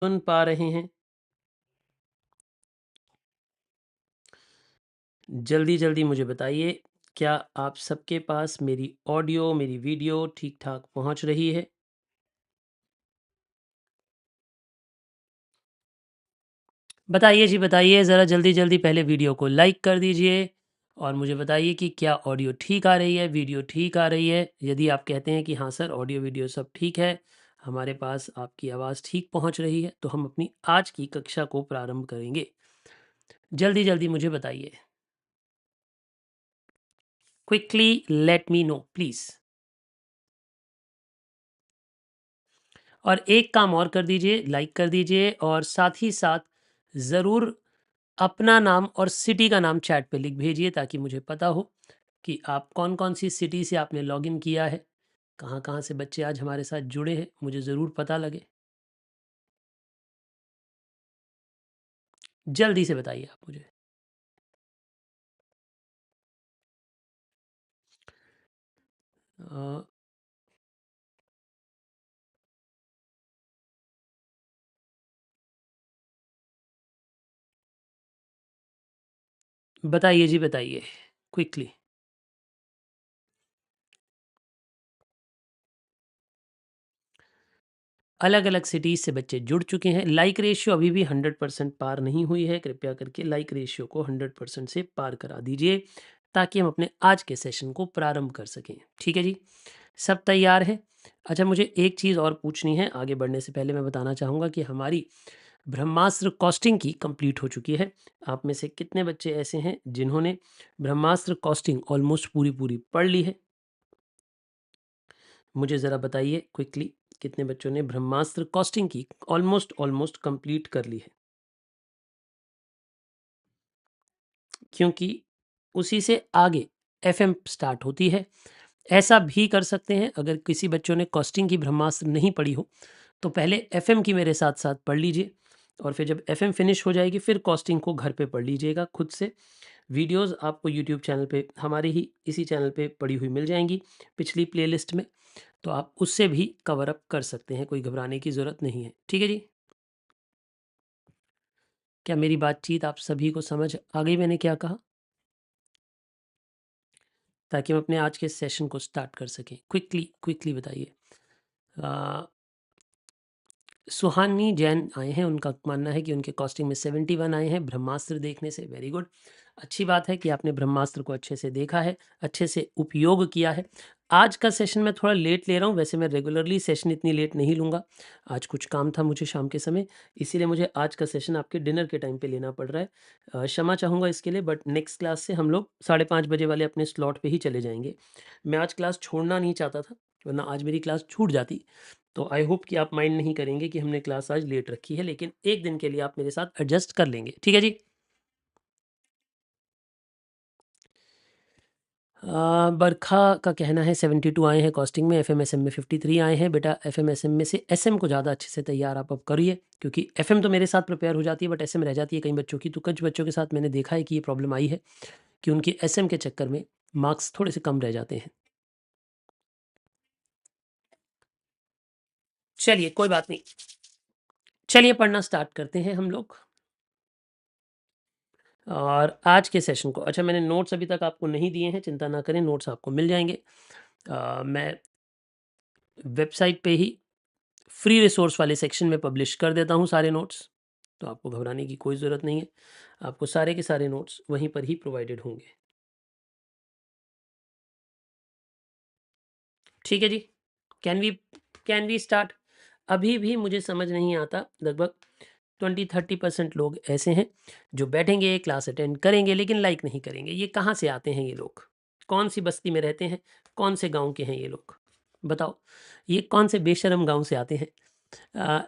सुन पा रहे हैं? जल्दी जल्दी मुझे बताइए, क्या आप सबके पास मेरी ऑडियो, मेरी वीडियो ठीक-ठाक पहुँच रही है? बताइए जी, बताइए ज़रा जल्दी-जल्दी पहले वीडियो को लाइक कर दीजिए और मुझे बताइए कि क्या ऑडियो ठीक आ रही है, वीडियो ठीक आ रही है? यदि आप कहते हैं कि हाँ सर, ऑडियो वीडियो सब ठीक है, हमारे पास आपकी आवाज़ ठीक पहुँच रही है, तो हम अपनी आज की कक्षा को प्रारंभ करेंगे। जल्दी-जल्दी मुझे बताइए। Quickly let me know please. और एक काम और कर दीजिए, लाइक कर दीजिए और साथ ही साथ ज़रूर अपना नाम और सिटी का नाम चैट पे लिख भेजिए ताकि मुझे पता हो कि आप कौन-कौन सी सिटी से आपने लॉगिन किया है, कहाँ-कहाँ से बच्चे आज हमारे साथ जुड़े हैं, मुझे ज़रूर पता लगे। जल्दी से बताइए आप मुझे। अ, बताइए जी बताइए, क्विकली। अलग-अलग सिटीज़ से बच्चे जुड़ चुके हैं। लाइक रेशियो अभी भी 100% पार नहीं हुई है। कृपया करके लाइक रेशियो को 100% से पार करा दीजिए, ताकि हम अपने आज के सेशन को प्रारंभ कर सकें। ठीक है जी? सब तैयार हैं? अच्छा, मुझे एक चीज़ और पूछनी है, आगे बढ़ने से पहले मैं बताना चाहूँगा कि हमारी ब्रह्मास्त्र कॉस्टिंग की कंप्लीट हो चुकी है। आप में से कितने बच्चे ऐसे हैं जिन्होंने ब्रह्मास्त्र कॉस्टिंग ऑलमोस्ट पूरी-पूरी पढ़ ली है? मुझे ज़रा बताइए क्विकली, कितने बच्चों ने ब्रह्मास्त्र कॉस्टिंग की ऑलमोस्ट ऑलमोस्ट कंप्लीट कर ली है? क्योंकि उसी से आगे एफएम स्टार्ट होती है। ऐसा भी कर सकते हैं, अगर किसी बच्चों ने कॉस्टिंग की ब्रह्मास्त्र नहीं पढ़ी हो, तो पहले एफएम की मेरे साथ-साथ पढ़ लीजिए और फिर जब एफएम फिनिश हो जाएगी, फिर कॉस्टिंग को घर पे पढ़ लीजिएगा खुद से। वीडियोज़ आपको यूट्यूब चैनल पे हमारे ही इसी चैनल पे पड़ी हुई मिल जाएँगी, पिछली प्लेलिस्ट में, तो आप उससे भी कवर अप कर सकते हैं, कोई घबराने की ज़रूरत नहीं है। ठीक है जी? क्या मेरी बातचीत आप सभी को समझ आ गई मैंने क्या कहा? ताकि हम अपने आज के सेशन को स्टार्ट कर सकें। क्विकली क्विकली बताइए। अ, सुहानी जैन आए हैं, उनका मानना है कि उनके कॉस्टिंग में 71 आए हैं ब्रह्मास्त्र देखने से। Very good. अच्छी बात है कि आपने ब्रह्मास्त्र को अच्छे से देखा है, अच्छे से उपयोग किया है। आज का सेशन मैं थोड़ा लेट ले रहा हूँ, वैसे मैं रेगुलरली सेशन इतनी लेट नहीं लूँगा। आज कुछ काम था मुझे शाम के समय, इसीलिए मुझे आज का सेशन आपके डिनर के टाइम पे लेना पड़ रहा है। क्षमा चाहूँगा इसके लिए, बट नेक्स्ट क्लास से हम लोग 5:30 बजे वाले अपने स्लॉट पे ही चले जाएँगे। मैं आज क्लास छोड़ना नहीं चाहता था, वरना आज मेरी क्लास छूट जाती। तो आई होप कि आप माइंड नहीं करेंगे कि हमने क्लास आज लेट रखी है, लेकिन 1 दिन के लिए आप मेरे साथ एडजस्ट कर लेंगे। ठीक है जी? बरखा का कहना है 72 आए हैं कॉस्टिंग में, एफएमएसएम में 53 आए हैं। बेटा एफएमएसएम में से एसएम को ज़्यादा अच्छे से तैयार आप अब करिए, क्योंकि एफएम तो मेरे साथ प्रिपेयर हो जाती है, बट एसएम रह जाती है कई बच्चों की। तो कुछ बच्चों के साथ मैंने देखा है कि ये प्रॉब्लम आई है कि उनकी एसएम के चक्कर में मार्क्स थोड़े से कम रह जाते हैं। चलिए कोई बात नहीं। चलिए पढ़ना स्टार्ट करते हैं हम लोग। और आज के सेशन को, अच्छा मैंने नोट्स अभी तक आपको नहीं दिए हैं, चिंता ना करें, नोट्स आपको मिल जाएँगे। मैं वेबसाइट पे ही फ्री रिसोर्स वाले सेक्शन में पब्लिश कर देता हूँ सारे नोट्स, तो आपको घबराने की कोई ज़रूरत नहीं है। आपको सारे के सारे नोट्स वहीं पर ही प्रोवाइडेड होंगे। ठीक है जी? Can we can we start? अभी भी मुझे समझ नहीं आता, लगभग 20-30% लोग ऐसे हैं जो बैठेंगे, क्लास अटेंड करेंगे, लेकिन लाइक नहीं करेंगे। ये कहाँ से आते हैं ये लोग? कौन-सी बस्ती में रहते हैं? कौन से गाँव के हैं ये लोग? बताओ, ये कौन से बेशर्म गाँव से आते हैं? अ,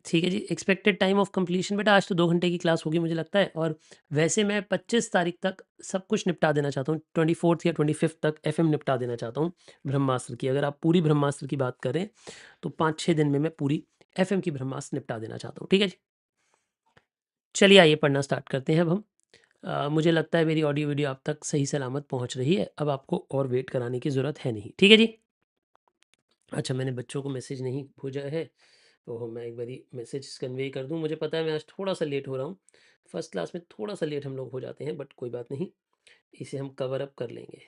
ठीक है जी, एक्सपेक्टेड टाइम ऑफ कंप्लीशन, बेटा आज तो 2 घंटे की क्लास होगी मुझे लगता है, और वैसे मैं 25 तारीख तक सब कुछ निपटा देना चाहता हूँ, 24th या 25th तक एफएम निपटा देना चाहता हूँ ब्रह्मास्त्र की। अगर आप पूरी ब्रह्मास्त्र की बात करें, तो 5-6 दिन में मैं पूरी एफएम की ब्रह्मास्त्र निपटा देना चाहता हूँ। ठीक है जी? चलिए आइए पढ़ना स्टार्ट करते हैं अब हम। मुझे लगता है मेरी ऑडियो वीडियो आप तक सही सलामत पहुँच रही है, अब आपको और वेट कराने की ज़रूरत है नहीं। ठीक है जी? अच्छा, मैंने बच्चों को मैसेज नहीं भेजा है, तो मैं एक बारी मैसेज कन्वे कर दूं, मुझे पता है मैं आज थोड़ा सा लेट हो रहा हूँ, फर्स्ट क्लास में थोड़ा सा लेट हम लोग हो जाते हैं, बट कोई बात नहीं, इसे हम कवर अप कर लेंगे।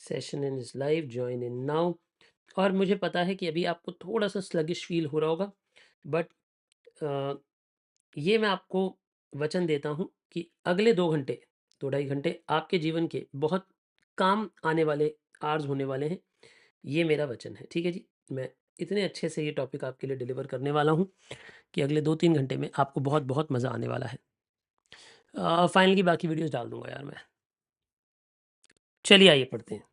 Session in is live, join in now. और मुझे पता है कि अभी आपको थोड़ा सा स्लगिश फील हो रहा होगा, बट ये मैं आपको वचन देता हूँ कि अगले 2 घंटे, 2 ढाई घंटे आपके जीवन के बहुत काम आने वाले आर्स होने वाले हैं। ये मेरा वचन है, ठीक है जी। मैं इतने अच्छे से ये टॉपिक आपके लिए डिलीवर करने वाला हूँ कि अगले 2-3 घंटे में आपको बहुत बहुत मज़ा आने वाला है। फाइनल की बाकी वीडियोस डाल दूंगा यार मैं। चलिए आइए पढ़ते हैं।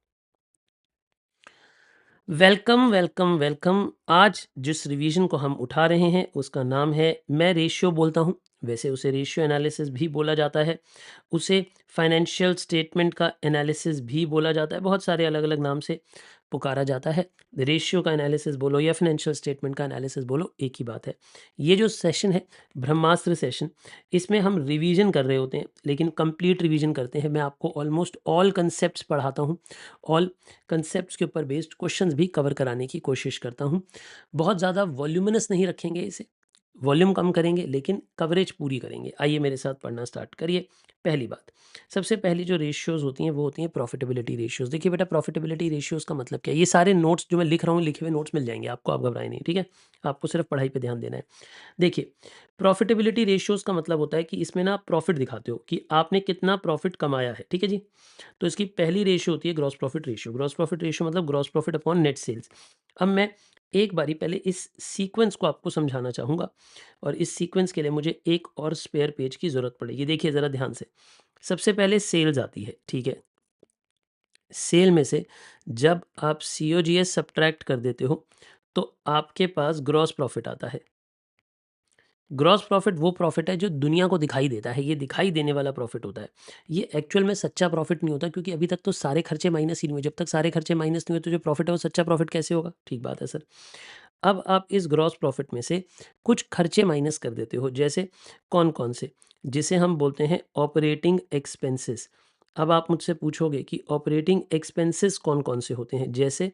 Welcome welcome welcome. आज जिस रिवीजन को हम उठा रहे हैं उसका नाम है, मैं रेशियो बोलता हूँ, वैसे उसे रेशियो एनालिसिस भी बोला जाता है, उसे फाइनेंशियल स्टेटमेंट का एनालिसिस भी बोला जाता है, बहुत सारे अलग अलग नाम से पुकारा जाता है। रेशियो का एनालिसिस बोलो या फाइनेंशियल स्टेटमेंट का एनालिसिस बोलो, एक ही बात है। ये जो सेशन है ब्रह्मास्त्र सेशन, इसमें हम रिवीजन कर रहे होते हैं, लेकिन कंप्लीट रिवीजन करते हैं। मैं आपको ऑलमोस्ट ऑल कंसेप्ट्स पढ़ाता हूँ, ऑल कंसेप्ट्स के ऊपर बेस्ड क्वेश्चंस भी कवर कराने की कोशिश करता हूँ। बहुत ज़्यादा वॉल्यूमिनस नहीं रखेंगे इसे, वॉल्यूम कम करेंगे, लेकिन कवरेज पूरी करेंगे। आइए मेरे साथ पढ़ना स्टार्ट करिए। पहली बात, सबसे पहली जो रेशियोज़ होती हैं वो होती हैं प्रॉफिटेबिलिटी रेशियोज़। देखिए बेटा, प्रॉफिटेबिलिटी रेशियोज़ का मतलब क्या है? ये सारे नोट्स जो मैं लिख रहा हूँ, लिखे हुए नोट्स मिल जाएंगे आपको, आप घबराएं नहीं, ठीक है। आपको सिर्फ पढ़ाई पे ध्यान देना है। देखिए, प्रॉफिटेबिलिटी रेशियोज़ का मतलब होता है कि इसमें ना आप प्रॉफिट दिखाते हो कि आपने कितना प्रॉफिट कमाया है, ठीक है जी। तो इसकी पहली रेशियो होती है gross profit ratio. Gross profit ratio मतलब gross profit upon net sales. अब मैं एक बारी पहले इस सीक्वेंस को आपको समझाना चाहूँगा, और इस सीक्वेंस के लिए मुझे एक और स्पेयर पेज की ज़रूरत पड़ेगी। देखिए ज़रा ध्यान से, सबसे पहले सेल्स आती है, ठीक है। सेल में से जब आप COGS सब्ट्रैक्ट कर देते हो तो आपके पास ग्रॉस प्रॉफिट आता है। ग्रॉस प्रॉफिट वो प्रॉफिट है जो दुनिया को दिखाई देता है, ये दिखाई देने वाला प्रॉफिट होता है। ये एक्चुअल में सच्चा प्रॉफिट नहीं होता, क्योंकि अभी तक तो सारे खर्चे माइनस ही नहीं हुए। जब तक सारे खर्चे माइनस नहीं हुए तो जो प्रॉफिट है वो सच्चा प्रॉफिट कैसे होगा? ठीक बात है सर। अब आप इस ग्रॉस प्रॉफिट में से कुछ खर्चे माइनस कर देते हो, जैसे कौन कौन से? जिसे हम बोलते हैं ऑपरेटिंग एक्सपेंसेस। अब आप मुझसे पूछोगे कि ऑपरेटिंग एक्सपेंसेस कौन कौन से होते हैं? जैसे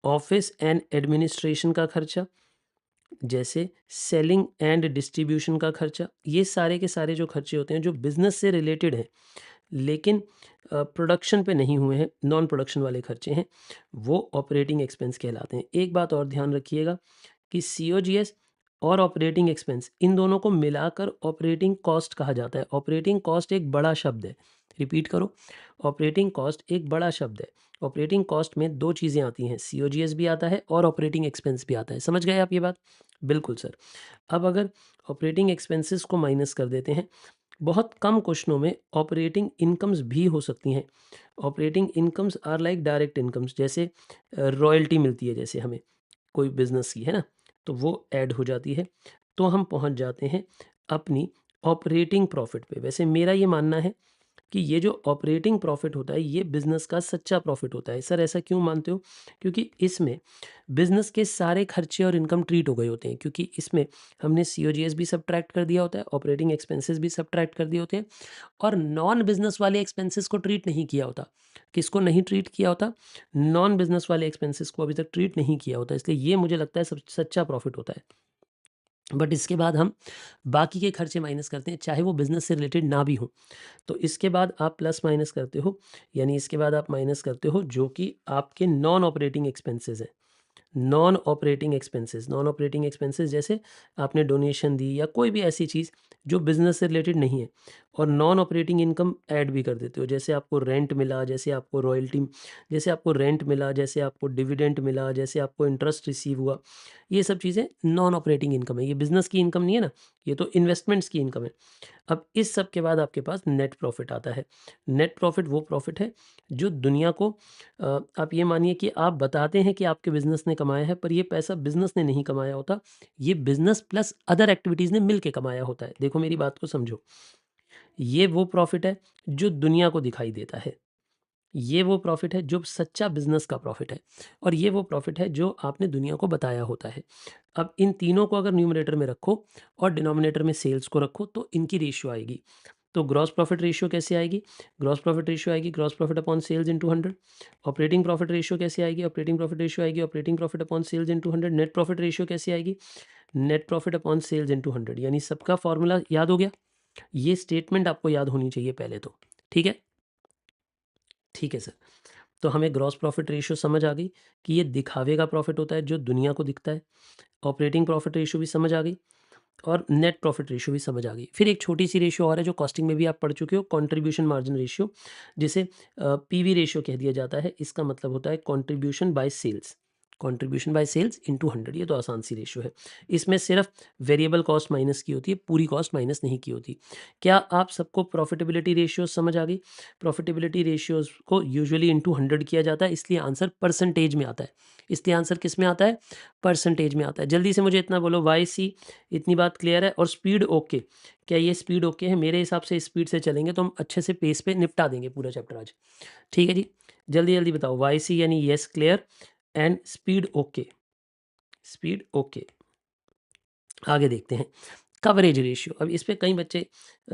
ऑफिस एंड एडमिनिस्ट्रेशन का खर्चा, जैसे सेलिंग एंड डिस्ट्रीब्यूशन का खर्चा। ये सारे के सारे जो खर्चे होते हैं जो बिजनेस से रिलेटेड हैं, लेकिन प्रोडक्शन पे नहीं हुए हैं, नॉन प्रोडक्शन वाले खर्चे हैं, वो ऑपरेटिंग एक्सपेंस कहलाते हैं। एक बात और ध्यान रखिएगा कि COGS और ऑपरेटिंग एक्सपेंस, इन दोनों को मिलाकर ऑपरेटिंग कॉस्ट कहा जाता है। ऑपरेटिंग कॉस्ट एक बड़ा शब्द है, रिपीट करो, ऑपरेटिंग कॉस्ट एक बड़ा शब्द है। ऑपरेटिंग कॉस्ट में दो चीज़ें आती हैं, COGS भी आता है और ऑपरेटिंग एक्सपेंस भी आता है। समझ गए आप ये बात? बिल्कुल सर। अब अगर ऑपरेटिंग एक्सपेंसेस को माइनस कर देते हैं, बहुत कम क्वेश्चनों में ऑपरेटिंग इनकम्स भी हो सकती हैं। Operating incomes are like direct incomes, जैसे रॉयल्टी मिलती है जैसे हमें कोई बिजनेस की, है ना, तो वो ऐड हो जाती है। तो हम पहुंच जाते हैं अपनी ऑपरेटिंग प्रॉफिट पे। वैसे मेरा ये मानना है कि ये जो ऑपरेटिंग प्रॉफिट होता है ये बिज़नेस का सच्चा प्रॉफिट होता है। सर ऐसा क्यों मानते हो? क्योंकि इसमें बिज़नेस के सारे खर्चे और इनकम ट्रीट हो गए होते हैं, क्योंकि इसमें हमने COGS भी सब्ट्रैक्ट कर दिया होता है, ऑपरेटिंग एक्सपेंसेस भी सब्ट्रैक्ट कर दिए होते हैं, और नॉन बिज़नेस वाले एक्सपेंसेस को ट्रीट नहीं किया होता। किसको नहीं ट्रीट किया होता? नॉन बिज़नेस वाले एक्सपेंसेस को अभी तक ट्रीट नहीं किया होता, इसलिए ये मुझे लगता है सब सच्चा प्रॉफिट होता है। बट इसके बाद हम बाकी के खर्चे माइनस करते हैं, चाहे वो बिज़नेस से रिलेटेड ना भी हो। तो इसके बाद आप प्लस माइनस करते हो, यानी इसके बाद आप माइनस करते हो जो कि आपके नॉन ऑपरेटिंग एक्सपेंसेस हैं। Non operating expenses, non operating expenses जैसे आपने डोनेशन दी या कोई भी ऐसी चीज़ जो बिज़नेस से रिलेटेड नहीं है, और नॉन ऑपरेटिंग इनकम ऐड भी कर देते हो, जैसे आपको रेंट मिला, जैसे आपको रॉयल्टी, जैसे आपको रेंट मिला, जैसे आपको डिविडेंड मिला, जैसे आपको इंटरेस्ट रिसीव हुआ। ये सब चीज़ें नॉन ऑपरेटिंग इनकम है, ये बिज़नेस की इनकम नहीं है ना, ये तो इन्वेस्टमेंट्स की इनकम है। अब इस सब के बाद आपके पास नेट प्रॉफिट आता है। नेट प्रॉफिट वो प्रॉफिट है जो दुनिया को, आप ये मानिए कि आप बताते हैं कि आपके बिज़नेस ने कमाया है, पर ये पैसा बिज़नेस ने नहीं कमाया होता, ये बिज़नेस प्लस अदर एक्टिविटीज़ ने मिल के कमाया होता है। देखो मेरी बात को समझो, ये वो प्रॉफिट है जो दुनिया को दिखाई देता है, ये वो प्रॉफिट है जो सच्चा बिज़नेस का प्रॉफिट है, और ये वो प्रॉफिट है जो आपने दुनिया को बताया होता है। अब इन तीनों को अगर न्यूमरेटर में रखो और डिनोमिनेटर में सेल्स को रखो तो इनकी रेशियो आएगी। तो ग्रॉस प्रॉफिट रेशियो कैसे आएगी? ग्रॉस प्रॉफिट रेशियो आएगी gross profit upon sales into 100। Operating profit ratio कैसे आएगी? ऑपरेटिंग प्रॉफिट रेशियो आएगी operating profit upon sales into 100। Net profit ratio कैसे आएगी? Net profit upon sales into 100। यानी सबका फॉर्मूला याद हो गया? ये स्टेटमेंट आपको याद होनी चाहिए पहले तो, ठीक है? ठीक है सर। तो हमें ग्रॉस प्रॉफिट रेशियो समझ आ गई कि ये दिखावे का प्रॉफिट होता है जो दुनिया को दिखता है। ऑपरेटिंग प्रॉफिट रेशियो भी समझ आ गई और नेट प्रॉफिट रेशियो भी समझ आ गई। फिर एक छोटी सी रेशियो और है जो कॉस्टिंग में भी आप पढ़ चुके हो, कंट्रीब्यूशन मार्जिन रेशियो, जिसे पीवी रेशियो कह दिया जाता है। इसका मतलब होता है contribution by sales, contribution by sales into 100। ये तो आसान सी रेशियो है। इसमें सिर्फ वेरिएबल कॉस्ट माइनस की होती है, पूरी कॉस्ट माइनस नहीं की होती। क्या आप सबको प्रॉफिटेबिलिटी रेशियोज समझ आ गई? प्रॉफिटेबिलिटी रेशियोज को यूजुअली इंटू 100 किया जाता है, इसलिए आंसर परसेंटेज में आता है। इसलिए आंसर किस में आता है? परसेंटेज में आता है। जल्दी से मुझे इतना बोलो, वाई सी, इतनी बात क्लियर है? और स्पीड ओके, क्या ये स्पीड ओके है? मेरे हिसाब से स्पीड से चलेंगे तो हम अच्छे से पेस पे निपटा देंगे पूरा चैप्टर आज। ठीक है जी, जल्दी जल्दी बताओ। वाई सी यानी yes clear and speed okay, speed okay. आगे देखते हैं कवरेज रेशियो। अब इस पे कई बच्चे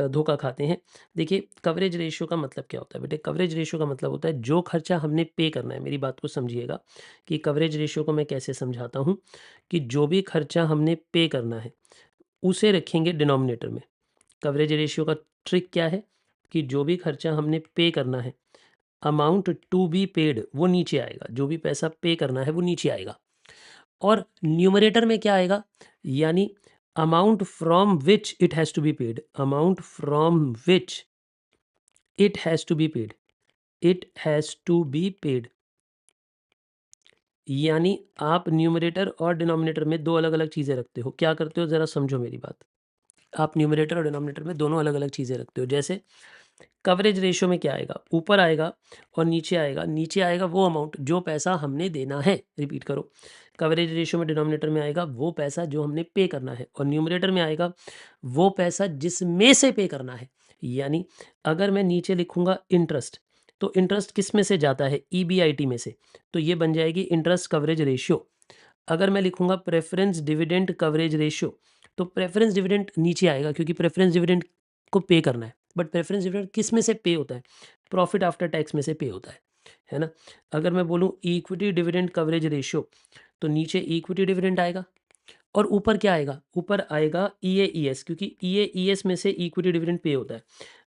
धोखा खाते हैं। देखिए कवरेज रेशियो का मतलब क्या होता है बेटे? कवरेज रेशियो का मतलब होता है जो खर्चा हमने पे करना है। मेरी बात को समझिएगा कि कवरेज रेशियो को मैं कैसे समझाता हूँ कि जो भी खर्चा हमने पे करना है उसे रखेंगे डिनोमिनेटर में। कवरेज रेशियो का ट्रिक क्या है कि जो भी खर्चा हमने पे करना है, अमाउंट टू बी पेड वो नीचे आएगा। जो भी पैसा पे करना है वो नीचे आएगा। और न्यूमरेटर में क्या आएगा? यानी amount from which it has to be paid, amount from which it has to be paid, it has to be paid. यानी आप न्यूमरेटर और डिनोमिनेटर में दो अलग अलग चीज़ें रखते हो। क्या करते हो ज़रा समझो मेरी बात। आप न्यूमरेटर और डिनोमिनेटर में दोनों अलग अलग चीज़ें रखते हो। जैसे कवरेज रेशियो में क्या आएगा? ऊपर आएगा और नीचे आएगा। नीचे आएगा वो अमाउंट जो पैसा हमने देना है। रिपीट करो, कवरेज रेशियो में डिनोमिनेटर में आएगा वो पैसा जो हमने पे करना है, और न्यूमरेटर में आएगा वो पैसा जिसमें से पे करना है। यानी अगर मैं नीचे लिखूंगा इंटरेस्ट, तो इंटरेस्ट किस में से जाता है? EBIT में से, तो ये बन जाएगी इंटरेस्ट कवरेज रेशियो। अगर मैं लिखूंगा प्रेफरेंस डिविडेंड कवरेज रेशियो, तो प्रेफरेंस डिविडेंड नीचे आएगा क्योंकि प्रेफरेंस डिविडेंड को पे करना है। बट प्रेफरेंस डिविडेंड किस में से पे होता है? प्रॉफिट आफ्टर टैक्स में से पे होता है ना? अगर मैं बोलूँ इक्विटी डिविडेंड कवरेज रेशियो, तो नीचे इक्विटी डिविडेंड आएगा और ऊपर क्या आएगा? ऊपर आएगा EAES, क्योंकि EAES में से इक्विटी डिविडेंड पे होता है।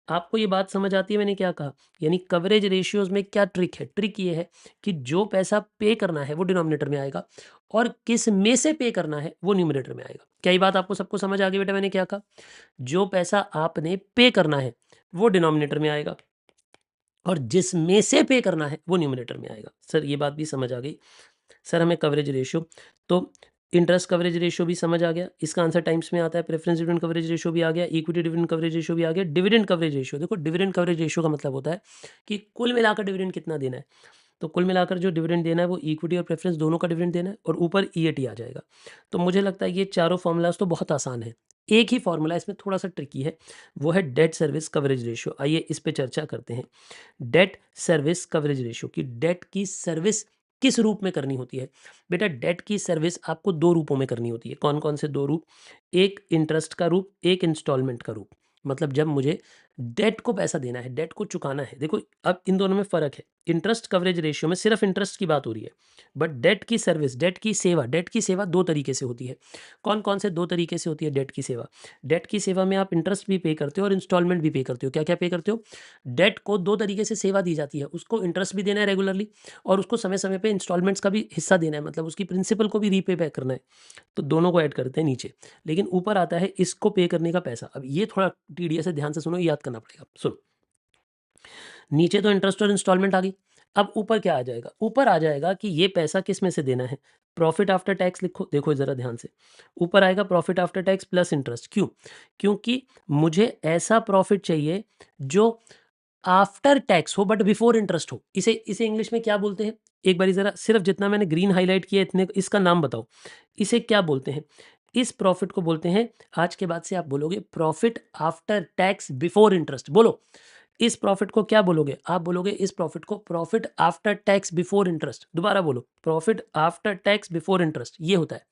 आपको ये बात समझ आती है मैंने क्या कहा? यानी कवरेज रेशियोज में क्या ट्रिक है? ट्रिक ये है कि जो पैसा पे करना है वो डिनोमिनेटर में आएगा और किस में से पे करना है वो न्यूमरेटर में आएगा। क्या ये बात आपको सबको समझ आ गई बेटा? मैंने क्या कहा? जो पैसा आपने पे करना है वो डिनोमिनेटर में आएगा और जिसमें से पे करना है वो न्यूमरेटर में आएगा। सर ये बात भी समझ आ गई। सर हमें कवरेज रेशियो, तो इंटरेस्ट कवरेज रेशियो भी समझ आ गया, इसका आंसर टाइम्स में आता है। प्रेफरेंस डिविडेंड कवरेज रेशियो भी आ गया, इक्विटी डिविडेंड कवरेज रेशियो भी आ गया। डिविडेंड कवरेज रेशियो, देखो डिविडेंड कवरेज रेशियो का मतलब होता है कि कुल मिलाकर डिविडेंड कितना देना है। तो कुल मिलाकर जो डिविडेंड देना है वो इक्विटी और प्रेफरेंस दोनों का डिविडेंड देना है और ऊपर EAT आ जाएगा। तो मुझे लगता है ये चारों फॉर्मूलाज तो बहुत आसान है। एक ही फॉर्मूला इसमें थोड़ा सा ट्रिकी है, वो है डेट सर्विस कवरेज रेशियो। आइए इस पे चर्चा करते हैं। डेट सर्विस कवरेज रेशियो की डेट की सर्विस किस रूप में करनी होती है? बेटा डेट की सर्विस आपको दो रूपों में करनी होती है। कौन कौन से दो रूप? एक इंटरेस्ट का रूप, एक इंस्टॉलमेंट का रूप। मतलब जब मुझे डेट को पैसा देना है, डेट को चुकाना है। देखो अब इन दोनों में फर्क है। इंटरेस्ट कवरेज रेशियो में सिर्फ इंटरेस्ट की बात हो रही है, बट डेट की सर्विस, डेट की सेवा, डेट की सेवा दो तरीके से होती है। कौन कौन से दो तरीके से होती है डेट की सेवा? डेट की सेवा में आप इंटरेस्ट भी पे करते हो और इंस्टॉलमेंट भी पे करते हो। क्या क्या पे करते हो? डेट को दो तरीके से सेवा दी जाती है, उसको इंटरेस्ट भी देना है रेगुलरली और उसको समय समय पे इंस्टॉलमेंट्स का भी हिस्सा देना है, मतलब उसकी प्रिंसिपल को भी रीपे बैक करना है। तो दोनों को ऐड करते हैं नीचे, लेकिन ऊपर आता है इसको पे करने का पैसा। अब ये थोड़ा टीडीएस है, ध्यान से सुनो, याद करना पड़ेगा। सुनो, नीचे तो इंटरेस्ट और इंस्टॉलमेंट आ गई। अब ऊपर क्या आ जाएगा? ऊपर आ जाएगा कि ये पैसा किस में से देना है। प्रॉफिट आफ्टर टैक्स लिखो, देखो जरा ध्यान से। ऊपर आएगा profit after tax plus interest. क्यों? क्योंकि मुझे ऐसा प्रॉफिट चाहिए जो आफ्टर टैक्स हो बट बिफोर इंटरेस्ट हो। इसे इसे इंग्लिश में क्या बोलते हैं? एक बारी जरा सिर्फ जितना मैंने ग्रीन हाईलाइट किया इतने इसका नाम बताओ। इसे क्या बोलते हैं? इस प्रॉफिट को बोलते हैं, आज के बाद से आप बोलोगे profit after tax before interest. बोलो, इस प्रॉफिट को क्या बोलोगे? आप बोलोगे इस प्रॉफिट को profit after tax before interest. दोबारा बोलो, profit after tax before interest, ये होता है।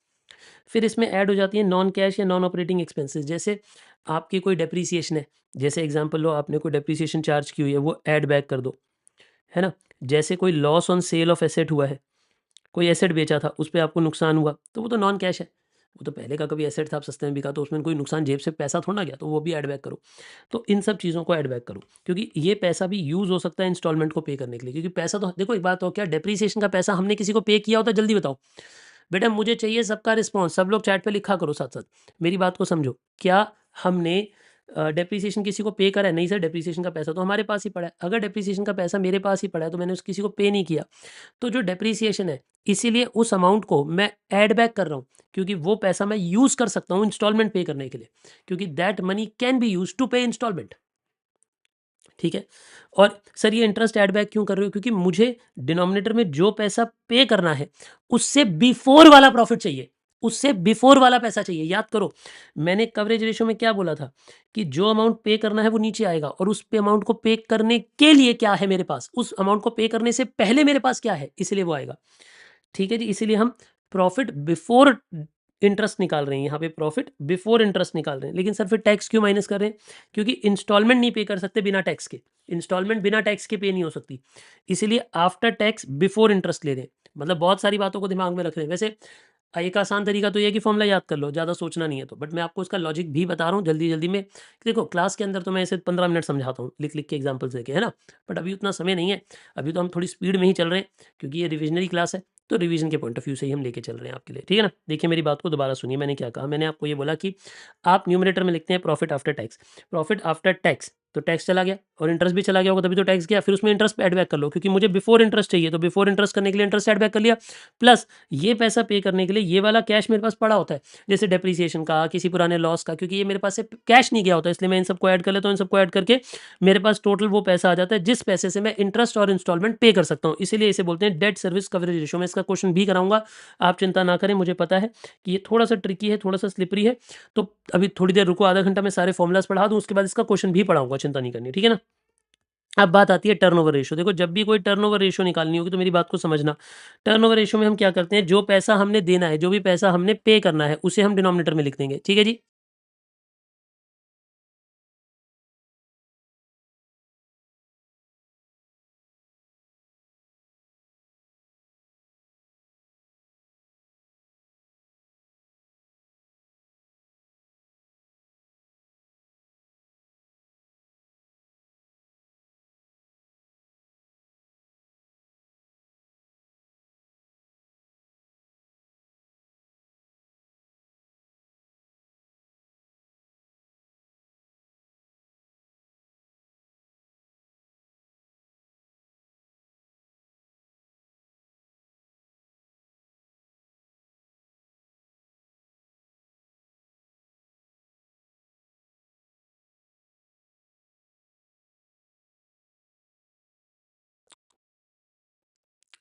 फिर इसमें ऐड हो जाती है नॉन कैश या नॉन ऑपरेटिंग एक्सपेंसेस, जैसे आपकी कोई डेप्रीसिएशन है, जैसे एग्जांपल लो आपने कोई डेप्रीसिएशन चार्ज की हुई है, वो ऐड बैक कर दो, है ना। जैसे कोई loss on sale of asset हुआ है, कोई एसेट बेचा था, उस पे आपको नुकसान हुआ, तो वो तो नॉन कैश है, वो तो पहले का कभी एसेट था, आप सस्ते में बिका, तो उसमें कोई नुकसान, जेब से पैसा थोड़ा ना गया, तो वो भी ऐड बैक करो। तो इन सब चीज़ों को ऐड बैक करो, क्योंकि ये पैसा भी यूज़ हो सकता है इंस्टॉलमेंट को पे करने के लिए, क्योंकि पैसा तो देखो एक बात हो, क्या डेप्रीसिएशन का पैसा हमने किसी को पे किया होता है, जल्दी बताओ बेटा, मुझे चाहिए सबका रिस्पॉन्स, सब लोग चैट पे लिखा करो साथ साथ, मेरी बात को समझो। क्या हमने डेप्रीसिएशन किसी को पे करा है? नहीं सर, डेप्रीसिएशन का पैसा तो हमारे पास ही पड़ा है। अगर डेप्रीसिएशन का पैसा मेरे पास ही पड़ा है, तो मैंने उस किसी को पे नहीं किया, तो जो डेप्रीसिएशन है, इसीलिए उस अमाउंट को मैं ऐड बैक कर रहा हूँ, क्योंकि वो पैसा मैं यूज़ कर सकता हूँ इंस्टॉलमेंट पे करने के लिए, क्योंकि that money can be use to pay instalment. ठीक है। और सर ये इंटरेस्ट ऐड बैक क्यों कर रहे हो? क्योंकि मुझे डिनोमिनेटर में जो पैसा पे करना है, उससे बिफोर वाला प्रॉफिट चाहिए, उससे बिफोर वाला पैसा चाहिए। याद करो, मैंने कवरेज रेशियो में क्या बोला था कि जो अमाउंट पे करना है वो नीचे आएगा, और उस पे अमाउंट को पे करने के लिए क्या है मेरे पास, उस अमाउंट को पे करने से पहले मेरे पास क्या है, इसलिए वो आएगा। ठीक है जी, इसीलिए हम प्रॉफिट बिफोर इंटरेस्ट निकाल रहे हैं, यहाँ पे प्रॉफिट बिफोर इंटरेस्ट निकाल रहे हैं। लेकिन सर फिर टैक्स क्यों माइनस कर रहे हैं? क्योंकि इंस्टॉलमेंट नहीं पे कर सकते बिना टैक्स के, इंस्टॉलमेंट बिना टैक्स के पे नहीं हो सकती, इसीलिए आफ्टर टैक्स बिफोर इंटरेस्ट ले रहे हैं। मतलब बहुत सारी बातों को दिमाग में रख रहे हैं। वैसे एक आसान तरीका तो ये है कि फॉर्मूला याद कर लो, ज़्यादा सोचना नहीं है तो, बट मैं आपको इसका लॉजिक भी बता रहा हूँ जल्दी जल्दी में। देखो क्लास के अंदर तो मैं इसे 15 मिनट समझाता हूँ लिख लिख के एग्जाम्पल्स देके, है ना, बट अभी उतना समय नहीं है, अभी तो हम थोड़ी स्पीड में ही चल रहे हैं, क्योंकि ये रिविजनरी क्लास है, तो रिवीजन के पॉइंट ऑफ व्यू से ही हम लेके चल रहे हैं आपके लिए। ठीक है ना, देखिए मेरी बात को दोबारा सुनिए, मैंने क्या कहा, मैंने आपको ये बोला कि आप न्यूमरेटर में लिखते हैं profit after tax, profit after tax, तो टैक्स चला गया और इंटरेस्ट भी चला गया होगा, तभी तो टैक्स गया, फिर उसमें इंटरेस्ट ऐड बैक कर लो, क्योंकि मुझे बिफोर इंटरेस्ट चाहिए, तो बिफोर इंटरेस्ट करने के लिए इंटरेस्ट ऐड बैक कर लिया, प्लस ये पैसा पे करने के लिए ये वाला कैश मेरे पास पड़ा होता है, जैसे डेप्रीसिएशन का, किसी पुराने लॉस का, क्योंकि ये मेरे पास से कैश नहीं गया होता, इसलिए मैं इन सबको ऐड कर लेता हूँ, इन सबको ऐड करके मेरे पास टोटल वो पैसा आ जाता है जिस पैसे से मैं इंटरेस्ट और इंस्टॉलमेंट पे कर सकता हूँ, इसीलिए इसे बोलते हैं डेट सर्विस कवरेज रेशियो। मैं इसका क्वेश्चन भी कराऊंगा, आप चिंता ना करें, मुझे पता है कि ये थोड़ा सा ट्रिकी है, थोड़ा सा स्लिपरी है, तो अभी थोड़ी देर रुको, आधा घंटा में सारे फॉर्मुलाज पढ़ा दूँ, उसके बाद इसका क्वेश्चन भी पढ़ाऊंगा, चिंता नहीं करनी, ठीक है ना। अब बात आती है टर्नओवर रेशियो। देखो जब भी कोई टर्नओवर रेशियो निकालनी होगी तो मेरी बात को समझना, टर्नओवर रेशियो में हम क्या करते हैं, जो पैसा हमने देना है, जो भी पैसा हमने पे करना है, उसे हम डिनोमिनेटर में लिख देंगे। ठीक है जी।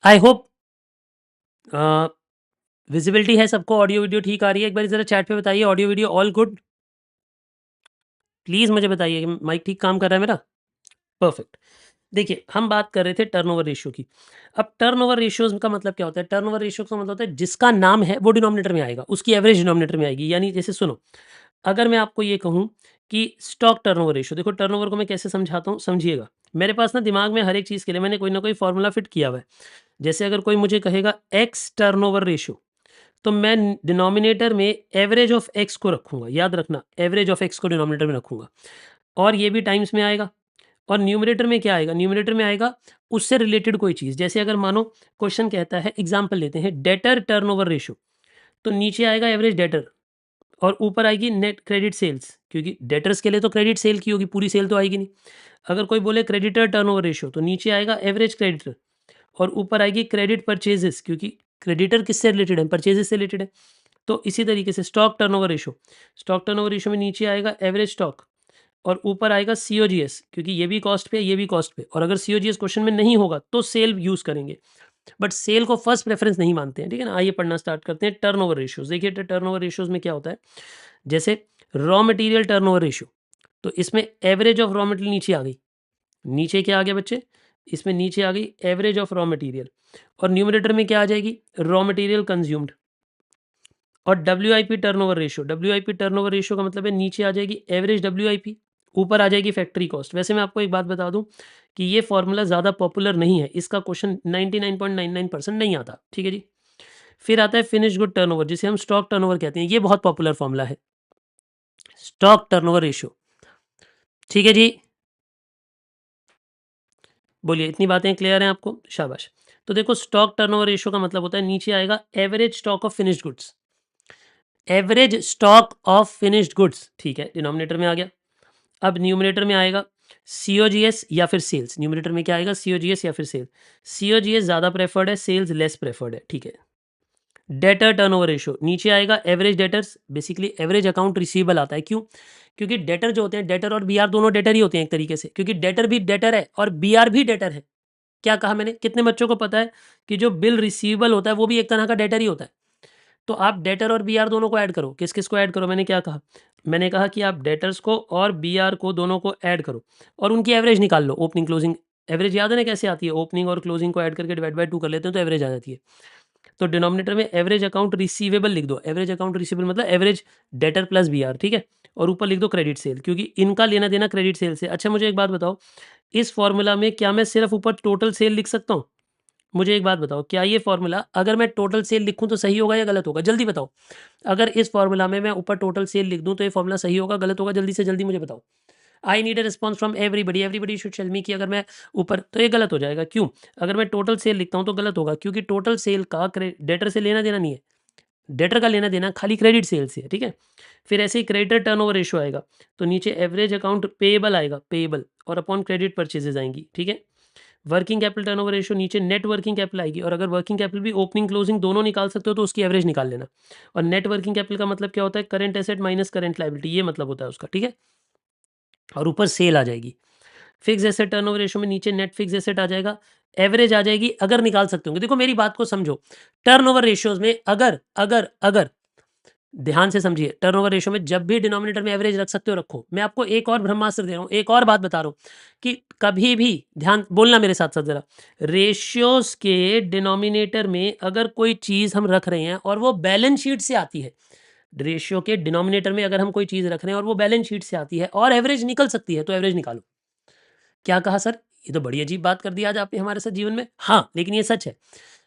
आई होप विजिबिलिटी है सबको, ऑडियो वीडियो ठीक आ रही है? एक बार जरा चैट पे बताइए, audio video all good, please मुझे बताइए, माइक ठीक काम कर रहा है मेरा? परफेक्ट। देखिए हम बात कर रहे थे टर्नओवर रेशियो की। अब टर्नओवर रेशियोज का मतलब क्या होता है? टर्नओवर रेशियो का मतलब होता है जिसका नाम है वो डिनोमिनेटर में आएगा, उसकी एवरेज डिनोमिनेटर में आएगी। यानी जैसे सुनो, अगर मैं आपको ये कहूँ कि स्टॉक टर्नओवर रेशियो, देखो टर्नओवर को मैं कैसे समझाता हूँ, समझिएगा। मेरे पास ना दिमाग में हर एक चीज़ के लिए मैंने कोई ना कोई फॉर्मूला फिट किया हुआ है। जैसे अगर कोई मुझे कहेगा एक्स टर्नओवर रेशियो, तो मैं डिनोमिनेटर में एवरेज ऑफ एक्स को रखूंगा, याद रखना, एवरेज ऑफ एक्स को डिनोमिनेटर में रखूंगा, और ये भी टाइम्स में आएगा। और न्यूमरेटर में क्या आएगा? न्यूमरेटर में आएगा उससे रिलेटेड कोई चीज़। जैसे अगर मानो क्वेश्चन कहता है, एग्जाम्पल लेते हैं, डेटर टर्नओवर रेशियो, तो नीचे आएगा एवरेज डेटर, और ऊपर आएगी नेट क्रेडिट सेल्स, क्योंकि डेटर्स के लिए तो क्रेडिट सेल की होगी, पूरी सेल तो आएगी नहीं। अगर कोई बोले क्रेडिटर टर्नओवर रेशियो, तो नीचे आएगा एवरेज क्रेडिटर, और ऊपर आएगी क्रेडिट परचेजेस, क्योंकि क्रेडिटर किससे रिलेटेड है? परचेजेस से रिलेटेड है। तो इसी तरीके से stock turnover ratio, stock turnover ratio में नीचे आएगा एवरेज स्टॉक, और ऊपर आएगा सीओजीएस, क्योंकि ये भी कॉस्ट पे, ये भी कॉस्ट पे, और अगर सीओजीएस क्वेश्चन में नहीं होगा तो सेल यूज करेंगे, बट सेल को फर्स्ट प्रेफरेंस नहीं मानते हैं। ठीक है ना, आइए पढ़ना स्टार्ट करते हैं टर्नओवर रेशियोज। देखिए टर्नओवर रेशियोज में क्या होता है, जैसे रॉ मटेरियल टर्नओवर रेशियो, तो इसमें एवरेज ऑफ रॉ मटेरियल नीचे आ गई, नीचे क्या आ गया बच्चे, इसमें नीचे आ गई एवरेज ऑफ रॉ मटेरियल, और न्यूमरेटर में क्या आ जाएगी? रॉ मटेरियल कंज्यूम्ड, और WIP turnover ratio, WIP turnover ratio का मतलब है नीचे आ जाएगी एवरेज WIP, ऊपर आ जाएगी फैक्ट्री कॉस्ट। वैसे मैं आपको एक बात बता दूं कि ये फॉर्मूला ज़्यादा पॉपुलर नहीं है, इसका क्वेश्चन 99.99% नहीं आता, ठीक है जी। फिर आता है फिनिश गुड टर्नओवर, जिसे हम स्टॉक टर्नओवर कहते हैं, ये बहुत पॉपुलर फॉर्मूला है, स्टॉक टर्नओवर रेशियो, ठीक है जी। बोलिए, इतनी बातें क्लियर हैं आपको? शाबाश। तो देखो, स्टॉक टर्नओवर रेशियो का मतलब होता है नीचे आएगा average stock of finished goods, average stock of finished goods, ठीक है, डिनोमिनेटर में आ गया। अब न्यूमरेटर में आएगा COGS या फिर सेल्स। न्यूमरेटर में क्या आएगा? COGS या फिर सेल्स। COGS ज़्यादा प्रेफर्ड है, सेल्स लेस प्रेफर्ड है, ठीक है। डेटर टर्नओवर रेशियो नीचे आएगा average debtors, basically average account receivable आता है। क्यों? क्योंकि डेटर जो होते हैं, डेटर और BR दोनों डेटर ही होते हैं एक तरीके से, क्योंकि डेटर भी डेटर है और BR भी डेटर है। क्या कहा मैंने? कितने बच्चों को पता है कि जो बिल रिसीवेबल होता है वो भी एक तरह का डेटर ही होता है? तो आप डेटर और BR दोनों को ऐड करो। किस किस को ऐड करो? मैंने क्या कहा? मैंने कहा कि आप डेटर्स को और BR को दोनों को ऐड करो और उनकी एवरेज निकाल लो। ओपनिंग क्लोजिंग एवरेज याद है ना कैसे आती है? ओपनिंग और क्लोजिंग को ऐड करके डिवाइड बाय 2 कर लेते हैं तो एवरेज आ जाती है। तो डिनोमिनेटर में एवरेज अकाउंट रिसीवेबल लिख दो। एवरेज अकाउंट रिसीवेबल मतलब एवरेज डेटर प्लस BR, ठीक है। और ऊपर लिख दो क्रेडिट सेल, क्योंकि इनका लेना देना क्रेडिट सेल से। अच्छा, मुझे एक बात बताओ, इस फॉर्मूला में क्या मैं सिर्फ ऊपर टोटल सेल लिख सकता हूँ? मुझे एक बात बताओ, क्या ये फॉर्मूला अगर मैं टोटल सेल लिखूं तो सही होगा या गलत होगा? जल्दी बताओ। अगर इस फॉर्मूला में मैं ऊपर टोटल सेल लिख दूं तो ये फॉर्मूला सही होगा गलत होगा? जल्दी से जल्दी मुझे बताओ। I need a response from everybody, everybody should tell me कि अगर मैं ऊपर, तो ये गलत हो जाएगा। क्यों? अगर मैं टोटल सेल लिखता हूं तो गलत होगा, क्योंकि टोटल सेल का डेटर से लेना देना नहीं है। डेटर का लेना देना खाली क्रेडिट सेल से है, ठीक है। फिर ऐसे ही क्रेडिटर टर्नओवर रेशियो आएगा, तो नीचे एवरेज अकाउंट पेएबल आएगा, पेएबल, और अपॉन क्रेडिट परचेजेज आएंगी, ठीक है। वर्किंग कैपिटल टर्नओवर रेशियो नीचे नेट वर्किंग कैपिटल आएगी, और अगर वर्किंग कैपिटल भी ओपनिंग क्लोजिंग दोनों निकाल सकते हो तो उसकी एवरेज निकाल लेना। और नेट वर्किंग कैपिटल का मतलब क्या होता है? Current asset minus current liability, ये मतलब होता है उसका, ठीक है। और ऊपर सेल आ जाएगी। फिक्स एसेट टर्नओवर रेशियो में नीचे नेट फिक्स एसेट आ जाएगा, एवरेज आ जाएगी अगर निकाल सकते होंगे। देखो मेरी बात को समझो, टर्नओवर रेशियोज में अगर अगर अगर ध्यान से समझिए, टर्नओवर रेशियो में जब भी डिनोमिनेटर में एवरेज रख सकते हो रखो। मैं आपको एक और ब्रह्मास्त्र दे रहा हूं, एक और बात बता रहा हूं कि कभी भी ध्यान बोलना मेरे साथ साथ जरा, रेशियोज के डिनोमिनेटर में अगर कोई चीज हम रख रहे हैं और वो बैलेंस शीट से आती है, रेशियो के डिनोमिनेटर में अगर हम कोई चीज रख रहे हैं और वो बैलेंस शीट से आती है और एवरेज निकल सकती है तो एवरेज निकालो। क्या कहा सर? ये तो बड़ी अजीब बात कर दी आज आपने हमारे साथ जीवन में। हाँ, लेकिन ये सच है।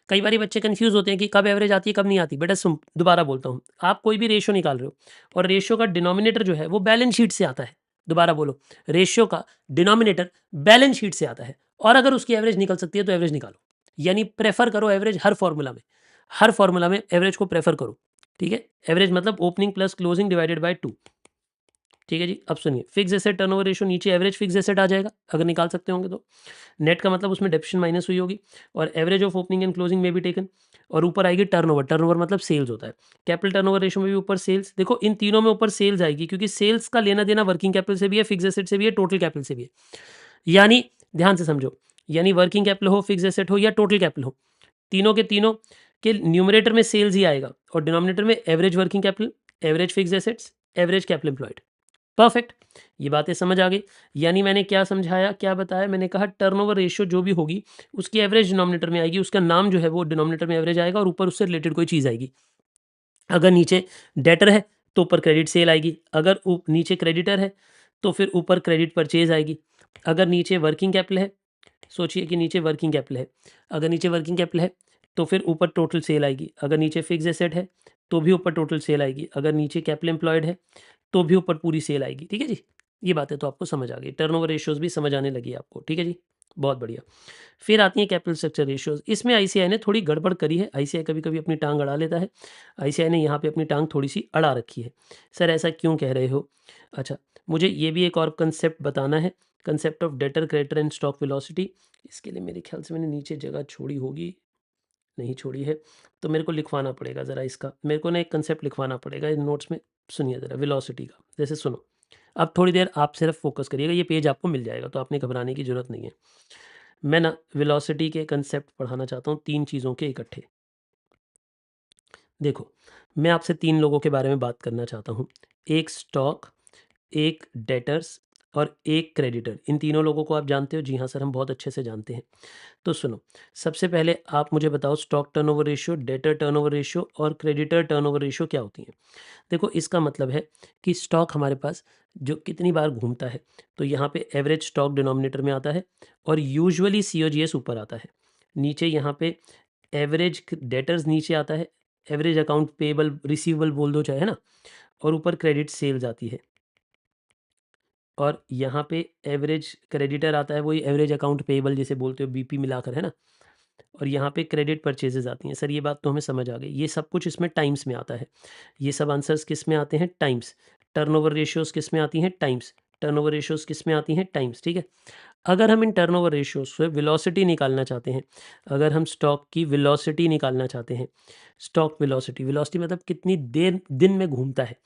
कई बार बच्चे कंफ्यूज होते हैं कि कब एवरेज आती है कब नहीं आती। बेटा सुन, दोबारा बोलता हूँ, आप कोई भी रेशियो निकाल रहे हो और रेशियो का डिनोमिनेटर जो है वो बैलेंस शीट से आता है। दोबारा बोलो, रेशियो का डिनोमिनेटर बैलेंस शीट से आता है और अगर उसकी एवरेज निकल सकती है तो एवरेज निकालो। यानी प्रेफर करो एवरेज हर फॉर्मूला में, हर फॉर्मूला में एवरेज को प्रेफर करो, ठीक है। एवरेज मतलब opening plus closing divided by 2, ठीक है जी। अब सुनिए, फिक्स एसेट टर्नओवर रेशियो नीचे एवरेज फिक्स एसेट आ जाएगा अगर निकाल सकते होंगे तो। नेट का मतलब उसमें डेप्रिसिएशन माइनस हुई होगी, और average of opening and closing में भी टेकन, और ऊपर आएगी टर्नओवर। टर्नओवर मतलब सेल्स होता है। कैपिटल टर्नओवर रेशियो में भी ऊपर सेल्स। देखो इन तीनों में ऊपर सेल्स आएगी, क्योंकि सेल्स का लेना देना वर्किंग कैपिटल से भी है, फिक्स एसेट से भी है, टोटल कैपिटल से भी है। यानी ध्यान से समझो, यानी वर्किंग कैपिटल हो, फिक्स एसेट हो या टोटल कैपिटल हो, तीनों के न्यूमरेटर में सेल्स ही आएगा और डिनोमिनेटर में average working capital, average fix assets, average capital employed. Perfect, ये बातें समझ आ गई। यानी मैंने क्या समझाया, क्या बताया? मैंने कहा टर्नओवर रेशियो जो भी होगी उसकी एवरेज डिनोमिनेटर में आएगी, उसका नाम जो है वो डिनोमिनेटर में एवरेज आएगा और ऊपर उससे रिलेटेड कोई चीज़ आएगी। अगर नीचे डेटर है तो ऊपर क्रेडिट सेल आएगी, अगर नीचे क्रेडिटर है तो फिर ऊपर क्रेडिट परचेज आएगी। अगर नीचे वर्किंग कैपिटल है, सोचिए कि नीचे वर्किंग कैपिटल है, अगर नीचे वर्किंग कैपिटल है तो फिर ऊपर टोटल सेल आएगी। अगर नीचे फिक्स एसेट है तो भी ऊपर टोटल सेल आएगी। अगर नीचे कैपिटल एम्प्लॉयड है तो भी ऊपर पूरी सेल आएगी, ठीक है जी। ये बातें तो आपको समझ आ गई, टर्नओवर रेशियोज भी समझ आने लगी आपको, ठीक है जी। बहुत बढ़िया। फिर आती हैं कैपिटल स्ट्रक्चर रेशियोज। इसमें आईसीआई ने थोड़ी गड़बड़ करी है। आईसीआई कभी कभी अपनी टांग अड़ा लेता है। आईसीआई ने यहाँ पे अपनी टांग थोड़ी सी अड़ा रखी है। सर ऐसा क्यों कह रहे हो? अच्छा, मुझे ये भी एक और कंसेप्ट बताना है, concept of debtor creditor and stock velocity. इसके लिए मेरे ख्याल से मैंने नीचे जगह छोड़ी होगी, नहीं छोड़ी है, तो मेरे को लिखवाना पड़ेगा ज़रा इसका। मेरे को ना एक कंसेप्ट लिखवाना पड़ेगा इन नोट्स में। सुनिए ज़रा वेलोसिटी का, जैसे सुनो, अब थोड़ी देर आप सिर्फ फोकस करिएगा, ये पेज आपको मिल जाएगा तो आपने घबराने की ज़रूरत नहीं है। मैं ना वेलोसिटी के कंसेप्ट पढ़ाना चाहता हूँ, 3 चीज़ों के इकट्ठे। देखो, मैं आपसे 3 लोगों के बारे में बात करना चाहता हूँ, एक स्टॉक, एक डेटर्स और एक क्रेडिटर। इन तीनों लोगों को आप जानते हो? जी हाँ सर, हम बहुत अच्छे से जानते हैं। तो सुनो, सबसे पहले आप मुझे बताओ stock turnover ratio, debtor turnover ratio और क्रेडिटर टर्नओवर रेशियो क्या होती हैं? देखो, इसका मतलब है कि स्टॉक हमारे पास जो कितनी बार घूमता है, तो यहाँ पे एवरेज स्टॉक डिनोमिनेटर में आता है और यूजुअली सीओजीएस ऊपर आता है। नीचे यहाँ पे एवरेज डेटर्स नीचे आता है, एवरेज अकाउंट पेबल रिसीवेबल बोल दो चाहे, है ना, और ऊपर क्रेडिट सेल्स आती है। और यहाँ पे एवरेज क्रेडिटर आता है, वही एवरेज अकाउंट पेबल जिसे बोलते हो बीपी मिलाकर, है ना, और यहाँ पे क्रेडिट परचेजेस आती हैं। सर ये बात तो हमें समझ आ गई। ये सब कुछ इसमें टाइम्स में आता है। ये सब आंसर्स किस में आते हैं? टाइम्स। टर्नओवर रेशियोज़ किस में आती हैं? टाइम्स। टर्नओवर रेशियोज़ किस में आती हैं? टाइम्स। ठीक है। अगर हम इन टर्नओवर रेशियोज़ से वेलोसिटी निकालना चाहते हैं, अगर हम स्टॉक की वेलोसिटी निकालना चाहते हैं, स्टॉक वेलोसिटी, वेलोसिटी मतलब कितनी देर दिन में घूमता है,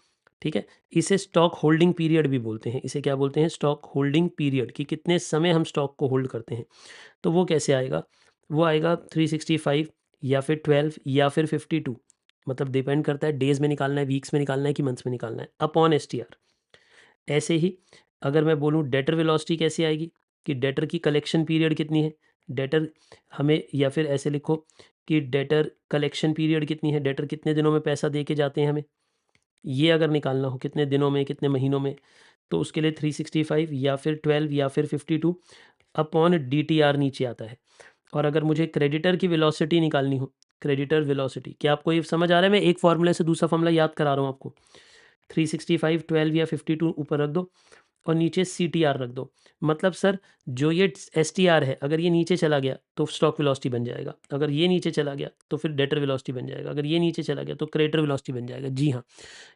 ठीक है, इसे स्टॉक होल्डिंग पीरियड भी बोलते हैं। इसे क्या बोलते हैं? स्टॉक होल्डिंग पीरियड, कि कितने समय हम स्टॉक को होल्ड करते हैं। तो वो कैसे आएगा? वो आएगा 365 या फिर 12 या फिर 52, मतलब डिपेंड करता है डेज़ में निकालना है, वीक्स में निकालना है कि मंथ्स में निकालना है, अपॉन एसटीआर। ऐसे ही अगर मैं बोलूँ डेटर वेलोसिटी कैसे आएगी, कि डेटर की कलेक्शन पीरियड कितनी है, डेटर हमें, या फिर ऐसे लिखो कि डेटर कलेक्शन पीरियड कितनी है, डेटर कितने दिनों में पैसा दे के जाते हैं हमें, ये अगर निकालना हो कितने दिनों में कितने महीनों में, तो उसके लिए 365 या फिर 12 या फिर 52 अपॉन DTR नीचे आता है। और अगर मुझे क्रेडिटर की वेलोसिटी निकालनी हो, क्रेडिटर वेलोसिटी, क्या आपको ये समझ आ रहा है? मैं एक फार्मूले से दूसरा फार्मूला याद करा रहा हूँ आपको। 365, 12 या 52 ऊपर रख दो और नीचे CTR रख दो। मतलब सर जो ये STR है, अगर ये नीचे चला गया तो स्टॉक वेलोसिटी बन जाएगा, अगर ये नीचे चला गया तो फिर डेटर वेलोसिटी बन जाएगा, अगर ये नीचे चला गया तो क्रेडिटर वेलोसिटी बन जाएगा। जी हाँ,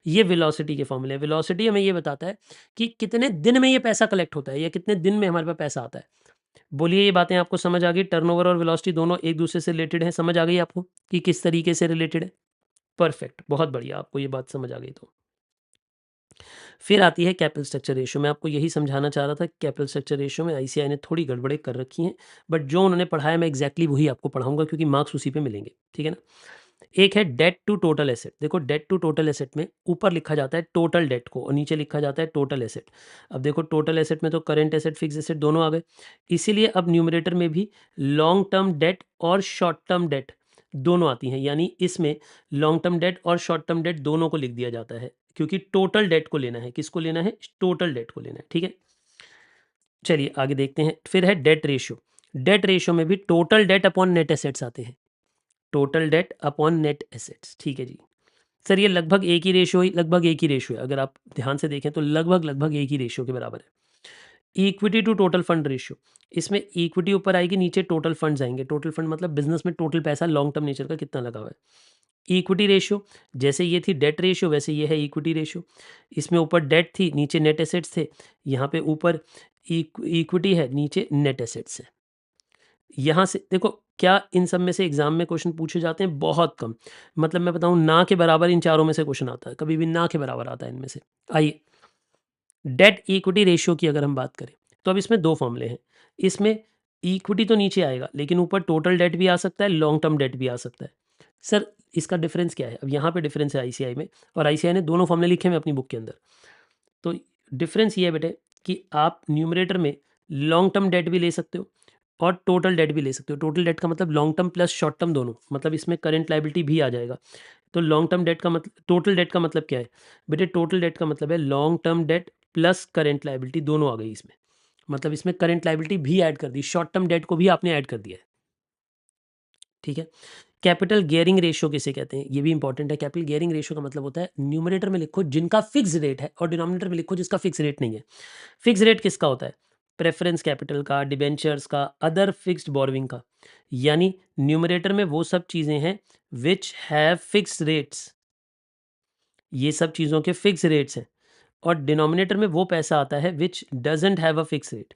ये वेलोसिटी के फॉर्मूले हैं। वेलोसिटी हमें ये बताता है कि कितने दिन में ये पैसा कलेक्ट होता है या कितने दिन में हमारे पास पैसा आता है। बोलिए, ये बातें आपको समझ आ गई? टर्नओवर और वेलोसिटी दोनों एक दूसरे से रिलेटेड हैं। समझ आ गई आपको कि किस तरीके से रिलेटेड है? परफेक्ट, बहुत बढ़िया, आपको ये बात समझ आ गई। तो फिर आती है कैपिटल स्ट्रक्चर रेशियो। मैं आपको यही समझाना चाह रहा था कि कैपिटल स्ट्रक्चर रेशियो में आईसीआई ने थोड़ी गड़बड़े कर रखी हैं, बट जो उन्होंने पढ़ाया मैं एग्जैक्टली वही आपको पढ़ाऊंगा क्योंकि मार्क्स उसी पे मिलेंगे, ठीक है ना। एक है डेट टू टोटल एसेट। देखो, डेट टू टोटल एसेट में ऊपर लिखा जाता है टोटल डेट को और नीचे लिखा जाता है टोटल एसेट। अब देखो, टोटल एसेट में तो करेंट एसेट फिक्स एसेट दोनों आ गए, इसीलिए अब न्यूमरेटर में भी लॉन्ग टर्म डेट और शॉर्ट टर्म डेट दोनों आती हैं, यानी इसमें लॉन्ग टर्म डेट और शॉर्ट टर्म डेट दोनों को लिख दिया जाता है क्योंकि टोटल डेट को लेना है। किसको लेना है? टोटल डेट को लेना है, ठीक है। चलिए आगे देखते हैं। फिर है डेट रेशियो। डेट रेशियो में भी total date upon net assets आते हैं, total date upon net assets, ठीक है जी। सर ये लगभग एक ही रेशियो है, लगभग एक ही रेशियो है, अगर आप ध्यान से देखें तो लगभग लगभग एक ही रेशियो के बराबर है। Equity to total fund ratio, इसमें इक्विटी ऊपर आएगी, नीचे टोटल फंड्स आएंगे। टोटल फंड मतलब बिजनेस में टोटल पैसा लॉन्ग टर्म नेचर का कितना लगा हुआ है। इक्विटी रेशियो, जैसे ये थी डेट रेशियो वैसे ये है इक्विटी रेशियो। इसमें ऊपर डेट थी, नीचे नेट एसेट्स थे, यहाँ पे ऊपर इक्विटी है, नीचे नेट एसेट्स है। यहाँ से देखो, क्या इन सब में से एग्जाम में क्वेश्चन पूछे जाते हैं? बहुत कम, मतलब मैं बताऊं ना के बराबर इन चारों में से क्वेश्चन आता है, कभी भी ना के बराबर आता है इनमें से। आइए, डेट इक्विटी रेशियो की अगर हम बात करें तो अब इसमें दो फॉर्मूले हैं। इसमें इक्विटी तो नीचे आएगा लेकिन ऊपर टोटल डेट भी आ सकता है, लॉन्ग टर्म डेट भी आ सकता है। सर इसका डिफरेंस क्या है? अब यहाँ पे डिफरेंस है आईसीआई में, और आईसीआई ने दोनों फॉर्मूले लिखे हैं अपनी बुक के अंदर। तो डिफरेंस ये है बेटे कि आप न्यूमरेटर में लॉन्ग टर्म डेट भी ले सकते हो और टोटल डेट भी ले सकते हो। टोटल डेट का मतलब long term plus short term दोनों, मतलब इसमें करंट लायबिलिटी भी आ जाएगा। तो लॉन्ग टर्म डेट का मतलब, टोटल डेट का मतलब क्या है बेटे? टोटल डेट का मतलब है long term date plus current liability दोनों आ गई इसमें, मतलब इसमें करंट लायबिलिटी भी ऐड कर दी, शॉर्ट टर्म डेट को भी आपने ऐड कर दिया है, ठीक है। कैपिटल गियरिंग रेशियो किसे कहते हैं? ये भी इंपॉर्टेंट है। कैपिटल गियरिंग रेशियो का मतलब होता है न्यूमरेटर में लिखो जिनका फिक्स रेट है और डिनोमिनेटर में लिखो जिसका फिक्स रेट नहीं है। फिक्स रेट किसका होता है? प्रेफरेंस कैपिटल का, डिबेंचर्स का, अदर फिक्स्ड बोरोइंग का। यानी न्यूमरेटर में वो सब चीज़ें हैं विच हैव फिक्स रेट्स, ये सब चीज़ों के फिक्स रेट्स हैं। और डिनोमिनेटर में वो पैसा आता है which doesn't have a fix rate,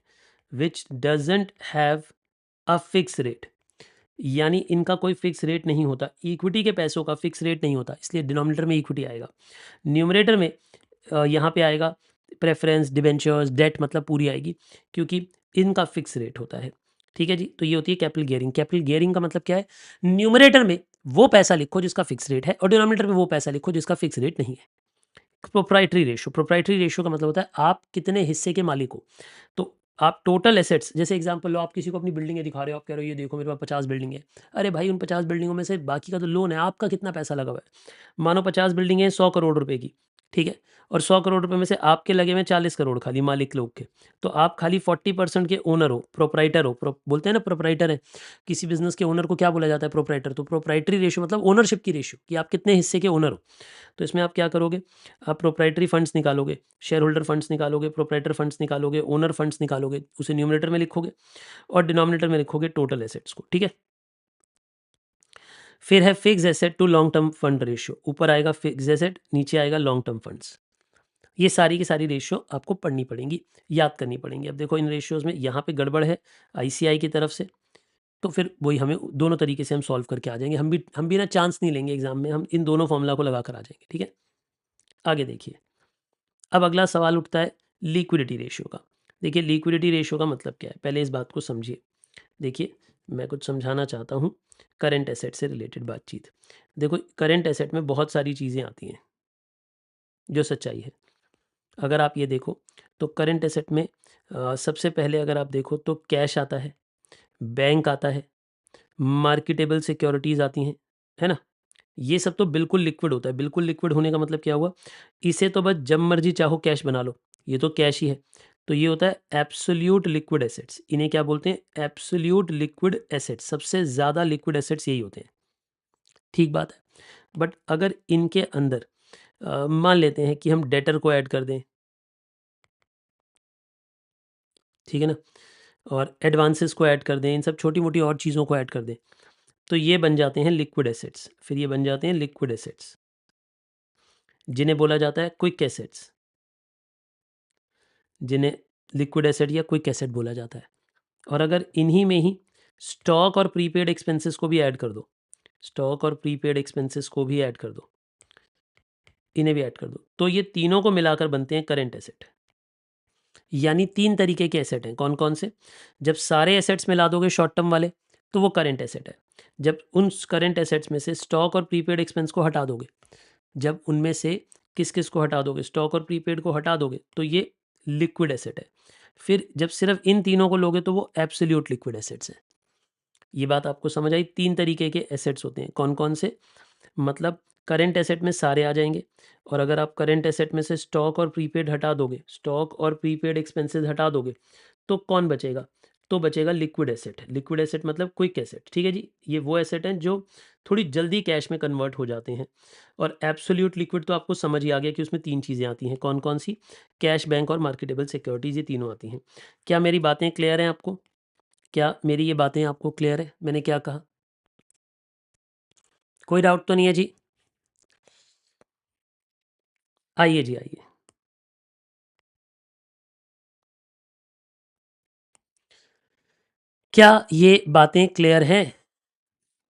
which doesn't have a fix rate, यानी इनका कोई फिक्स रेट नहीं होता। इक्विटी के पैसों का फिक्स रेट नहीं होता, इसलिए डिनोमिनेटर में इक्विटी आएगा। न्यूमरेटर में यहाँ पे आएगा प्रेफरेंस, डिबेंचर्स, डेट, मतलब पूरी आएगी क्योंकि इनका फिक्स रेट होता है, ठीक है जी। तो ये होती है कैपिटल गियरिंग। कैपिटल गियरिंग का मतलब क्या है? न्यूमरेटर में वो पैसा लिखो जिसका फिक्स रेट है और डिनोमिनेटर में वो पैसा लिखो जिसका फिक्स रेट नहीं है। प्रोप्राइटरी रेशियो का मतलब होता है आप कितने हिस्से के मालिक हो। तो आप टोटल एसेट्स, जैसे एग्जांपल लो, आप किसी को अपनी बिल्डिंगें दिखा रहे हो, आप कह रहे हो ये देखो मेरे पास 50 बिल्डिंग है। अरे भाई उन 50 बिल्डिंगों में से बाकी का तो लोन है, आपका कितना पैसा लगा हुआ है? मानो 50 बिल्डिंगें 100 करोड़ रुपए की, ठीक है, और 100 करोड़ रुपए में से आपके लगे हुए 40 करोड़ खाली मालिक लोग के। तो आप खाली 40% के ओनर हो, प्रोप्राइटर हो। बोलते हैं ना प्रोप्राइटर है, किसी बिजनेस के ओनर को क्या बोला जाता है? प्रोप्राइटर। तो प्रोप्राइटरी रेशियो मतलब ओनरशिप की रेशियो, कि आप कितने हिस्से के ओनर हो। तो इसमें आप क्या करोगे? आप प्रोप्राइटरी फंड्स निकालोगे, शेयर होल्डर फंड्स निकालोगे, प्रोप्राइटर फंड्स निकालोगे, ओनर फंड्स निकालोगे, उसे न्यूमरेटर में लिखोगे और डिनोमिनेटर में लिखोगे टोटल एसेट्स को, ठीक है। फिर है fix asset to long term fund ratio, ऊपर आएगा फिक्स एसेट, नीचे आएगा लॉन्ग टर्म फंड्स। ये सारी की सारी रेशियो आपको पढ़नी पड़ेंगी, याद करनी पड़ेंगी। अब देखो इन रेशियोज में यहाँ पे गड़बड़ है आईसीआई की तरफ से, तो फिर वही हमें दोनों तरीके से हम सॉल्व करके आ जाएंगे। हम भी ना चांस नहीं लेंगे एग्जाम में, हम इन दोनों फॉर्मूला को लगा कर आ जाएंगे, ठीक है। आगे देखिए, अब अगला सवाल उठता है लिक्विडिटी रेशियो का। देखिए लिक्विडिटी रेशियो का मतलब क्या है, पहले इस बात को समझिए। देखिए मैं कुछ समझाना चाहता हूँ करंट एसेट से रिलेटेड बातचीत। देखो करंट एसेट में बहुत सारी चीज़ें आती हैं, जो सच्चाई है। अगर आप ये देखो तो करंट एसेट में सबसे पहले अगर आप देखो तो कैश आता है, बैंक आता है, मार्केटेबल सिक्योरिटीज़ आती हैं, है ना। ये सब तो बिल्कुल लिक्विड होता है। बिल्कुल लिक्विड होने का मतलब क्या हुआ? इसे तो बस जब मर्जी चाहो कैश बना लो, ये तो कैश ही है। तो ये होता है एब्सोल्यूट लिक्विड एसेट्स। इन्हें क्या बोलते हैं? Absolute liquid assets. सबसे ज़्यादा लिक्विड एसेट्स यही होते हैं, ठीक बात है। बट अगर इनके अंदर मान लेते हैं कि हम डेटर को ऐड कर दें, ठीक है ना, और एडवांसेस को ऐड कर दें, इन सब छोटी मोटी और चीज़ों को ऐड कर दें, तो ये बन जाते हैं लिक्विड एसेट्स। फिर ये बन जाते हैं लिक्विड एसेट्स, जिन्हें बोला जाता है क्विक एसेट्स, जिन्हें लिक्विड एसेट या क्विक एसेट बोला जाता है। और अगर इन्हीं में ही स्टॉक और प्रीपेड एक्सपेंसेस को भी ऐड कर दो, स्टॉक और प्रीपेड एक्सपेंसेस को भी ऐड कर दो, इन्हें भी ऐड कर दो, तो ये तीनों को मिलाकर बनते हैं करेंट एसेट। यानी तीन तरीके के एसेट हैं। कौन कौन से? जब सारे एसेट्स मिला दोगे शॉर्ट टर्म वाले, तो वो करेंट एसेट है। जब उन करेंट एसेट्स में से स्टॉक और प्रीपेड एक्सपेंस को हटा दोगे, जब उनमें से किस किस को हटा दोगे, स्टॉक और प्रीपेड को हटा दोगे, तो ये लिक्विड एसेट है। फिर जब सिर्फ इन तीनों को लोगे तो वो एब्सोल्यूट लिक्विड एसेट्स हैं। ये बात आपको समझ आई? तीन तरीके के एसेट्स होते हैं। कौन कौन से? मतलब करंट एसेट में सारे आ जाएंगे, और अगर आप करंट एसेट में से स्टॉक और प्रीपेड हटा दोगे, स्टॉक और प्रीपेड एक्सपेंसेस हटा दोगे, तो कौन बचेगा? तो बचेगा लिक्विड एसेट। लिक्विड एसेट मतलब क्विक एसेट, ठीक है जी। ये वो एसेट हैं जो थोड़ी जल्दी कैश में कन्वर्ट हो जाते हैं। और एब्सोल्यूट लिक्विड तो आपको समझ ही आ गया कि उसमें तीन चीज़ें आती हैं। कौन कौन सी? कैश, बैंक और मार्केटेबल सिक्योरिटीज़, ये तीनों आती हैं। क्या मेरी बातें क्लियर हैं आपको? क्या मेरी ये बातें आपको क्लियर है? मैंने क्या कहा? कोई डाउट तो नहीं है जी? आइए जी आइए। क्या ये बातें क्लियर हैं?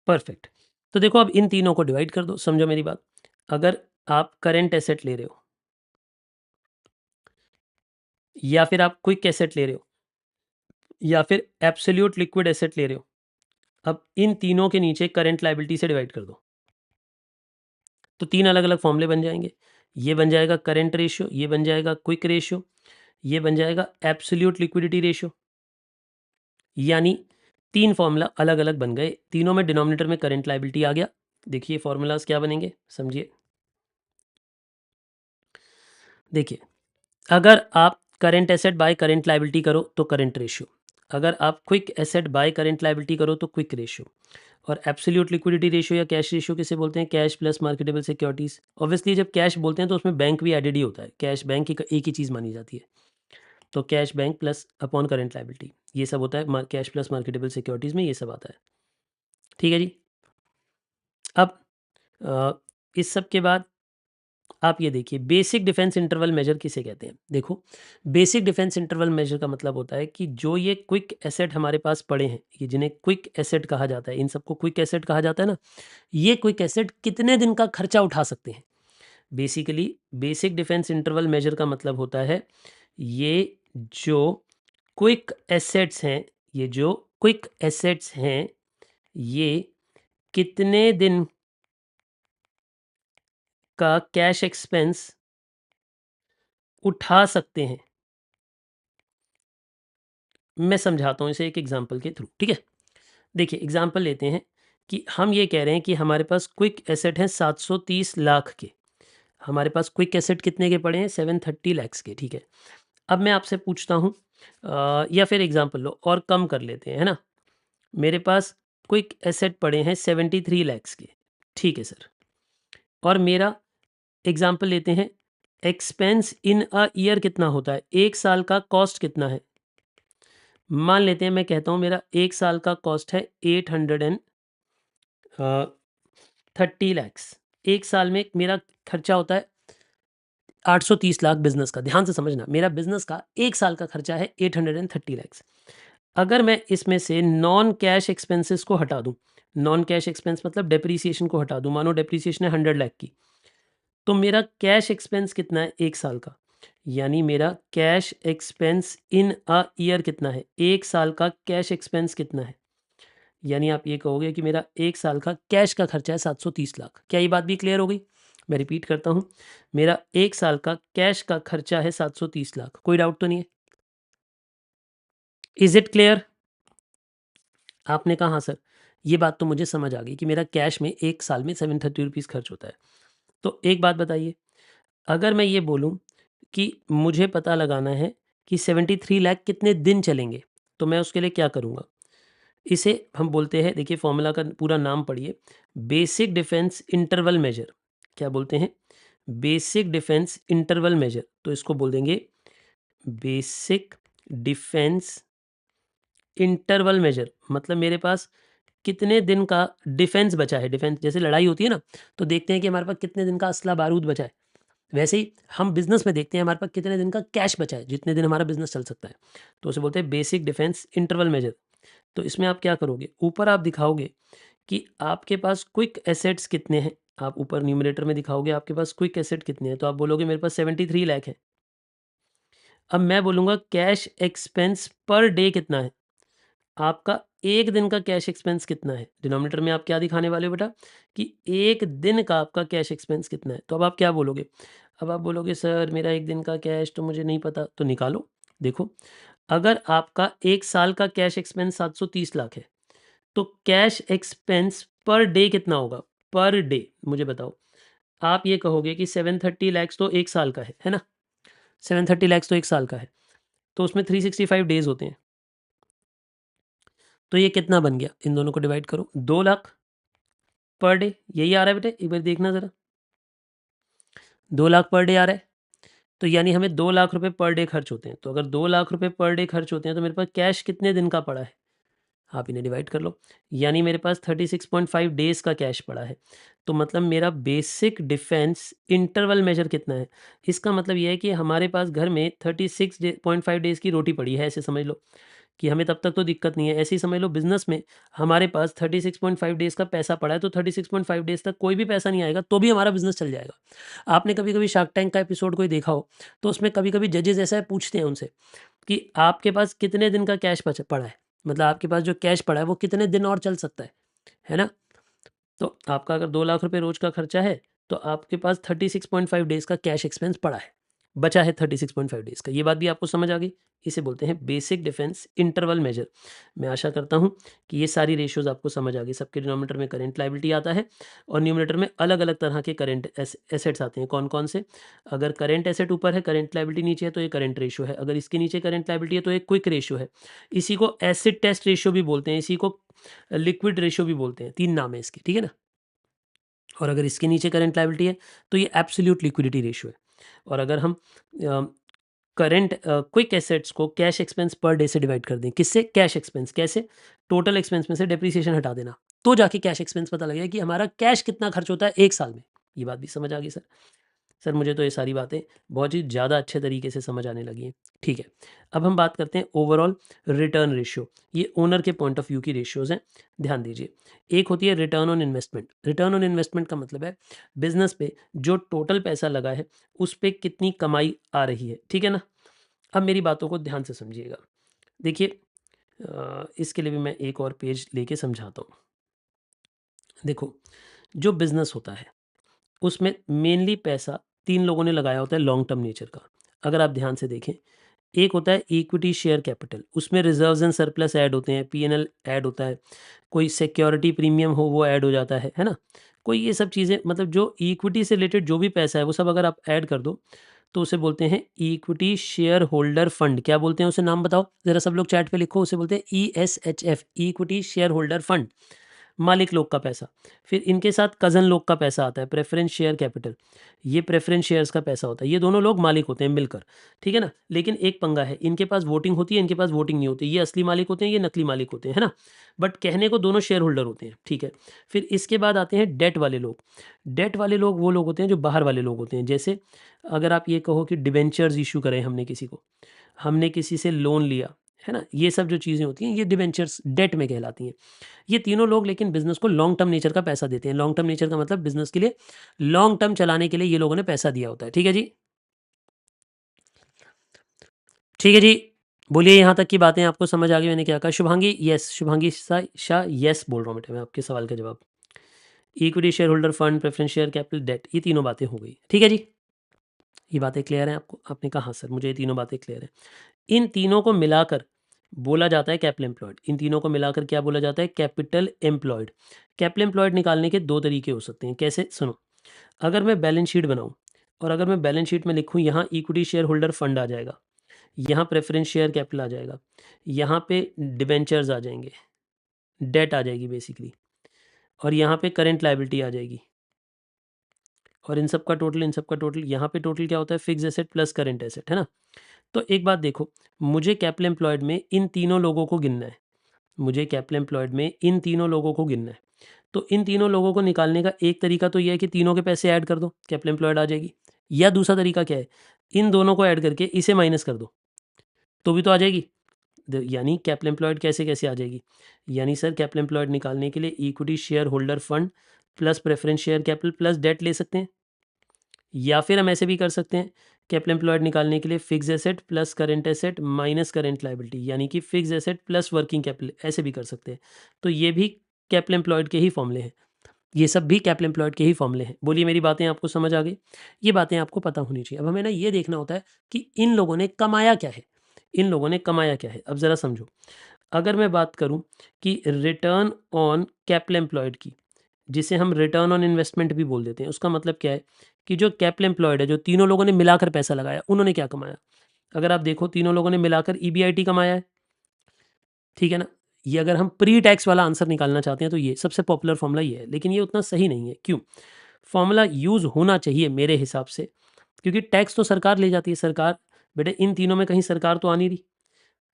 परफेक्ट। तो देखो अब इन तीनों को डिवाइड कर दो, समझो मेरी बात। अगर आप करंट एसेट ले रहे हो या फिर आप क्विक एसेट ले रहे हो या फिर एब्सोल्यूट लिक्विड एसेट ले रहे हो, अब इन तीनों के नीचे करंट लायबिलिटी से डिवाइड कर दो, तो तीन अलग अलग फॉर्मूले बन जाएंगे। ये बन जाएगा करंट रेशियो, ये बन जाएगा क्विक रेशियो, ये बन जाएगा एब्सोल्यूट लिक्विडिटी रेशियो। यानी तीन फॉर्मूला अलग अलग बन गए, तीनों में डिनोमिनेटर में करंट लायबिलिटी आ गया। देखिए फॉर्मूलाज क्या बनेंगे, समझिए। देखिए अगर आप current asset by current liability करो तो करंट रेशियो, अगर आप quick asset by current liability करो तो क्विक रेशियो, और एब्सोल्यूट लिक्विडिटी रेशियो या कैश रेशियो किसे बोलते हैं? Cash plus marketable securities. Obviously जब कैश बोलते हैं तो उसमें बैंक भी एडेड ही होता है, कैश बैंक एक ही चीज़ मानी जाती है। तो cash bank plus upon current liability, ये सब होता है कैश प्लस मार्केटेबल सिक्योरिटीज़ में, ये सब आता है, ठीक है जी। अब इस सब के बाद आप ये देखिए बेसिक डिफेंस इंटरवल मेजर किसे कहते हैं? देखो बेसिक डिफेंस इंटरवल मेजर का मतलब होता है कि जो ये क्विक एसेट हमारे पास पड़े हैं, ये जिन्हें क्विक एसेट कहा जाता है, इन सबको क्विक एसेट कहा जाता है ना, ये क्विक एसेट कितने दिन का खर्चा उठा सकते हैं? Basically basic defence interval measure का मतलब होता है ये जो क्विक एसेट्स हैं, ये जो क्विक एसेट्स हैं, ये कितने दिन का कैश एक्सपेंस उठा सकते हैं। मैं समझाता हूँ इसे एक एग्जाम्पल के थ्रू, ठीक है। देखिए एग्जाम्पल लेते हैं कि हम ये कह रहे हैं कि हमारे पास क्विक एसेट हैं 730 लाख के। हमारे पास क्विक एसेट कितने के पड़े हैं? 730 लैक्स के, ठीक है। अब मैं आपसे पूछता हूँ या फिर एग्जाम्पल लो और कम कर लेते हैं, है ना। मेरे पास क्विक एसेट पड़े हैं 73 लैक्स के, ठीक है सर। और मेरा एग्जाम्पल लेते हैं, एक्सपेंस इन अ ईयर कितना होता है, एक साल का कॉस्ट कितना है। मान लेते हैं मैं कहता हूँ मेरा एक साल का कॉस्ट है 830 लैक्स। एक साल में मेरा खर्चा होता है 830 लाख बिजनेस का। ध्यान से समझना, मेरा बिजनेस का एक साल का खर्चा है 830 लैक्स। अगर मैं इसमें से नॉन कैश एक्सपेंसेस को हटा दूं, नॉन कैश एक्सपेंस मतलब डेप्रीसिएशन को हटा दूं, मानो डेप्रीसिएशन है 100 लाख की, तो मेरा कैश एक्सपेंस कितना है एक साल का, यानी मेरा cash expense in a year कितना है, एक साल का कैश एक्सपेंस कितना है। यानी आप ये कहोगे कि मेरा एक साल का कैश का खर्चा है 730 लाख। क्या ये बात भी क्लियर हो गई? मैं रिपीट करता हूँ, मेरा एक साल का कैश का खर्चा है 730 लाख। कोई डाउट तो नहीं है? Is it clear? आपने कहा हाँ सर, ये बात तो मुझे समझ आ गई कि मेरा कैश में एक साल में 730 रुपीज़ खर्च होता है। तो एक बात बताइए, अगर मैं ये बोलूँ कि मुझे पता लगाना है कि 73 लाख कितने दिन चलेंगे, तो मैं उसके लिए क्या करूँगा? इसे हम बोलते हैं, देखिए फॉर्मूला का पूरा नाम पढ़िए, बेसिक डिफेंस इंटरवल मेजर। क्या बोलते हैं? Basic defence interval measure. तो इसको बोल देंगे बेसिक डिफेंस इंटरवल मेजर। मतलब मेरे पास कितने दिन का डिफेंस बचा है। डिफेंस जैसे लड़ाई होती है ना, तो देखते हैं कि हमारे पास कितने दिन का असला बारूद बचा है। वैसे ही हम बिजनेस में देखते हैं हमारे पास कितने दिन का कैश बचा है, जितने दिन हमारा बिजनेस चल सकता है। तो उसे बोलते हैं बेसिक डिफेंस इंटरवल मेजर। तो इसमें आप क्या करोगे, ऊपर आप दिखाओगे कि आपके पास क्विक एसेट्स कितने हैं। आप ऊपर न्यूमरेटर में दिखाओगे आपके पास क्विक एसेट कितने हैं, तो आप बोलोगे मेरे पास 73 लाख है। अब मैं बोलूँगा कैश एक्सपेंस पर डे कितना है, आपका एक दिन का कैश एक्सपेंस कितना है। डिनोमिनेटर में आप क्या दिखाने वाले हो बेटा, कि एक दिन का आपका कैश एक्सपेंस कितना है। तो अब आप क्या बोलोगे, अब आप बोलोगे सर मेरा एक दिन का कैश तो मुझे नहीं पता। तो निकालो, देखो अगर आपका एक साल का कैश एक्सपेंस 730 लाख है, तो कैश एक्सपेंस पर डे कितना होगा, पर डे मुझे बताओ। आप ये कहोगे कि 730 लैक्स तो एक साल का है ना, 730 लैक्स तो एक साल का है, तो उसमें 365 डेज होते हैं। तो ये कितना बन गया, इन दोनों को डिवाइड करो, 2 लाख पर डे। यही आ रहा है बेटे, एक बार देखना ज़रा, 2 लाख पर डे आ रहा है। तो यानी हमें 2 लाख रुपए पर डे खर्च होते हैं। तो अगर 2 लाख रुपए पर डे खर्च होते हैं, तो मेरे पास कैश कितने दिन का पड़ा है, आप इन्हें डिवाइड कर लो। यानी मेरे पास 36.5 डेज़ का कैश पड़ा है। तो मतलब मेरा बेसिक डिफेंस इंटरवल मेजर कितना है, इसका मतलब ये है कि हमारे पास घर में 36.5 डेज़ की रोटी पड़ी है, ऐसे समझ लो कि हमें तब तक तो दिक्कत नहीं है। ऐसे ही समझ लो बिजनेस में हमारे पास 36.5 डेज़ का पैसा पड़ा है, तो 36.5 डेज़ तक कोई भी पैसा नहीं आएगा तो भी हमारा बिजनेस चल जाएगा। आपने कभी कभी शार्क टैंक का एपिसोड कोई देखा हो, तो उसमें कभी कभी जजेस ऐसा पूछते हैं उनसे कि आपके पास कितने दिन का कैश पड़ा है, मतलब आपके पास जो कैश पड़ा है वो कितने दिन और चल सकता है ना। तो आपका अगर 2 लाख रुपए रोज का खर्चा है, तो आपके पास 36.5 डेज़ का कैश एक्सपेंस पड़ा है, बचा है 36.5 डेज़ का। ये बात भी आपको समझ आ गई। इसे बोलते हैं बेसिक डिफेंस इंटरवल मेजर। मैं आशा करता हूँ कि ये सारी रेशियोज़ आपको समझ आ गई। सबके डिनोमिनेटर में करंट लायबिलिटी आता है और न्यूमरेटर में अलग-अलग तरह के करंट एसेट्स आते हैं। कौन-कौन से? अगर करंट एसेट ऊपर है, करंट लायबिलिटी नीचे है, तो ये करंट रेशियो है। अगर इसके नीचे करंट लायबिलिटी है, तो ये क्विक रेशियो है। इसी को एसिड टेस्ट रेशियो भी बोलते हैं, इसी को लिक्विड रेशियो भी बोलते हैं। 3 नाम है इसके, ठीक है ना? और अगर इसके नीचे करंट लायबिलिटी है, तो ये एब्सोल्यूट लिक्विडिटी रेशियो है। और अगर हम करंट क्विक एसेट्स को कैश एक्सपेंस पर डे से डिवाइड कर दें, किससे? Cash expense. कैसे? टोटल एक्सपेंस में से डेप्रिसिएशन हटा देना, तो जाके कैश एक्सपेंस पता लगेगा कि हमारा कैश कितना खर्च होता है एक साल में। ये बात भी समझ आ गई सर? सर मुझे तो ये सारी बातें बहुत ही ज़्यादा अच्छे तरीके से समझ आने लगी हैं। ठीक है, अब हम बात करते हैं ओवरऑल रिटर्न रेशियो। ये ओनर के पॉइंट ऑफ व्यू की रेशियोज़ हैं, ध्यान दीजिए। एक होती है return on investment. Return on investment का मतलब है बिजनेस पे जो टोटल पैसा लगा है उस पे कितनी कमाई आ रही है, ठीक है ना। अब मेरी बातों को ध्यान से समझिएगा। देखिए इसके लिए भी मैं एक और पेज लेके समझाता हूँ। देखो, जो बिजनेस होता है उसमें मेनली पैसा 3 लोगों ने लगाया होता है लॉन्ग टर्म नेचर का। अगर आप ध्यान से देखें, एक होता है इक्विटी शेयर कैपिटल, उसमें रिजर्व्स एंड सरप्लस ऐड होते हैं, पीएनएल ऐड होता है, कोई सिक्योरिटी प्रीमियम हो वो ऐड हो जाता है ना, कोई ये सब चीज़ें, मतलब जो इक्विटी से रिलेटेड जो भी पैसा है वो सब अगर आप ऐड कर दो तो उसे बोलते हैं इक्विटी शेयर होल्डर फंड। क्या बोलते हैं उसे, नाम बताओ ज़रा, सब लोग चैट पे लिखो, उसे बोलते हैं ESHF, equity share holder fund, मालिक लोग का पैसा। फिर इनके साथ कज़न लोग का पैसा आता है, प्रेफरेंस शेयर कैपिटल, ये प्रेफरेंस शेयर्स का पैसा होता है, ये दोनों लोग मालिक होते हैं मिलकर, ठीक है ना। लेकिन एक पंगा है, इनके पास वोटिंग होती है, इनके पास वोटिंग नहीं होती, ये असली मालिक होते हैं, ये नकली मालिक होते हैं, है ना, बट कहने को दोनों शेयर होल्डर होते हैं, ठीक है। फिर इसके बाद आते हैं डेट वाले लोग। डेट वाले लोग वो लोग होते हैं जो बाहर वाले लोग होते हैं, जैसे अगर आप ये कहो कि डिबेंचर्स इशू करें हमने किसी को, हमने किसी से लोन लिया, है ना, ये सब जो चीज़ें होती हैं ये डिबेंचर्स डेट में कहलाती हैं। ये तीनों लोग लेकिन बिजनेस को लॉन्ग टर्म नेचर का पैसा देते हैं। लॉन्ग टर्म नेचर का मतलब बिजनेस के लिए लॉन्ग टर्म चलाने के लिए ये लोगों ने पैसा दिया होता है, ठीक है जी, ठीक है जी। बोलिए, यहाँ तक की बातें आपको समझ आ गई मैंने क्या कहा? शुभांगी यस, शुभांगी शाह यस बोल रहा हूँ बेटा मैं आपके सवाल का जवाब। Equity share holder fund, preference share capital, debt, ये तीनों बातें हो गई, ठीक है जी। ये बातें क्लियर हैं आपको? आपने कहा हाँ सर मुझे ये तीनों बातें क्लियर हैं। इन तीनों को मिलाकर बोला जाता है कैपिटल एम्प्लॉयड। इन तीनों को मिलाकर क्या बोला जाता है? Capital employed. कैपिटल एम्प्लॉयड निकालने के दो तरीके हो सकते हैं। कैसे? सुनो, अगर मैं बैलेंस शीट बनाऊं और अगर मैं बैलेंस शीट में लिखूं यहाँ इक्विटी शेयर होल्डर फंड आ जाएगा, यहाँ प्रेफरेंस शेयर कैपिटल आ जाएगा, यहाँ पे डिबेंचर्स आ जाएंगे, डेट आ जाएगी बेसिकली, और यहाँ पे करेंट लाइबिलिटी आ जाएगी, और इन सब का टोटल, इन सब का टोटल, यहाँ पे टोटल क्या होता है? Fix asset plus current asset, है ना। तो एक बात देखो, मुझे कैपिटल एम्प्लॉयड में इन तीनों लोगों को गिनना है, मुझे कैपिटल एम्प्लॉयड में इन तीनों लोगों को गिनना है। तो इन तीनों लोगों को निकालने का एक तरीका तो ये है कि तीनों के पैसे ऐड कर दो, कैपिटल एम्प्लॉयड आ जाएगी। या दूसरा तरीका क्या है? इन दोनों को ऐड करके इसे माइनस कर दो, तो भी तो आ जाएगी। यानी कैपिटल एम्प्लॉयड कैसे कैसे आ जाएगी? यानी सर कैपिटल एम्प्लॉयड निकालने के लिए equity share holder fund plus preference share capital plus debt ले सकते हैं, या फिर हम ऐसे भी कर सकते हैं, कैपिटल एम्प्लॉयड निकालने के लिए fix asset plus current asset minus current liability, यानी कि fix asset plus working capital, ऐसे भी कर सकते हैं। तो ये भी कैपिटल एम्प्लॉयड के ही फॉर्मूले हैं, ये सब भी कैपिटल एम्प्लॉयड के ही फॉर्मूले हैं। बोलिए मेरी बातें आपको समझ आ गई? ये बातें आपको पता होनी चाहिए। अब हमें ना ये देखना होता है कि इन लोगों ने कमाया क्या है, इन लोगों ने कमाया क्या है। अब ज़रा समझो, अगर मैं बात करूं कि रिटर्न ऑन कैपिटल एम्प्लॉयड की, जिसे हम रिटर्न ऑन इन्वेस्टमेंट भी बोल देते हैं, उसका मतलब क्या है कि जो कैपिटल एम्प्लॉयड है, जो तीनों लोगों ने मिलाकर पैसा लगाया, उन्होंने क्या कमाया? अगर आप देखो, तीनों लोगों ने मिलाकर EBIT कमाया है, ठीक है ना। ये अगर हम प्री टैक्स वाला आंसर निकालना चाहते हैं तो ये सबसे पॉपुलर फॉर्मूला ये है, लेकिन ये उतना सही नहीं है। क्यों? फॉर्मूला यूज़ होना चाहिए मेरे हिसाब से, क्योंकि टैक्स तो सरकार ले जाती है। सरकार, बेटे इन तीनों में कहीं सरकार तो आ नहीं रही।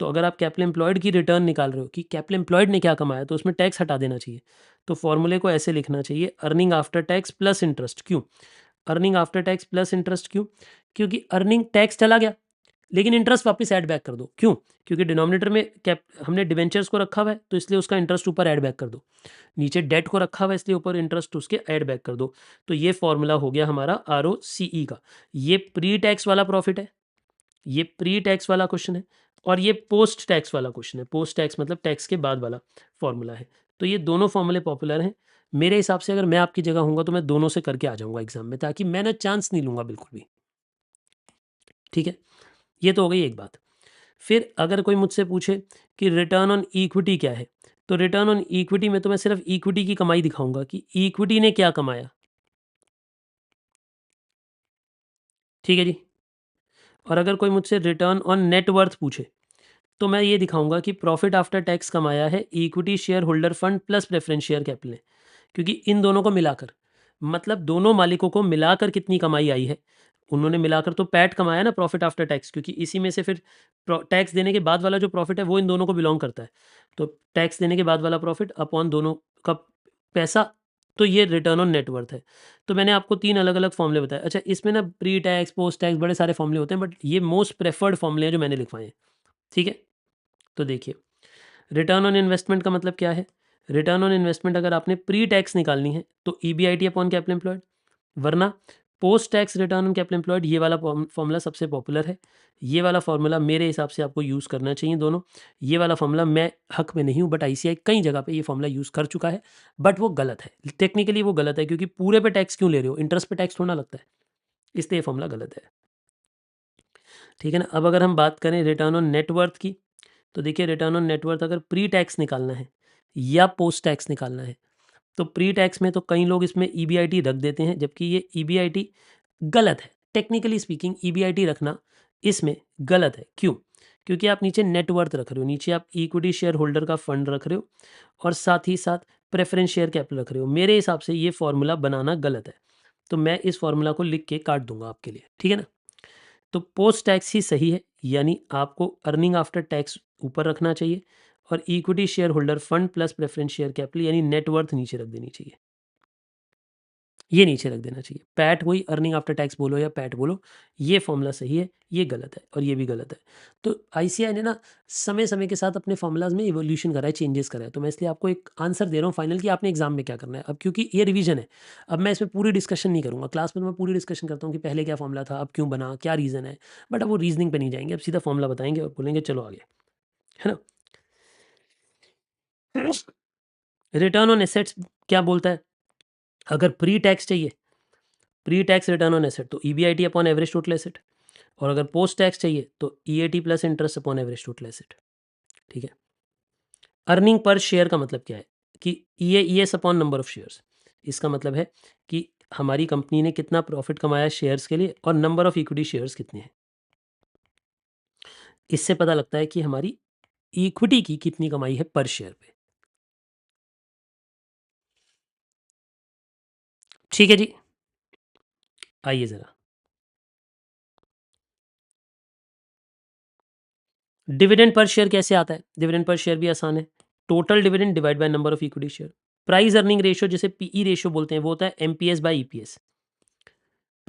तो अगर आप कैपिटल एम्प्लॉयड की रिटर्न निकाल रहे हो कि कैपिटल एम्प्लॉयड ने क्या कमाया, तो उसमें टैक्स हटा देना चाहिए। तो फॉर्मूले को ऐसे लिखना चाहिए, earning after tax plus interest. क्यों earning after tax plus interest? क्यों? क्योंकि अर्निंग टैक्स चला गया, लेकिन इंटरेस्ट वापस ऐड बैक कर दो। क्यों? क्योंकि डिनोमिनेटर में कैप हमने डिवेंचर्स को रखा हुआ है, तो इसलिए उसका इंटरेस्ट ऊपर ऐड बैक कर दो। नीचे डेट को रखा हुआ है, इसलिए ऊपर इंटरेस्ट उसके ऐड बैक कर दो। तो ये फॉर्मूला हो गया हमारा ROCE का। ये प्री टैक्स वाला प्रॉफिट है, ये प्री टैक्स वाला क्वेश्चन है, और ये पोस्ट टैक्स वाला क्वेश्चन है। पोस्ट टैक्स मतलब टैक्स के बाद वाला फॉर्मूला है। तो ये दोनों फॉर्मूले पॉपुलर हैं। मेरे हिसाब से अगर मैं आपकी जगह होऊंगा तो मैं दोनों से करके आ जाऊंगा एग्जाम में, ताकि मैं ना चांस नहीं लूंगा बिल्कुल भी, ठीक है। ये तो हो गई एक बात। फिर अगर कोई मुझसे पूछे कि रिटर्न ऑन इक्विटी क्या है, तो रिटर्न ऑन इक्विटी में तो मैं सिर्फ इक्विटी की कमाई दिखाऊंगा कि इक्विटी ने क्या कमाया, ठीक है जी। और अगर कोई मुझसे रिटर्न ऑन नेटवर्थ पूछे, तो मैं ये दिखाऊंगा कि प्रॉफिट आफ्टर टैक्स कमाया है equity share holder fund plus preference share capital ने, क्योंकि इन दोनों को मिलाकर, मतलब दोनों मालिकों को मिलाकर कितनी कमाई आई है, उन्होंने मिलाकर तो पैट कमाया ना, प्रॉफिट आफ्टर टैक्स, क्योंकि इसी में से फिर टैक्स देने के बाद वाला जो प्रॉफिट है वो इन दोनों को बिलोंग करता है। तो टैक्स देने के बाद वाला प्रॉफिट अपॉन दोनों का पैसा, तो ये रिटर्न ऑन नेटवर्थ है। तो मैंने आपको 3 अलग-अलग फॉर्मूले बताए। अच्छा, इसमें ना प्री टैक्स, पोस्ट टैक्स बड़े सारे फॉर्मूले होते हैं, बट ये मोस्ट प्रेफर्ड फॉर्मूले हैं जो मैंने लिखवाए हैं, ठीक है। तो देखिए, रिटर्न ऑन इन्वेस्टमेंट का मतलब क्या है? रिटर्न ऑन इन्वेस्टमेंट अगर आपने प्री टैक्स निकालनी है तो EBIT अपॉन कैपिटल एम्प्लॉयड, वरना post tax return on capital employed, ये वाला फॉर्मूला सबसे पॉपुलर है। ये वाला फॉर्मूला मेरे हिसाब से आपको यूज़ करना चाहिए दोनों। ये वाला फॉर्मूला मैं हक में नहीं हूँ, बट ICAI कई जगह पे ये फॉर्मूला यूज़ कर चुका है, बट वो गलत है। टेक्निकली वो गलत है, क्योंकि पूरे पे टैक्स क्यों ले रहे हो? इंटरेस्ट पे टैक्स थोड़ा लगता है, इसलिए ये फॉर्मूला गलत है। ठीक है ना। अब अगर हम बात करें रिटर्न ऑन नेटवर्थ की, तो देखिए रिटर्न ऑन नेटवर्थ अगर प्री टैक्स निकालना है या पोस्ट टैक्स निकालना है, तो प्री टैक्स में तो कई लोग इसमें ईबीआईटी रख देते हैं, जबकि ये ईबीआईटी गलत है। टेक्निकली स्पीकिंग ईबीआईटी रखना इसमें गलत है। क्यों? क्योंकि आप नीचे नेटवर्थ रख रहे हो, नीचे आप इक्विटी शेयर होल्डर का फंड रख रहे हो और साथ ही साथ प्रेफरेंस शेयर कैपिटल रख रहे हो। मेरे हिसाब से ये फॉर्मूला बनाना गलत है, तो मैं इस फॉर्मूला को लिख के काट दूंगा आपके लिए, ठीक है ना। तो पोस्ट टैक्स ही सही है, यानी आपको अर्निंग आफ्टर टैक्स ऊपर रखना चाहिए और equity share holder fund plus preference share capital यानी नेटवर्थ नीचे रख देनी चाहिए, ये नीचे रख देना चाहिए। पैट वही अर्निंग आफ्टर टैक्स बोलो या पैट बोलो, ये फॉर्मूला सही है, ये गलत है और ये भी गलत है। तो आईसीआई ने ना समय समय के साथ अपने फॉर्मूलाज में इवोल्यूशन करा है, चेंजेस करा है। तो मैं इसलिए आपको एक आंसर दे रहा हूँ फाइनल कि आपने एग्जाम में क्या करना है। अब क्योंकि ये रिवीजन है, अब मैं इसमें पूरी डिस्कशन नहीं करूँगा। क्लास में तो मैं पूरी डिस्कशन करता हूँ कि पहले क्या फॉर्मूला था, अब क्यों बना, क्या रीज़न है, बट अब वो रीजनिंग पर नहीं जाएंगे, अब सीधा फॉर्मूला बताएंगे और बोलेंगे चलो आगे, है ना। रिटर्न ऑन एसेट्स क्या बोलता है? अगर प्री टैक्स चाहिए, pre tax return on asset, तो EBIT upon average total asset, और अगर पोस्ट टैक्स चाहिए तो EAT plus interest upon average total asset, ठीक है। अर्निंग पर शेयर का मतलब क्या है कि ES upon number of shares, इसका मतलब है कि हमारी कंपनी ने कितना प्रॉफिट कमाया शेयर्स के लिए और नंबर ऑफ इक्विटी शेयर्स कितने हैं, इससे पता लगता है कि हमारी इक्विटी की कितनी कमाई है पर शेयर पे, ठीक है जी। आइए जरा, डिविडेंड पर शेयर कैसे आता है? डिविडेंड पर शेयर भी आसान है, total dividend divide by number of equity share. Price earning ratio जिसे पीई रेशियो बोलते हैं वो होता है MPS by EPS.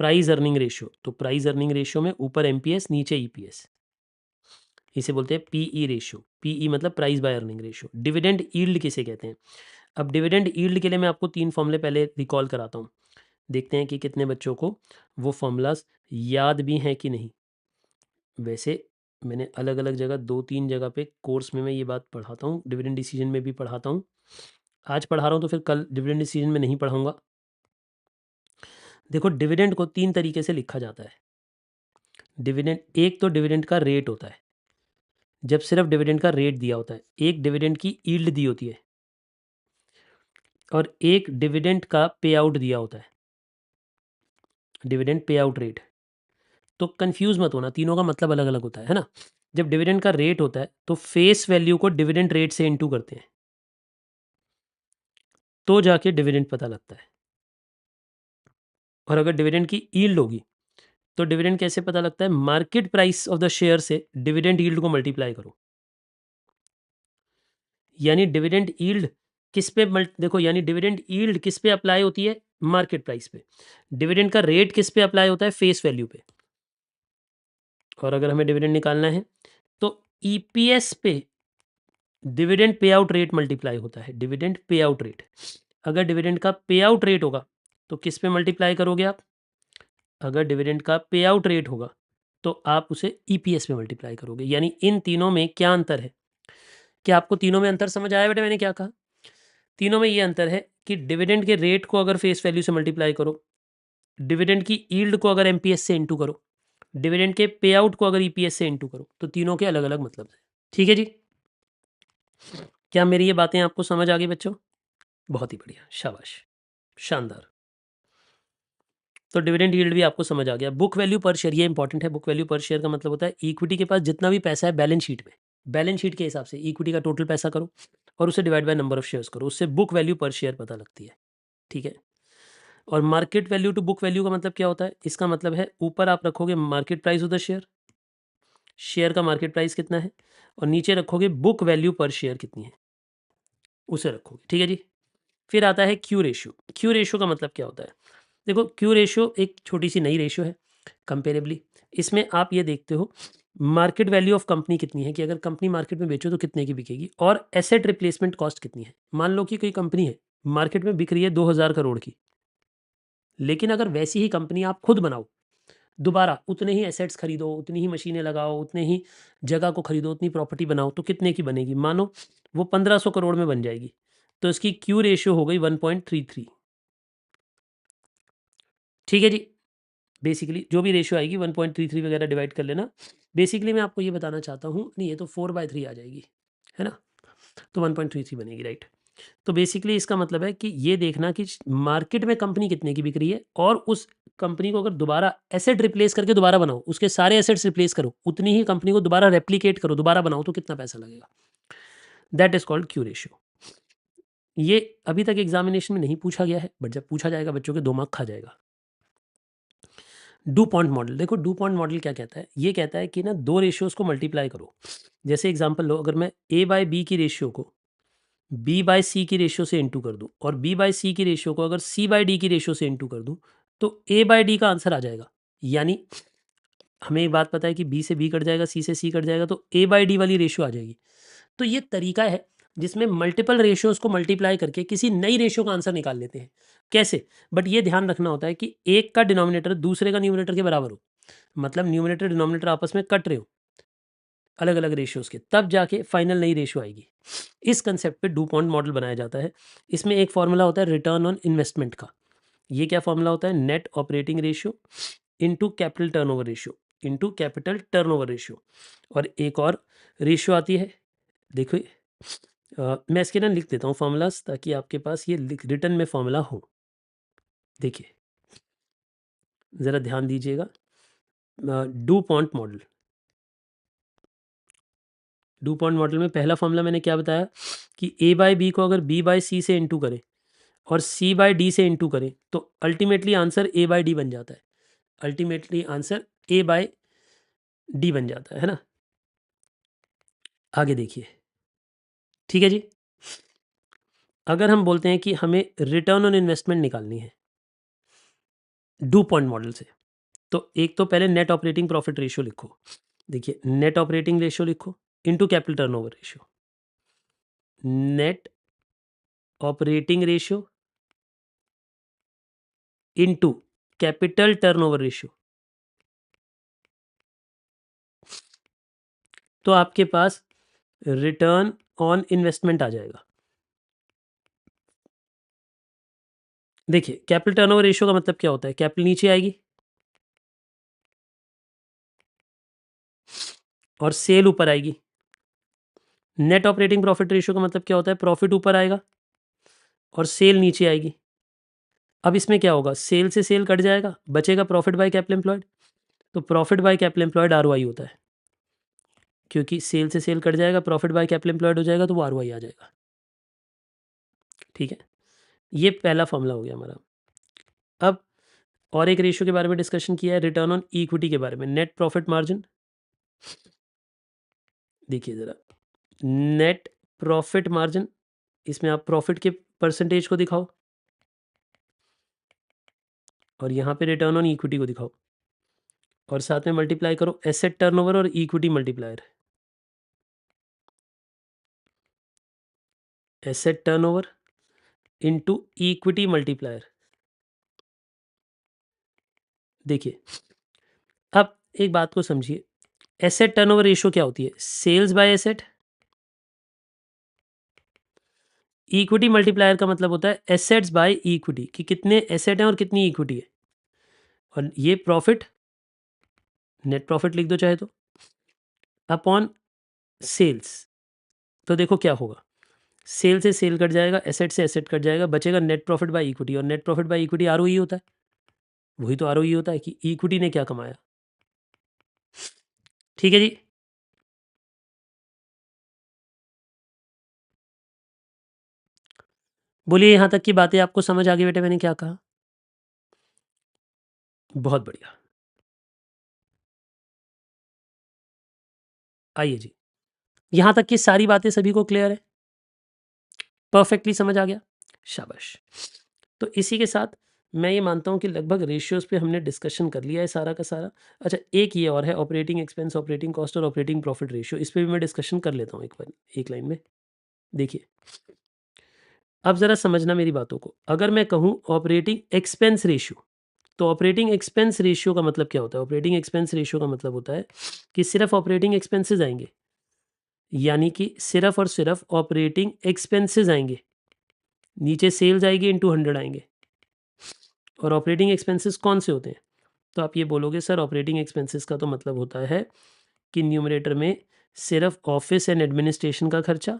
Price earning ratio, तो प्राइस अर्निंग रेशियो में ऊपर एमपीएस नीचे ईपीएस, इसे बोलते हैं पीई रेशियो। पीई मतलब price by earning ratio. Dividend yield किसे कहते हैं? अब डिविडेंड यील्ड के लिए मैं आपको 3 फॉर्मूले पहले रिकॉल कराता हूँ, देखते हैं कि कितने बच्चों को वो फॉर्मूलाज याद भी हैं कि नहीं। वैसे मैंने अलग अलग जगह 2-3 जगह पे कोर्स में मैं ये बात पढ़ाता हूँ, डिविडेंड डिसीजन में भी पढ़ाता हूँ। आज पढ़ा रहा हूँ तो फिर कल डिविडेंड डिसीजन में नहीं पढ़ाऊंगा। देखो डिविडेंड को 3 तरीके से लिखा जाता है। डिविडेंड, एक तो डिविडेंड का रेट होता है, जब सिर्फ डिविडेंड का रेट दिया होता है। एक डिविडेंड की यील्ड दी होती है और एक डिविडेंड का पे आउट दिया होता है, डिविडेंड पे आउट रेट। तो कंफ्यूज मत होना, तीनों का मतलब अलग अलग होता है ना। जब डिविडेंड का रेट होता है तो फेस वैल्यू को डिविडेंड रेट से इनटू करते हैं, तो जाके डिविडेंड पता लगता है। और अगर डिविडेंड की यील्ड होगी तो डिविडेंड कैसे पता लगता है? Market price of the share से डिविडेंड यील्ड को मल्टीप्लाई करो, यानी डिविडेंड यील्ड किस पे देखो, यानी डिविडेंड यील्ड किस पे अप्लाई होती है? मार्केट प्राइस पे। डिविडेंड का रेट किस पे अप्लाई होता है? फेस वैल्यू पे। और अगर हमें डिविडेंड निकालना है तो ईपीएस पे dividend pay out rate multiply होता है, डिविडेंड पे आउट रेट। अगर डिविडेंड का पे आउट रेट होगा तो किस पे मल्टीप्लाई करोगे आप? अगर डिविडेंड का पे आउट रेट होगा तो आप उसे ईपीएस पे मल्टीप्लाई करोगे। यानी इन तीनों में क्या अंतर है? क्या आपको तीनों में अंतर समझ आया बेटा मैंने क्या कहा? तीनों में ये अंतर है कि डिविडेंड के रेट को अगर फेस वैल्यू से मल्टीप्लाई करो, डिविडेंड की यील्ड को अगर एमपीएस से इंटू करो, डिविडेंड के पे आउट को अगर ईपीएस से इंटू करो, तो तीनों के अलग अलग मतलब है। ठीक है जी, क्या मेरी ये बातें आपको समझ आ गई बच्चों? बहुत ही बढ़िया, शाबाश, शानदार। तो डिविडेंड यील्ड भी आपको समझ आ गया। बुक वैल्यू पर शेयर, ये इंपॉर्टेंट है। बुक वैल्यू पर शेयर का मतलब होता है इक्विटी के पास जितना भी पैसा है बैलेंस शीट में, बैलेंस शीट के हिसाब से इक्विटी का टोटल पैसा करो और उसे divide by number of shares करो, उससे बुक वैल्यू पर शेयर पता लगती है, ठीक है। और market value to book value का मतलब क्या होता है? इसका मतलब है ऊपर आप रखोगे market price of the share, share का मार्केट प्राइस कितना है, और नीचे रखोगे बुक वैल्यू पर शेयर कितनी है, उसे रखोगे, ठीक है जी। फिर आता है क्यू रेशियो। क्यू रेशियो का मतलब क्या होता है? देखो क्यू रेशियो एक छोटी सी नई रेशियो है कंपेरेबली। इसमें आप ये देखते हो मार्केट वैल्यू ऑफ कंपनी कितनी है, कि अगर कंपनी मार्केट में बेचो तो कितने की बिकेगी, और एसेट रिप्लेसमेंट कॉस्ट कितनी है। मान लो कि कोई कंपनी है मार्केट में बिक रही है 2000 करोड़ की, लेकिन अगर वैसी ही कंपनी आप खुद बनाओ, दोबारा उतने ही एसेट्स खरीदो, उतनी ही मशीनें लगाओ, उतने ही जगह को खरीदो, उतनी प्रॉपर्टी बनाओ, तो कितने की बनेगी? मानो वो 1500 करोड़ में बन जाएगी, तो इसकी क्यू रेशियो हो गई 1.33। ठीक है जी। बेसिकली जो भी रेशियो आएगी 1.33 वगैरह डिवाइड कर लेना। बेसिकली मैं आपको ये बताना चाहता हूँ, नहीं ये तो 4/3 आ जाएगी, है ना, तो 1.33 बनेगी, राइट। तो बेसिकली इसका मतलब है कि ये देखना कि मार्केट में कंपनी कितने की बिक रही है, और उस कंपनी को अगर दोबारा एसेट रिप्लेस करके दोबारा बनाओ, उसके सारे एसेट्स रिप्लेस करो, उतनी ही कंपनी को दोबारा रेप्लिकेट करो, दोबारा बनाओ, तो कितना पैसा लगेगा। That is called Q ratio. ये अभी तक एग्जामिनेशन में नहीं पूछा गया है, बट जब पूछा जाएगा बच्चों के दिमाग खा जाएगा। डू पॉइंट मॉडल, देखो डू पॉइंट मॉडल क्या कहता है, ये कहता है कि ना दो रेशियोज को मल्टीप्लाई करो। जैसे एग्जांपल लो, अगर मैं ए बाय बी की रेशियो को बी बाय सी की रेशियो से इंटू कर दूं, और बी बाय सी की रेशियो को अगर सी बाय डी की रेशियो से इंटू कर दूं, तो ए बाय डी का आंसर आ जाएगा। यानी हमें एक बात पता है कि बी से बी कट जाएगा, सी से सी कट जाएगा, तो ए बाय डी वाली रेशियो आ जाएगी। तो ये तरीका है जिसमें मल्टीपल रेशियोज को मल्टीप्लाई करके किसी नई रेशियो का आंसर निकाल लेते हैं। कैसे? बट ये ध्यान रखना होता है कि एक का डिनोमिनेटर दूसरे का न्यूमरेटर के बराबर हो, मतलब न्यूमरेटर डिनोमिनेटर आपस में कट रहे हो अलग अलग रेशियोज के, तब जाके फाइनल नई रेशियो आएगी। इस कंसेप्ट पे डू पॉइंट मॉडल बनाया जाता है। इसमें एक फॉर्मूला होता है रिटर्न ऑन इन्वेस्टमेंट का। ये क्या फॉर्मूला होता है? Net operating ratio into capital turnover ratio into capital turnover ratio. और एक और रेशियो आती है, देखो मैं इसके ना लिख देता हूँ फॉर्मूलाज, ताकि आपके पास ये रिटर्न में फॉर्मूला हो। देखिए ज़रा ध्यान दीजिएगा, do point model, do point model में पहला फॉर्मूला मैंने क्या बताया कि ए बाय बी को अगर बी बाय सी से इंटू करें और सी बाय डी से इंटू करें, तो ultimately answer A by D बन जाता है। Ultimately answer A by D बन जाता है ना। आगे देखिए, ठीक है जी। अगर हम बोलते हैं कि हमें रिटर्न ऑन इन्वेस्टमेंट निकालनी है डू पॉइंट मॉडल से, तो एक तो पहले नेट ऑपरेटिंग प्रॉफिट रेशियो लिखो। देखिए नेट ऑपरेटिंग रेशियो लिखो into capital turnover ratio, net operating ratio into capital turnover ratio. तो आपके पास रिटर्न ऑन इन्वेस्टमेंट आ जाएगा। देखिए कैपिटल टर्नओवर रेशियो का मतलब क्या होता है? कैपिटल नीचे आएगी और सेल ऊपर आएगी। नेट ऑपरेटिंग प्रॉफिट रेशियो का मतलब क्या होता है? प्रॉफिट ऊपर आएगा और सेल नीचे आएगी। अब इसमें क्या होगा? सेल से सेल कट जाएगा, बचेगा प्रॉफिट बाय कैपिटल एम्प्लॉयड। तो profit by capital employed ROI होता है, क्योंकि सेल से सेल कट जाएगा, प्रॉफिट बाय कैपिटल एम्प्लॉयड हो जाएगा, तो वो आरओआई आ जाएगा। ठीक है, ये पहला फॉर्मूला हो गया हमारा। अब और एक रेशियो के बारे में डिस्कशन किया है, रिटर्न ऑन इक्विटी के बारे में, नेट प्रॉफिट मार्जिन। देखिए ज़रा, नेट प्रॉफिट मार्जिन, इसमें आप प्रॉफिट के परसेंटेज को दिखाओ और यहाँ पे रिटर्न ऑन इक्विटी को दिखाओ, और साथ में मल्टीप्लाई करो एसेट टर्नओवर और equity multiplier. Asset turnover into equity multiplier. देखिए अब एक बात को समझिए, एसेट टर्नओवर रेशियो क्या होती है? Sales by asset. Equity multiplier का मतलब होता है एसेट्स बाय इक्विटी, कि कितने एसेट हैं और कितनी इक्विटी है। और ये प्रॉफिट, नेट प्रॉफिट लिख दो चाहे तो, अपॉन सेल्स। तो देखो क्या होगा, सेल से सेल कट जाएगा, एसेट से एसेट कट जाएगा, बचेगा नेट प्रॉफिट बाय इक्विटी। और net profit by equity ROE होता है। वही तो आरओई होता है कि इक्विटी ने क्या कमाया। ठीक है जी। बोलिए यहाँ तक की बातें आपको समझ आ गई बेटे मैंने क्या कहा? बहुत बढ़िया। आइए जी, यहाँ तक की सारी बातें सभी को क्लियर है? परफेक्टली समझ आ गया, शाबाश। तो इसी के साथ मैं ये मानता हूँ कि लगभग रेशियोज पे हमने डिस्कशन कर लिया है सारा का सारा। अच्छा एक ये और है, ऑपरेटिंग एक्सपेंस, ऑपरेटिंग कॉस्ट और ऑपरेटिंग प्रॉफिट रेशियो। इस पे भी मैं डिस्कशन कर लेता हूँ एक बार, एक लाइन में। देखिए अब ज़रा समझना मेरी बातों को। अगर मैं कहूँ ऑपरेटिंग एक्सपेंस रेशियो, तो ऑपरेटिंग एक्सपेंस रेशियो का मतलब क्या होता है? ऑपरेटिंग एक्सपेंस रेशियो का मतलब होता है कि सिर्फ ऑपरेटिंग एक्सपेंसेस आएंगे, यानी कि सिर्फ और सिर्फ ऑपरेटिंग एक्सपेंसेस आएंगे, नीचे सेल्स आएगी इंटू 100 आएंगे। और ऑपरेटिंग एक्सपेंसेस कौन से होते हैं? तो आप ये बोलोगे सर ऑपरेटिंग एक्सपेंसेस का तो मतलब होता है कि न्यूमरेटर में सिर्फ ऑफिस एंड एडमिनिस्ट्रेशन का खर्चा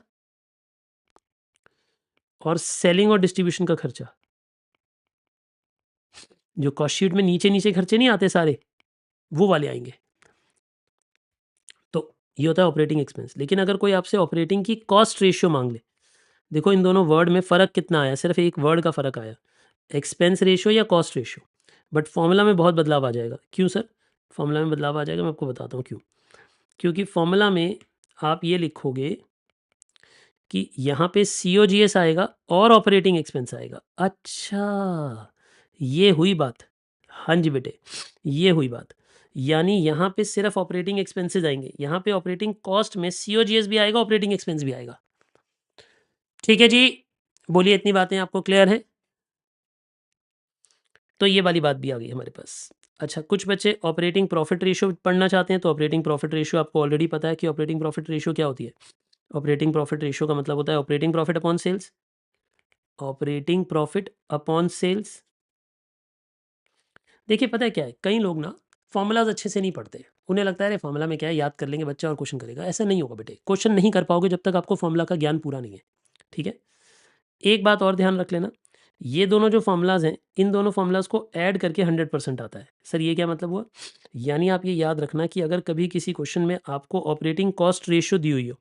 और सेलिंग और डिस्ट्रीब्यूशन का खर्चा, जो कॉस्ट शीट में नीचे नीचे खर्चे नहीं आते सारे, वो वाले आएंगे। तो ये होता है ऑपरेटिंग एक्सपेंस। लेकिन अगर कोई आपसे ऑपरेटिंग की कॉस्ट रेशियो मांग ले, देखो इन दोनों वर्ड में फ़र्क कितना आया, सिर्फ एक वर्ड का फ़र्क आया, एक्सपेंस रेशियो या कॉस्ट रेशियो, बट फॉर्मूला में बहुत बदलाव आ जाएगा। क्यों सर फॉर्मूला में बदलाव आ जाएगा? मैं आपको बताता हूँ क्यों। क्योंकि फॉर्मूला में आप ये लिखोगे कि यहाँ पे COGS आएगा और ऑपरेटिंग एक्सपेंस आएगा। अच्छा, ये हुई बात। हाँ जी बेटे, ये हुई बात। यानी यहाँ पे सिर्फ ऑपरेटिंग एक्सपेंसेस आएंगे, यहाँ पे ऑपरेटिंग कॉस्ट में COGS भी आएगा, ऑपरेटिंग एक्सपेंस भी आएगा। ठीक है जी, बोलिए इतनी बातें आपको क्लियर है? तो ये वाली बात भी आ गई हमारे पास। अच्छा, कुछ बच्चे ऑपरेटिंग प्रॉफिट रेशियो पढ़ना चाहते हैं, तो ऑपरेटिंग प्रॉफिट रेशियो आपको ऑलरेडी पता है कि ऑपरेटिंग प्रॉफिट रेशियो क्या होती है। ऑपरेटिंग प्रॉफिट रेशियो का मतलब होता है operating profit upon sales. Operating profit upon sales. देखिए पता है क्या है, कई लोग ना फॉर्मूलाज अच्छे से नहीं पढ़ते, उन्हें लगता है अरे फॉर्मूला में क्या है, याद कर लेंगे बच्चा और क्वेश्चन करेगा। ऐसा नहीं होगा बेटे, क्वेश्चन नहीं कर पाओगे जब तक आपको फॉर्मूला का ज्ञान पूरा नहीं है। ठीक है, एक बात और ध्यान रख लेना, ये दोनों जो फॉर्मूलाज हैं, इन दोनों फॉर्मूलाज को ऐड करके 100% आता है। सर ये क्या मतलब हुआ? यानी आप ये याद रखना कि अगर कभी किसी क्वेश्चन में आपको ऑपरेटिंग कॉस्ट रेशियो दी हुई हो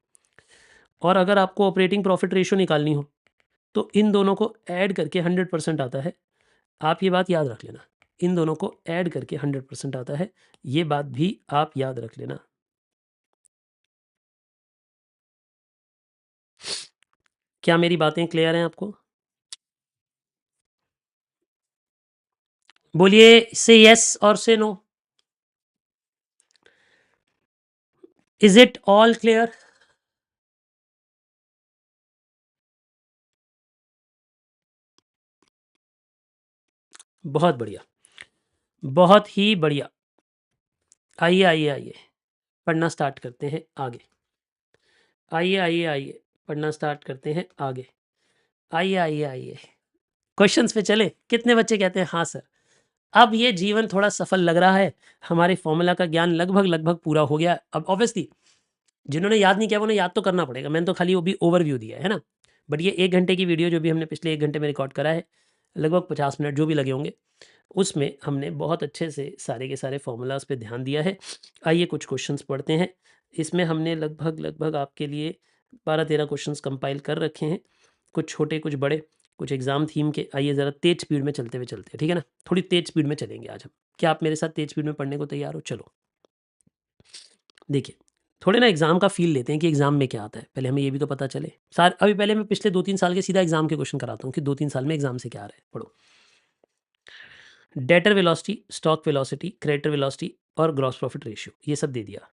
और अगर आपको ऑपरेटिंग प्रॉफिट रेशियो निकालनी हो, तो इन दोनों को ऐड करके 100% आता है। आप ये बात याद रख लेना, इन दोनों को ऐड करके 100% आता है, ये बात भी आप याद रख लेना। क्या मेरी बातें क्लियर हैं आपको? बोलिए से यस और से no. Is it all clear? बहुत बढ़िया, बहुत ही बढ़िया। आइए आइए आइए, पढ़ना स्टार्ट करते हैं आगे। आइए आइए आइए, पढ़ना स्टार्ट करते हैं आगे। आइए आइए आइए, क्वेश्चंस पे चले। कितने बच्चे कहते हैं हाँ सर, अब ये जीवन थोड़ा सफल लग रहा है, हमारे फॉर्मूला का ज्ञान लगभग लगभग पूरा हो गया। अब ऑब्वियसली जिन्होंने याद नहीं किया उन्हें याद तो करना पड़ेगा, मैंने तो खाली वो भी ओवरव्यू दिया है ना। बट ये 1 घंटे की वीडियो जो भी हमने पिछले 1 घंटे में रिकॉर्ड करा है, लगभग 50 मिनट जो भी लगे होंगे, उसमें हमने बहुत अच्छे से सारे के सारे फॉर्मूलाज पे ध्यान दिया है। आइए कुछ क्वेश्चंस पढ़ते हैं। इसमें हमने लगभग लगभग आपके लिए 12-13 क्वेश्चंस कंपाइल कर रखे हैं, कुछ छोटे कुछ बड़े, कुछ एग्जाम थीम के। आइए ज़रा तेज स्पीड में चलते हुए चलते हैं, ठीक है ना, थोड़ी तेज स्पीड में चलेंगे आज हम। क्या आप मेरे साथ तेज स्पीड में पढ़ने को तैयार हो? चलो देखिए, थोड़े ना एग्जाम का फील लेते हैं कि एग्जाम में क्या आता है, पहले हमें ये भी तो पता चले। अभी पहले मैं पिछले 2-3 साल के सीधा एग्जाम के क्वेश्चन कराता हूँ कि 2-3 साल में एग्जाम से क्या आ रहा है। पढ़ो, debtor velocity, stock velocity, creditor velocity और ग्रॉस प्रॉफिट रेशियो, ये सब दे दिया।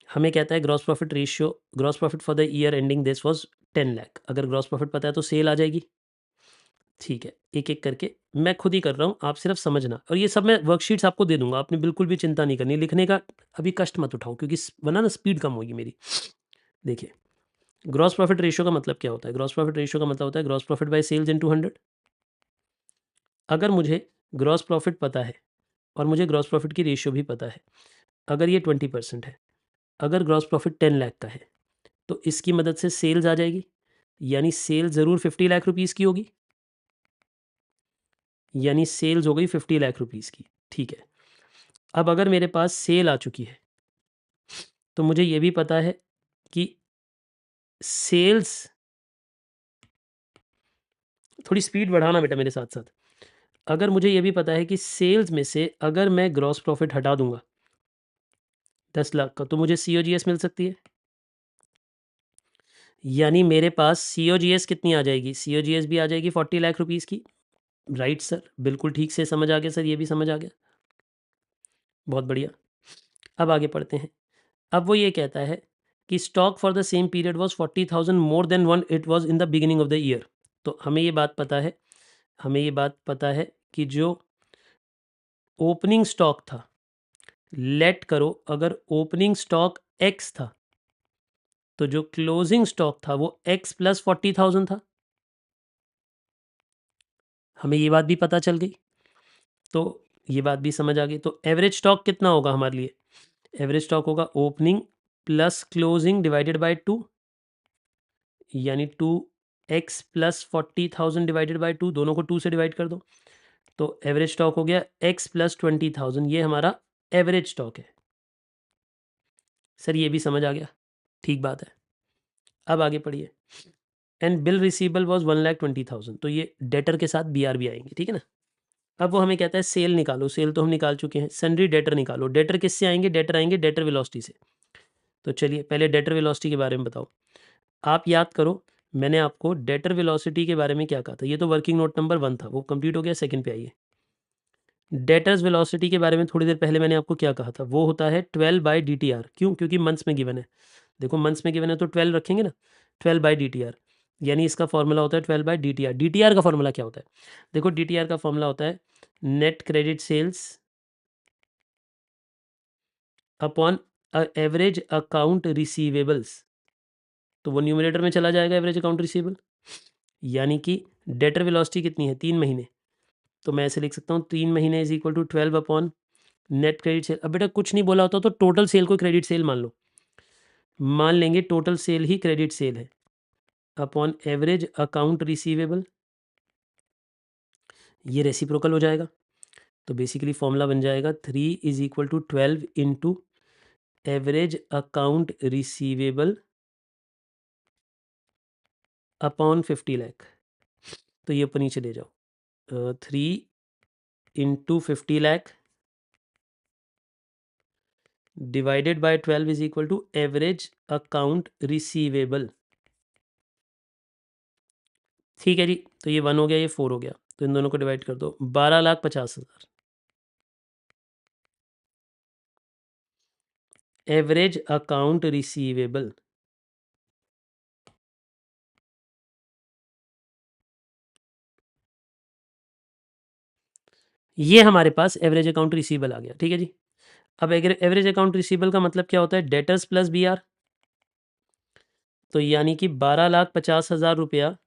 हमें कहता है gross profit ratio, gross profit for the year ending this was 10 lakh. अगर ग्रॉस प्रॉफिट पता है तो सेल आ जाएगी। ठीक है, एक एक करके मैं खुद ही कर रहा हूँ, आप सिर्फ समझना। और ये सब मैं वर्कशीट्स आपको दे दूंगा, आपने बिल्कुल भी चिंता नहीं करनी, लिखने का अभी कष्ट मत उठाओ, क्योंकि वरना ना स्पीड कम होगी मेरी। देखिए, ग्रॉस प्रॉफिट रेशियो का मतलब क्या होता है? ग्रॉस प्रॉफिट रेशियो का मतलब होता है gross profit by sales into 100। अगर मुझे ग्रॉस प्रॉफिट पता है और मुझे ग्रॉस प्रॉफिट की रेशियो भी पता है, अगर ये 20% है, अगर ग्रॉस प्रॉफिट 10 लाख का है, तो इसकी मदद से सेल्स आ जाएगी, यानी सेल ज़रूर 50 लाख रुपीज़ की होगी, यानी सेल्स हो गई 50 लाख रुपीज़ की। ठीक है, अब अगर मेरे पास सेल आ चुकी है, तो मुझे ये भी पता है कि सेल्स, थोड़ी स्पीड बढ़ाना बेटा मेरे साथ साथ। अगर मुझे ये भी पता है कि सेल्स में से अगर मैं ग्रॉस प्रॉफिट हटा दूंगा 10 लाख का, तो मुझे COGS मिल सकती है। यानी मेरे पास COGS कितनी आ जाएगी? COGS भी आ जाएगी 40 लाख रुपीज़ की। राइट सर, बिल्कुल ठीक से समझ आ गया सर, ये भी समझ आ गया, बहुत बढ़िया। अब आगे पढ़ते हैं। अब वो ये कहता है कि stock for the same period was 40,000 more than one it was in the beginning of the year. तो हमें ये बात पता है, हमें ये बात पता है कि जो ओपनिंग स्टॉक था, लेट करो अगर ओपनिंग स्टॉक एक्स था, तो जो क्लोजिंग स्टॉक था वो एक्स प्लस 40,000 था। हमें ये बात भी पता चल गई। तो ये बात भी समझ आ गई। तो एवरेज स्टॉक कितना होगा हमारे लिए? एवरेज स्टॉक होगा opening plus closing divided by 2, यानी 2x प्लस 40,000 डिवाइडेड बाय 2, दोनों को 2 से डिवाइड कर दो। तो एवरेज स्टॉक हो गया x प्लस 20,000, ये हमारा एवरेज स्टॉक है। सर ये भी समझ आ गया, ठीक बात है। अब आगे पढ़िए। एंड बिल रिसीवेबल वॉज 1,20,000, तो ये डेटर के साथ BR भी आएंगे, ठीक है ना। अब वो हमें कहता है सेल निकालो, सेल तो हम निकाल चुके हैं। सन्ड्री डेटर निकालो, डेटर किससे आएंगे? डेटर आएंगे डेटर वेलोसिटी से। तो चलिए पहले डेटर वेलोसिटी के बारे में बताओ। आप याद करो, मैंने आपको डेटर वेलोसिटी के बारे में क्या कहा था? ये तो वर्किंग नोट नंबर 1 था, वो कंप्लीट हो गया। सेकंड पे आइए। डेटर्स वेलोसिटी के बारे में थोड़ी देर पहले मैंने आपको क्या कहा था? वो होता है 12/DTR। क्यों? क्योंकि मंथ्स में गिवन है। देखो मंथ्स में गिवन है तो 12 रखेंगे ना, 12/DTR, यानी इसका फॉर्मूला होता है 12/DTR। DTR का फॉर्मूला क्या होता है? देखो DTR का फॉर्मूला होता है net credit sales upon average account receivables. तो वो न्यूमरेटर में चला जाएगा एवरेज अकाउंट रिसीवेबल, यानी कि डेटर वेलोसिटी कितनी है? 3 महीने। तो मैं ऐसे लिख सकता हूँ 3 महीने is equal to 12 upon net credit sale. अब बेटा कुछ नहीं बोला होता तो टोटल सेल को क्रेडिट सेल मान लो, मान लेंगे टोटल सेल ही क्रेडिट सेल है, अपॉन एवरेज अकाउंट रिसीवेबल, ये रेसिप्रोकल हो जाएगा। तो बेसिकली फॉर्मूला बन जाएगा 3 is equal to 12 into average account receivable upon 50 lakh. तो ये ऊपर नीचे ले जाओ, 3 into 50 lakh divided by 12 is equal to average account receivable. ठीक है जी, तो ये 1 हो गया, ये 4 हो गया, तो इन दोनों को डिवाइड कर दो, 12,50,000 एवरेज अकाउंट रिसीवेबल। ये हमारे पास एवरेज अकाउंट रिसीवेबल आ गया, ठीक है जी। अब एवरेज अकाउंट रिसीवेबल का मतलब क्या होता है? Debtors plus BR। तो यानी कि 12,50,000 रुपया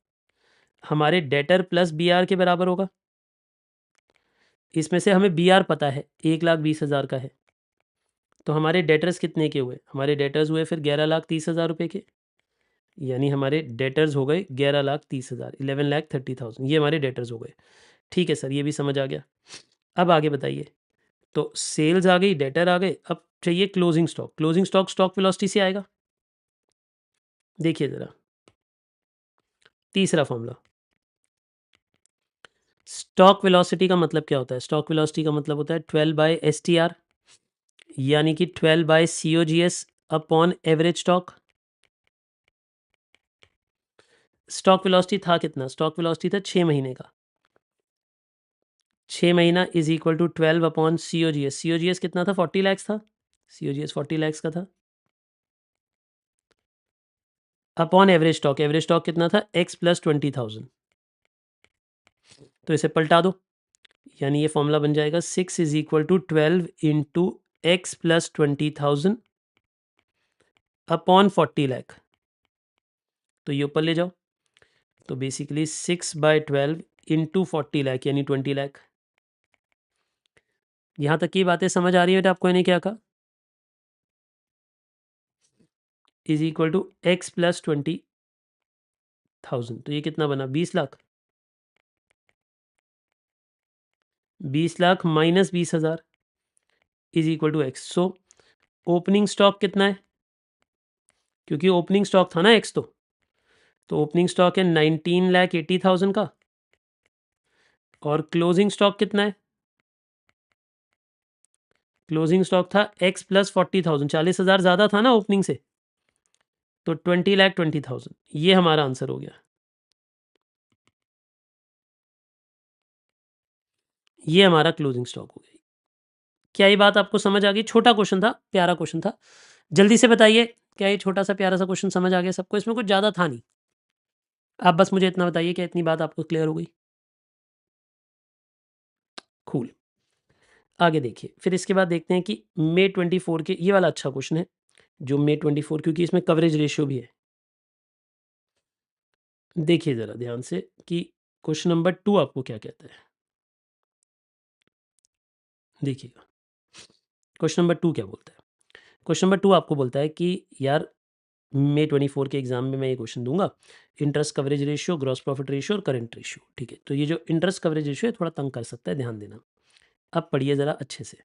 हमारे डेटर प्लस BR के बराबर होगा। इसमें से हमें BR पता है 1,20,000 का है, तो हमारे डेटर्स कितने के हुए? हमारे डेटर्स हुए फिर 11,30,000 रुपये के, यानी हमारे डेटर्स हो गए 11,30,000, 11,30,000, ये हमारे डेटर्स हो गए। ठीक है सर, ये भी समझ आ गया। अब आगे बताइए। तो सेल्स आ गई, डेटर आ गए, अब चाहिए closing stock. Closing stock stock velocity से आएगा। देखिए ज़रा तीसरा फॉर्मूला, स्टॉक वेलोसिटी का मतलब क्या होता है? स्टॉक वेलोसिटी का मतलब होता है 12/STR, यानी कि 12/COGS upon average stock. Stock velocity था कितना? स्टॉक वेलोसिटी था 6 महीने का। 6 महीना is equal to 12 upon COGS। COGS कितना था? 40 लैक्स था। COGS 40 लैक्स का था, upon average stock. Average stock कितना था? X plus 20,000। तो इसे पलटा दो, यानी ये फॉर्मूला बन जाएगा 6 is equal to 12 into X plus 20,000 upon 40 lakh. तो ये ऊपर ले जाओ, तो बेसिकली 6/12 इंटू 40 लाख, यानी 20 लाख। यहां तक की बातें समझ आ रही है? आपको इन्हें क्या कहा? Is equal to X plus 20,000, तो ये कितना बना? 20 lakh. 20 lakh minus 20,000 is equal to X. So opening stock कितना है? क्योंकि ओपनिंग स्टॉक था ना एक्स, तो ओपनिंग स्टॉक है 19,80,000 का, और क्लोजिंग स्टॉक कितना है? क्लोजिंग स्टॉक था एक्स प्लस 40,000, 40,000 ज़्यादा था ना ओपनिंग से, तो 20,20,000, ये हमारा आंसर हो गया। ये हमारा क्लोजिंग स्टॉक हो गया। क्या ये बात आपको समझ आ गई? छोटा क्वेश्चन था, प्यारा क्वेश्चन था। जल्दी से बताइए, क्या ये छोटा सा प्यारा सा क्वेश्चन समझ आ गया सबको? इसमें कुछ ज़्यादा था नहीं। आप बस मुझे इतना बताइए, क्या इतनी बात आपको क्लियर हो गई? कूल। आगे देखिए, फिर इसके बाद देखते हैं कि May 24 के, ये वाला अच्छा क्वेश्चन है जो May 24, क्योंकि इसमें कवरेज रेशियो भी है। देखिए ज़रा ध्यान से कि क्वेश्चन नंबर 2 आपको क्या कहता है। देखिएगा क्वेश्चन नंबर 2 क्या बोलता है। क्वेश्चन नंबर 2 आपको बोलता है कि यार May 24 के एग्जाम में मैं ये क्वेश्चन दूंगा, interest coverage ratio, gross profit ratio और करंट रेशियो। ठीक है, तो ये जो इंटरेस्ट कवरेज रेशियो है थोड़ा तंग कर सकता है, ध्यान देना। अब पढ़िए ज़रा अच्छे से।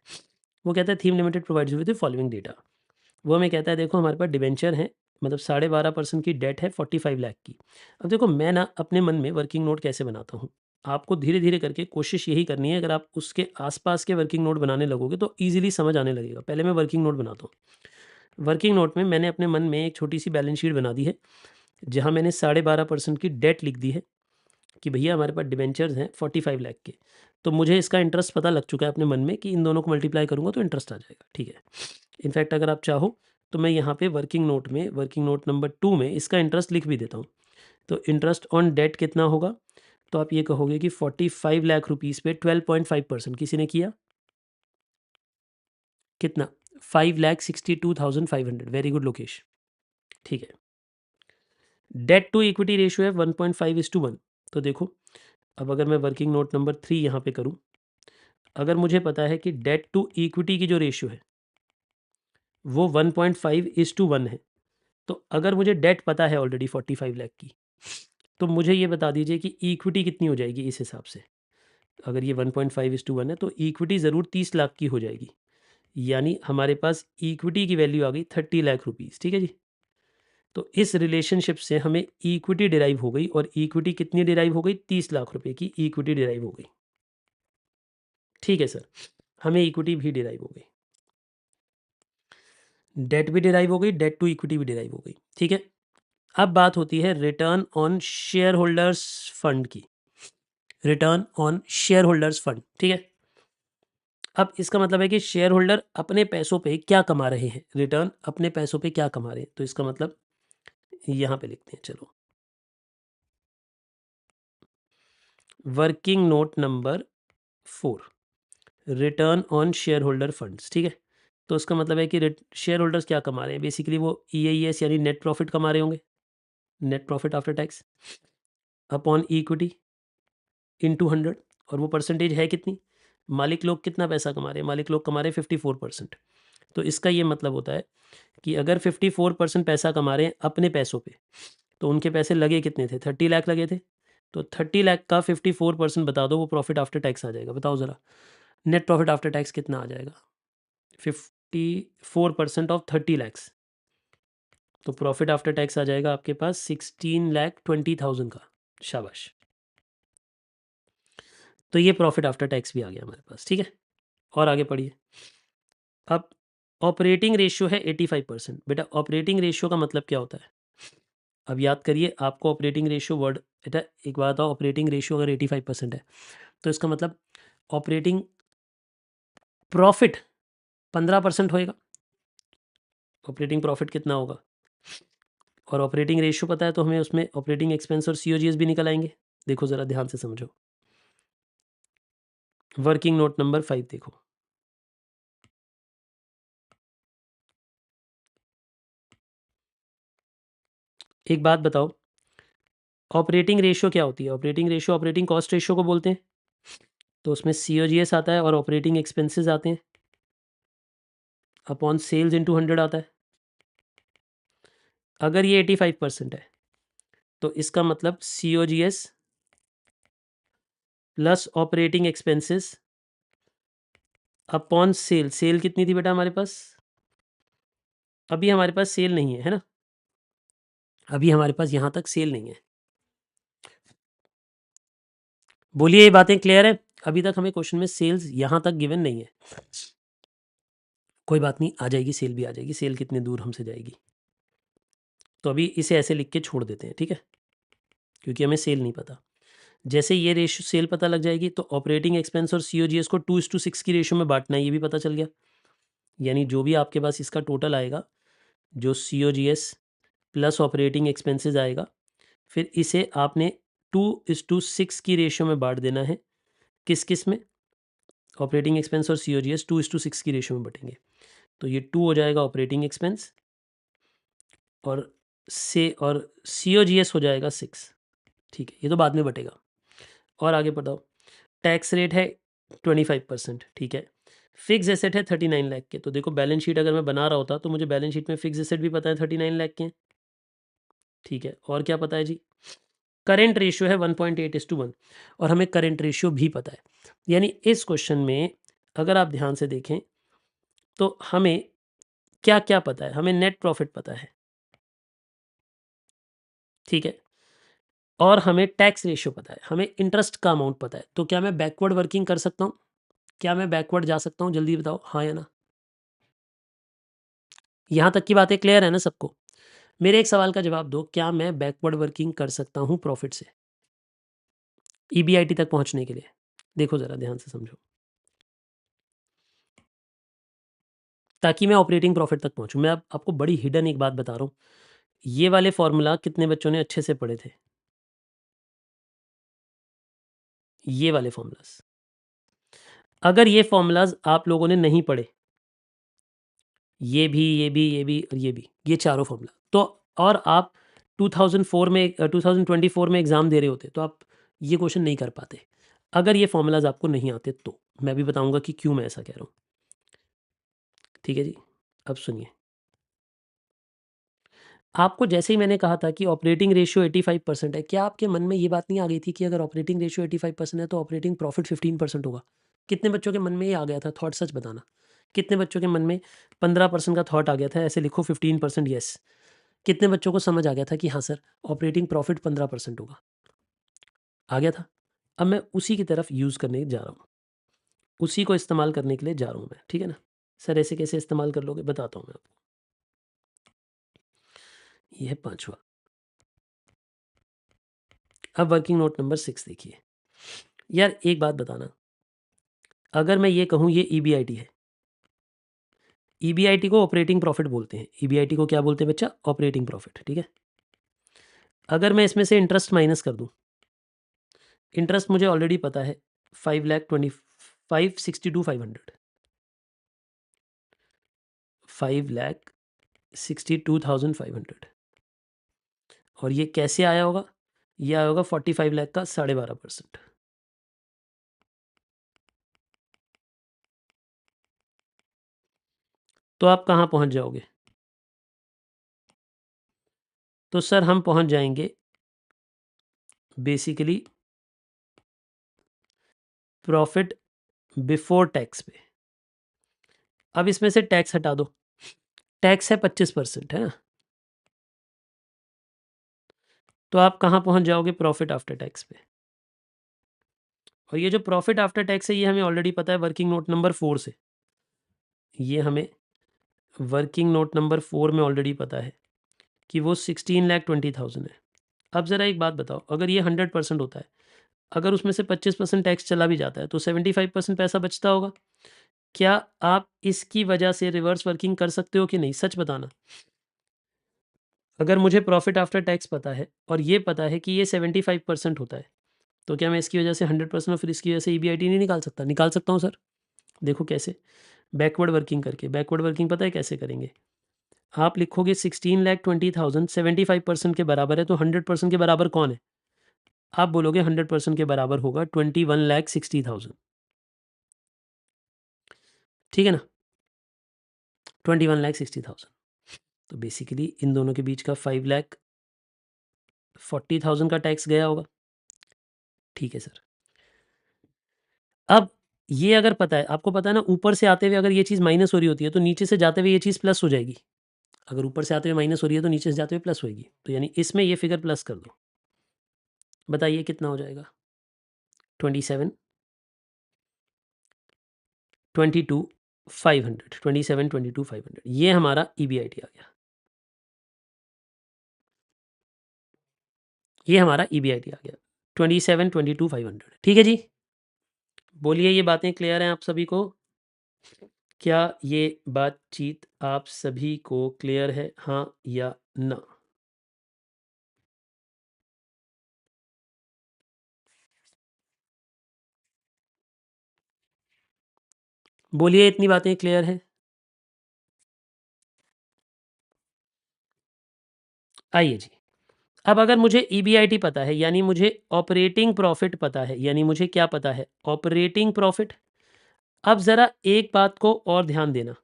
वो कहता है theme limited provides with the following data. वो हमें कहता है देखो हमारे पास डिबेंचर है, मतलब 12.5% की डेट है 45 लाख की। अब देखो मैं ना अपने मन में वर्किंग नोट कैसे बनाता हूँ, आपको धीरे धीरे करके कोशिश यही करनी है। अगर आप उसके आसपास के वर्किंग नोट बनाने लगोगे तो ईजिली समझ आने लगेगा। पहले मैं वर्किंग नोट बनाता हूँ। वर्किंग नोट में मैंने अपने मन में एक छोटी सी बैलेंस शीट बना दी है, जहाँ मैंने 12.5% की डेट लिख दी है कि भैया हमारे पास डिबेंचर्स हैं 45 लाख के। तो मुझे इसका इंटरेस्ट पता लग चुका है अपने मन में कि इन दोनों को मल्टीप्लाई करूँगा तो इंटरेस्ट आ जाएगा। ठीक है, इनफैक्ट अगर आप चाहो तो मैं यहाँ पे वर्किंग नोट में, वर्किंग नोट नंबर 2 में इसका इंटरेस्ट लिख भी देता हूँ। तो इंटरेस्ट ऑन डेट कितना होगा, तो आप ये कहोगे कि 45 लाख रुपीज़ पे 12.5%। किसी ने किया कितना, 5,62,500। Very good Lokesh. ठीक है, डेट टू इक्विटी रेशियो है 1.5:1। तो देखो अब अगर मैं वर्किंग नोट नंबर 3 यहाँ पे करूँ, अगर मुझे पता है कि डेट टू इक्विटी की जो रेशियो है वो 1.5:1 है, तो अगर मुझे डेट पता है ऑलरेडी 45 लाख की, तो मुझे ये बता दीजिए कि इक्विटी कितनी हो जाएगी इस हिसाब से। अगर ये 1.5:1 है तो इक्विटी ज़रूर 30 लाख की हो जाएगी, यानी हमारे पास इक्विटी की वैल्यू आ गई 30 लाख रुपीज़। ठीक है जी, तो इस रिलेशनशिप से हमें इक्विटी डिराइव हो गई, और इक्विटी कितनी डिराइव हो गई, 30 लाख रुपए की इक्विटी डिराइव हो गई। ठीक है सर, हमें इक्विटी भी डिराइव हो गई, डेट भी डिराइव हो गई, डेट टू इक्विटी भी डिराइव हो गई। ठीक है, अब बात होती है return on share holders fund की। Return on share holders fund, ठीक है। अब इसका मतलब है कि शेयर होल्डर अपने पैसों पे क्या कमा रहे हैं, रिटर्न अपने पैसों पे क्या कमा रहे हैं। तो इसका मतलब यहां पे लिखते हैं, चलो working note number 4, return on share holder funds. ठीक है, तो इसका मतलब है कि शेयर होल्डर्स क्या कमा रहे हैं, बेसिकली वो EAS यानी नेट प्रॉफिट कमा रहे होंगे, net profit after tax upon equity into 100। और वो परसेंटेज है कितनी, मालिक लोग कितना पैसा कमा रहे हैं, मालिक लोग कमा रहे हैं 54%। तो इसका ये मतलब होता है कि अगर 54% पैसा कमा रहे हैं अपने पैसों पे, तो उनके पैसे लगे कितने थे, 30 लाख लगे थे। तो 30 लाख का 54% बता दो, वो प्रॉफिट आफ्टर टैक्स आ जाएगा। बताओ ज़रा नेट प्रॉफिट आफ्टर टैक्स कितना आ जाएगा, 54% ऑफ 30 लैक्स, तो प्रॉफिट आफ्टर टैक्स आ जाएगा आपके पास 16,20,000 का। शाबाश, तो ये प्रॉफिट आफ्टर टैक्स भी आ गया हमारे पास। ठीक है, और आगे पढ़िए। अब ऑपरेटिंग रेशियो है 85%। बेटा ऑपरेटिंग रेशियो का मतलब क्या होता है, अब याद करिए, आपको ऑपरेटिंग रेशियो वर्ड, बेटा एक बात बताओ, ऑपरेटिंग रेशियो अगर 85% है तो इसका मतलब ऑपरेटिंग प्रॉफिट 15% होएगा। ऑपरेटिंग प्रॉफिट कितना होगा, और ऑपरेटिंग रेशियो पता है तो हमें उसमें ऑपरेटिंग एक्सपेंस और COGS भी निकल आएंगे। देखो ज़रा ध्यान से समझो, वर्किंग नोट नंबर 5 देखो। एक बात बताओ, ऑपरेटिंग रेशियो क्या होती है, operating ratio operating cost ratio को बोलते हैं। तो उसमें COGS आता है और ऑपरेटिंग एक्सपेंसेस आते हैं, अपॉन सेल्स इंटू 100 आता है। अगर ये 85% है तो इसका मतलब COGS plus operating expenses upon sale. Sale कितनी थी बेटा हमारे पास, अभी हमारे पास सेल नहीं है ना, अभी हमारे पास यहाँ तक सेल नहीं है। बोलिए ये बातें क्लियर है, अभी तक हमें क्वेश्चन में सेल्स यहाँ तक गिवन नहीं है। कोई बात नहीं, आ जाएगी, सेल भी आ जाएगी। सेल कितने दूर हमसे जाएगी, तो अभी इसे ऐसे लिख के छोड़ देते हैं, ठीक है, क्योंकि हमें सेल नहीं पता। जैसे ये रेशियो सेल पता लग जाएगी तो ऑपरेटिंग एक्सपेंस और COGS को 2:6 की रेशियो में बांटना है, ये भी पता चल गया। यानी जो भी आपके पास इसका टोटल आएगा, जो COGS प्लस ऑपरेटिंग एक्सपेंसेस आएगा, फिर इसे आपने 2:6 की रेशियो में बांट देना है। किस किस में, ऑपरेटिंग एक्सपेंस और COGS 2:6 की रेशियो में बटेंगे। तो ये 2 हो जाएगा ऑपरेटिंग एक्सपेंस, और COGS हो जाएगा 6। ठीक है, ये तो बाद में बटेगा। और आगे बताओ, टैक्स रेट है 25%। ठीक है, फिक्स एसेट है 39 लाख के। तो देखो बैलेंस शीट अगर मैं बना रहा होता तो मुझे बैलेंस शीट में फिक्स एसेट भी पता है 39 लाख के हैं। ठीक है, और क्या पता है जी? करेंट रेशियो है 1.8:1 और हमें करेंट रेशियो भी पता है। यानी इस क्वेश्चन में अगर आप ध्यान से देखें तो हमें क्या क्या पता है? हमें नेट प्रॉफिट पता है, ठीक है, और हमें टैक्स रेशियो पता है, हमें इंटरेस्ट का अमाउंट पता है। तो क्या मैं बैकवर्ड वर्किंग कर सकता हूँ? क्या मैं बैकवर्ड जा सकता हूँ? जल्दी बताओ, हाँ या ना? यहाँ तक की बातें क्लियर है ना सबको? मेरे एक सवाल का जवाब दो, क्या मैं बैकवर्ड वर्किंग कर सकता हूँ प्रॉफिट से ईबीआईटी तक पहुँचने के लिए? देखो ज़रा ध्यान से समझो, ताकि मैं ऑपरेटिंग प्रॉफिट तक पहुँचूँ। मैं अब आपको बड़ी हिडन एक बात बता रहा हूँ। ये वाले फॉर्मूला कितने बच्चों ने अच्छे से पढ़े थे? ये वाले फॉर्मूलाज। अगर ये फॉर्मूलाज आप लोगों ने नहीं पढ़े, ये भी, ये भी, ये भी और ये भी, ये चारों फॉर्मूला, तो और आप 2004 में 2024 में एग्ज़ाम दे रहे होते, तो आप ये क्वेश्चन नहीं कर पाते। अगर ये फॉर्मूलाज आपको नहीं आते तो मैं भी बताऊँगा कि क्यों मैं ऐसा कह रहा हूँ। ठीक है जी? अब सुनिए। आपको जैसे ही मैंने कहा था कि ऑपरेटिंग रेशियो 85% है, क्या आपके मन में ये बात नहीं आ गई थी कि अगर ऑपरेटिंग रेशियो 85% है तो ऑपरेटिंग प्रॉफिट 15% होगा? कितने बच्चों के मन में ये आ गया था थॉट, सच बताना? कितने बच्चों के मन में 15% का थॉट आ गया था, ऐसे लिखो 15% येस। कितने बच्चों को समझ आ गया था कि हाँ सर, ऑपरेटिंग प्रॉफिट 15% होगा? आ गया था? अब मैं उसी की तरफ यूज़ करने जा रहा हूँ, उसी को इस्तेमाल करने के लिए जा रहा हूँ मैं, ठीक है ना? सर ऐसे कैसे इस्तेमाल कर लोगे? बताता हूँ मैं आपको। ये है 5वां। अब वर्किंग नोट नंबर 6 देखिए। यार एक बात बताना, अगर मैं ये कहूँ ये ईबीआईटी है, ईबीआईटी को ऑपरेटिंग प्रॉफिट बोलते हैं। ईबीआईटी को क्या बोलते हैं बच्चा? ऑपरेटिंग प्रॉफिट, ठीक है? अगर मैं इसमें से इंटरेस्ट माइनस कर दूँ, इंटरेस्ट मुझे ऑलरेडी पता है 5,62,500, 5,62,500, और ये कैसे आया होगा? ये आया होगा 45 लाख का 12.5%। तो आप कहाँ पहुँच जाओगे? तो सर हम पहुँच जाएंगे बेसिकली प्रॉफिट बिफोर टैक्स पे। अब इसमें से टैक्स हटा दो, टैक्स है 25%, है ना? तो आप कहाँ पहुँच जाओगे? प्रॉफिट आफ्टर टैक्स पे। और ये जो प्रॉफिट आफ्टर टैक्स है ये हमें ऑलरेडी पता है वर्किंग नोट नंबर 4 से। ये हमें वर्किंग नोट नंबर 4 में ऑलरेडी पता है कि वो 16,20,000 है। अब ज़रा एक बात बताओ, अगर ये 100% होता है, अगर उसमें से 25% टैक्स चला भी जाता है तो 75% पैसा बचता होगा। क्या आप इसकी वजह से रिवर्स वर्किंग कर सकते हो कि नहीं? सच बताना। अगर मुझे प्रॉफिट आफ्टर टैक्स पता है और ये पता है कि ये 75% होता है, तो क्या मैं इसकी वजह से 100% और फिर इसकी वजह से ईबीआईटी नहीं निकाल सकता? निकाल सकता हूँ सर। देखो कैसे, बैकवर्ड वर्किंग करके। बैकवर्ड वर्किंग पता है कैसे करेंगे? आप लिखोगे 16,20,000 75% के बराबर है, तो 100% के बराबर कौन है? आप बोलोगे 100% के बराबर होगा 21,60,000, ठीक है ना? 21,60,000। तो बेसिकली इन दोनों के बीच का 5,40,000 का टैक्स गया होगा, ठीक है सर। अब ये अगर पता है, आपको पता है ना, ऊपर से आते हुए अगर ये चीज़ माइनस हो रही होती है तो नीचे से जाते हुए ये चीज़ प्लस हो जाएगी। अगर ऊपर से आते हुए माइनस हो रही है तो नीचे से जाते हुए प्लस होएगी, तो यानी इसमें ये फिगर प्लस कर दो। बताइए कितना हो जाएगा? 27, 22, 500, 27, 22, 500, ये हमारा ईबीआईटी आ गया। ये हमारा ईबीआईटी आ गया 27, 22, 500, ठीक है जी? बोलिए ये बातें क्लियर हैं आप सभी को? क्या ये बातचीत आप सभी को क्लियर है, हाँ या ना? बोलिए इतनी बातें क्लियर हैं? आइए जी, अब अगर मुझे ईबीआईटी पता है, यानी मुझे ऑपरेटिंग प्रॉफिट पता है, यानी मुझे क्या पता है? Operating profit. अब ज़रा एक बात को और ध्यान देना,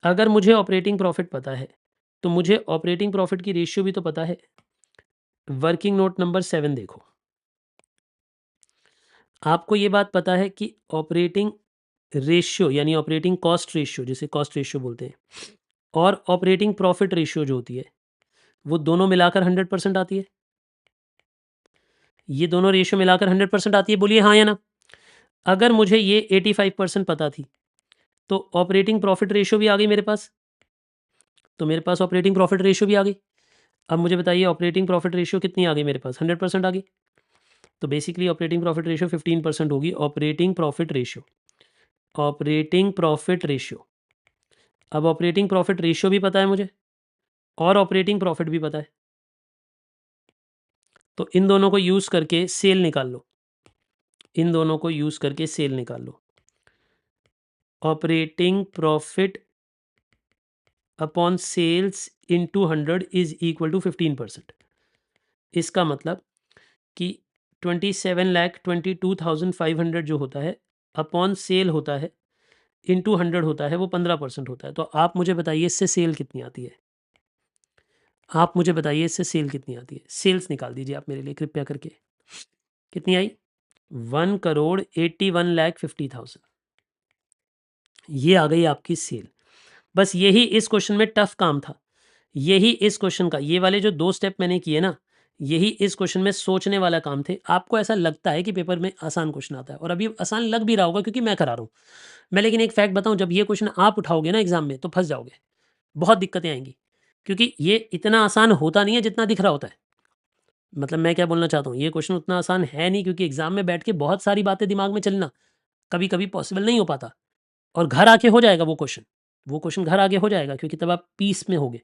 अगर मुझे ऑपरेटिंग प्रॉफिट पता है तो मुझे ऑपरेटिंग प्रॉफिट की रेशियो भी तो पता है। वर्किंग नोट नंबर 7 देखो, आपको ये बात पता है कि ऑपरेटिंग रेशियो यानी ऑपरेटिंग कॉस्ट रेशियो, जिसे कॉस्ट रेशियो बोलते हैं, और ऑपरेटिंग प्रॉफिट रेशियो जो होती है वो दोनों मिलाकर 100% आती है। ये दोनों रेशियो मिलाकर 100% आती है, बोलिए हाँ या ना। अगर मुझे ये 85% पता थी तो ऑपरेटिंग प्रॉफिट रेशियो भी आ गई मेरे पास, तो मेरे पास ऑपरेटिंग प्रॉफिट रेशियो भी आ गई। अब मुझे बताइए ऑपरेटिंग प्रॉफिट रेशियो कितनी आ गई मेरे पास, 100% आ गई। तो बेसिकली ऑपरेटिंग प्रॉफिट रेशियो 15% होगी। Operating profit ratio, operating profit ratio, अब ऑपरेटिंग प्रॉफिट रेशियो भी पता है मुझे और ऑपरेटिंग प्रॉफिट भी पता है, तो इन दोनों को यूज़ करके सेल निकाल लो, इन दोनों को यूज़ करके सेल निकाल लो। Operating profit upon sales into 100 is equal to 15%। इसका मतलब कि 27,22,500 जो होता है अपॉन सेल होता है इनटू 100 होता है, वो 15% होता है। तो आप मुझे बताइए इससे सेल कितनी आती है, आप मुझे बताइए इससे सेल कितनी आती है। सेल्स निकाल दीजिए आप मेरे लिए कृपया करके। कितनी आई, 1,81,50,000, ये आ गई आपकी सेल। बस यही इस क्वेश्चन में टफ काम था, यही इस क्वेश्चन का, ये वाले जो 2 स्टेप मैंने किए ना, यही इस क्वेश्चन में सोचने वाला काम थे। आपको ऐसा लगता है कि पेपर में आसान क्वेश्चन आता है, और अभी आसान लग भी रहा होगा क्योंकि मैं करा रहा हूँ मैं, लेकिन एक फैक्ट बताऊँ, जब ये क्वेश्चन आप उठाओगे ना एग्जाम में तो फंस जाओगे, बहुत दिक्कतें आएंगी, क्योंकि ये इतना आसान होता नहीं है जितना दिख रहा होता है। मतलब मैं क्या बोलना चाहता हूँ, ये क्वेश्चन उतना आसान है नहीं, क्योंकि एग्जाम में बैठ के बहुत सारी बातें दिमाग में चलना कभी कभी पॉसिबल नहीं हो पाता, और घर आके हो जाएगा वो क्वेश्चन, वो क्वेश्चन घर आगे हो जाएगा क्योंकि तब आप पीस में होगे।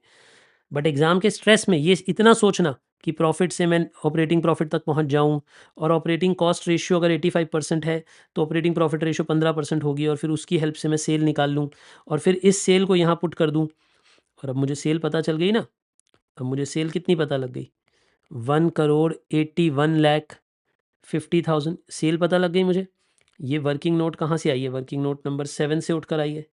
बट एग्जाम के स्ट्रेस में ये इतना सोचना कि प्रॉफिट से मैं ऑपरेटिंग प्रॉफिट तक पहुंच जाऊं, और ऑपरेटिंग कॉस्ट रेशियो अगर 85% है तो ऑपरेटिंग प्रॉफिट रेशियो 15% होगी, और फिर उसकी हेल्प से मैं सेल निकाल लूं, और फिर इस सेल को यहाँ पुट कर दूं। और अब मुझे सेल पता चल गई ना, अब मुझे सेल कितनी पता लग गई, 1,81,50,000 सेल पता लग गई मुझे। ये वर्किंग नोट कहाँ से आई है, वर्किंग नोट नंबर 7 से उठकर आई है।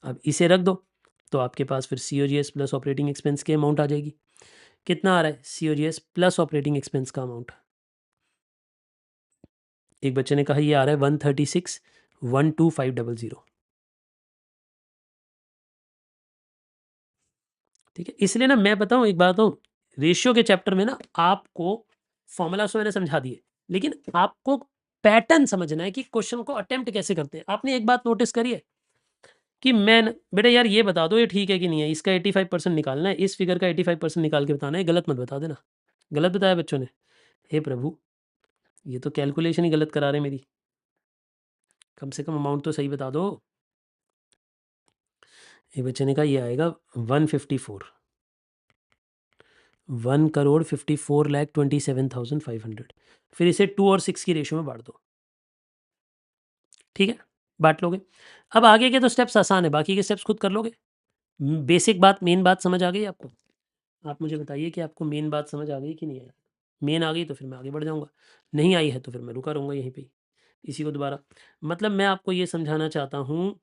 अब इसे रख दो तो आपके पास फिर COGS प्लस ऑपरेटिंग एक्सपेंस की अमाउंट आ जाएगी। कितना आ रहा है COGS प्लस ऑपरेटिंग एक्सपेंस का अमाउंट, एक बच्चे ने कहा ये आ रहा है 136,12,500। ठीक है, इसलिए ना मैं बताऊं एक बात हो, रेशियो के चैप्टर में ना आपको फॉर्मूला तो मैंने समझा दिए, लेकिन आपको पैटर्न समझना है कि क्वेश्चन को अटेम्प्ट कैसे करते हैं। आपने एक बात नोटिस करी है कि मैं बेटा यार ये बता दो ये ठीक है कि नहीं है, इसका 85% निकालना है, इस फिगर का 85% निकाल के बताना है, गलत मत बता देना। गलत बताया बच्चों ने, हे प्रभु ये तो कैलकुलेशन ही गलत करा रहे मेरी, कम से कम अमाउंट तो सही बता दो। ये बच्चे ने कहा ये आएगा 154, 1,54,27,500। फिर इसे 2 और 6 की रेशियो में बांट दो, ठीक है, बांट लोगे। अब आगे के तो स्टेप्स आसान है, बाकी के स्टेप्स खुद कर लोगे। बेसिक बात, मेन बात समझ आ गई आपको? आप मुझे बताइए कि आपको मेन बात समझ आ गई कि नहीं आई। मेन आ गई तो फिर मैं आगे बढ़ जाऊंगा, नहीं आई है तो फिर मैं रुका रहूँगा यहीं पे ही। इसी को दोबारा, मतलब मैं आपको ये समझाना चाहता हूँ,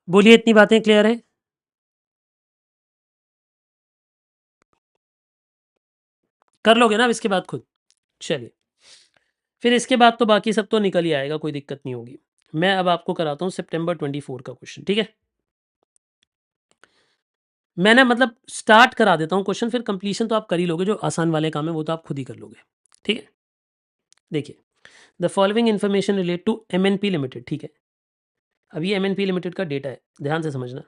बोलिए इतनी बातें क्लियर है? कर लोगे ना अब इसके बाद खुद? चलिए, फिर इसके बाद तो बाकी सब तो निकल ही आएगा, कोई दिक्कत नहीं होगी। मैं अब आपको कराता हूँ सितंबर 24 का क्वेश्चन, ठीक है? मैं ना मतलब स्टार्ट करा देता हूँ क्वेश्चन, फिर कंप्लीशन तो आप कर ही लोगे, जो आसान वाले काम है वो तो आप खुद ही कर लोगे, ठीक है? देखिए, the following information relate to MNP limited, ठीक है? अब ये MNP लिमिटेड का डेटा है, ध्यान से समझना।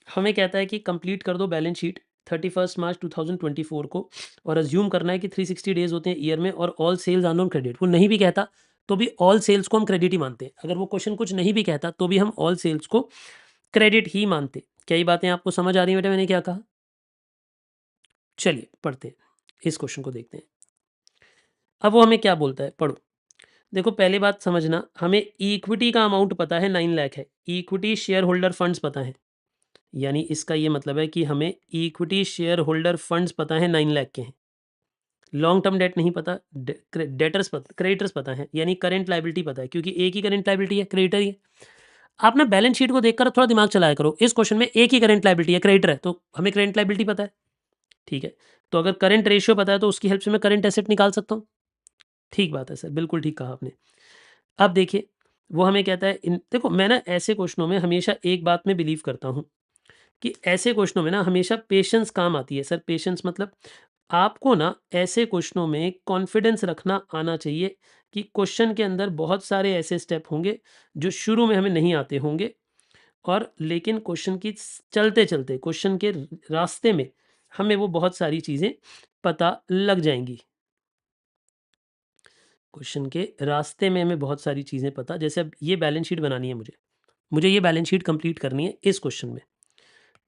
हमें कहता है कि कंप्लीट कर दो बैलेंस शीट 31 मार्च 2024 को और अज्यूम करना है कि 360 डेज होते हैं ईयर में और all sales are on credit. वो नहीं भी कहता तो भी ऑल सेल्स को हम क्रेडिट ही मानते हैं। अगर वो क्वेश्चन कुछ नहीं भी कहता तो भी हम ऑल सेल्स को क्रेडिट ही मानते। क्या ये बातें आपको समझ आ रही है बेटा मैंने क्या कहा? चलिए पढ़ते हैं, इस क्वेश्चन को देखते हैं। अब वो हमें क्या बोलता है, पढ़ो। देखो पहले बात समझना, हमें इक्विटी का अमाउंट पता है 9 लाख है, इक्विटी शेयर होल्डर फंड्स पता है, यानी इसका ये मतलब है कि हमें इक्विटी शेयर होल्डर फंड्स पता है 9 लाख के हैं। लॉन्ग टर्म डेट नहीं पता, डेटर्स पता, क्रेडिटर्स पता है, यानी करंट लाइबिलिटी पता है, क्योंकि एक ही करंट लाइबिलिटी है, क्रेडिटर ही है। आप ना बैलेंस शीट को देखकर थोड़ा दिमाग चलाया करो। इस क्वेश्चन में एक ही करंट लाइबिलिटी है, क्रेडिटर है, तो हमें करंट लाइबिलिटी पता है, ठीक है। तो अगर करंट रेशियो पता है तो उसकी हेल्प से मैं करंट एसेट निकाल सकता हूँ। ठीक बात है सर, बिल्कुल ठीक कहा आपने। अब देखिए वो हमें कहता है देखो मैं ना ऐसे क्वेश्चनों में हमेशा एक बात में बिलीव करता हूँ कि ऐसे क्वेश्चनों में ना हमेशा पेशेंस काम आती है। सर पेशेंस मतलब आपको ना ऐसे क्वेश्चनों में कॉन्फिडेंस रखना आना चाहिए कि क्वेश्चन के अंदर बहुत सारे ऐसे स्टेप होंगे जो शुरू में हमें नहीं आते होंगे, और लेकिन क्वेश्चन की चलते चलते क्वेश्चन के रास्ते में हमें वो बहुत सारी चीज़ें पता लग जाएंगी। क्वेश्चन के रास्ते में हमें बहुत सारी चीज़ें पता, जैसे अब ये बैलेंस शीट बनानी है मुझे ये बैलेंस शीट कंप्लीट करनी है इस क्वेश्चन में।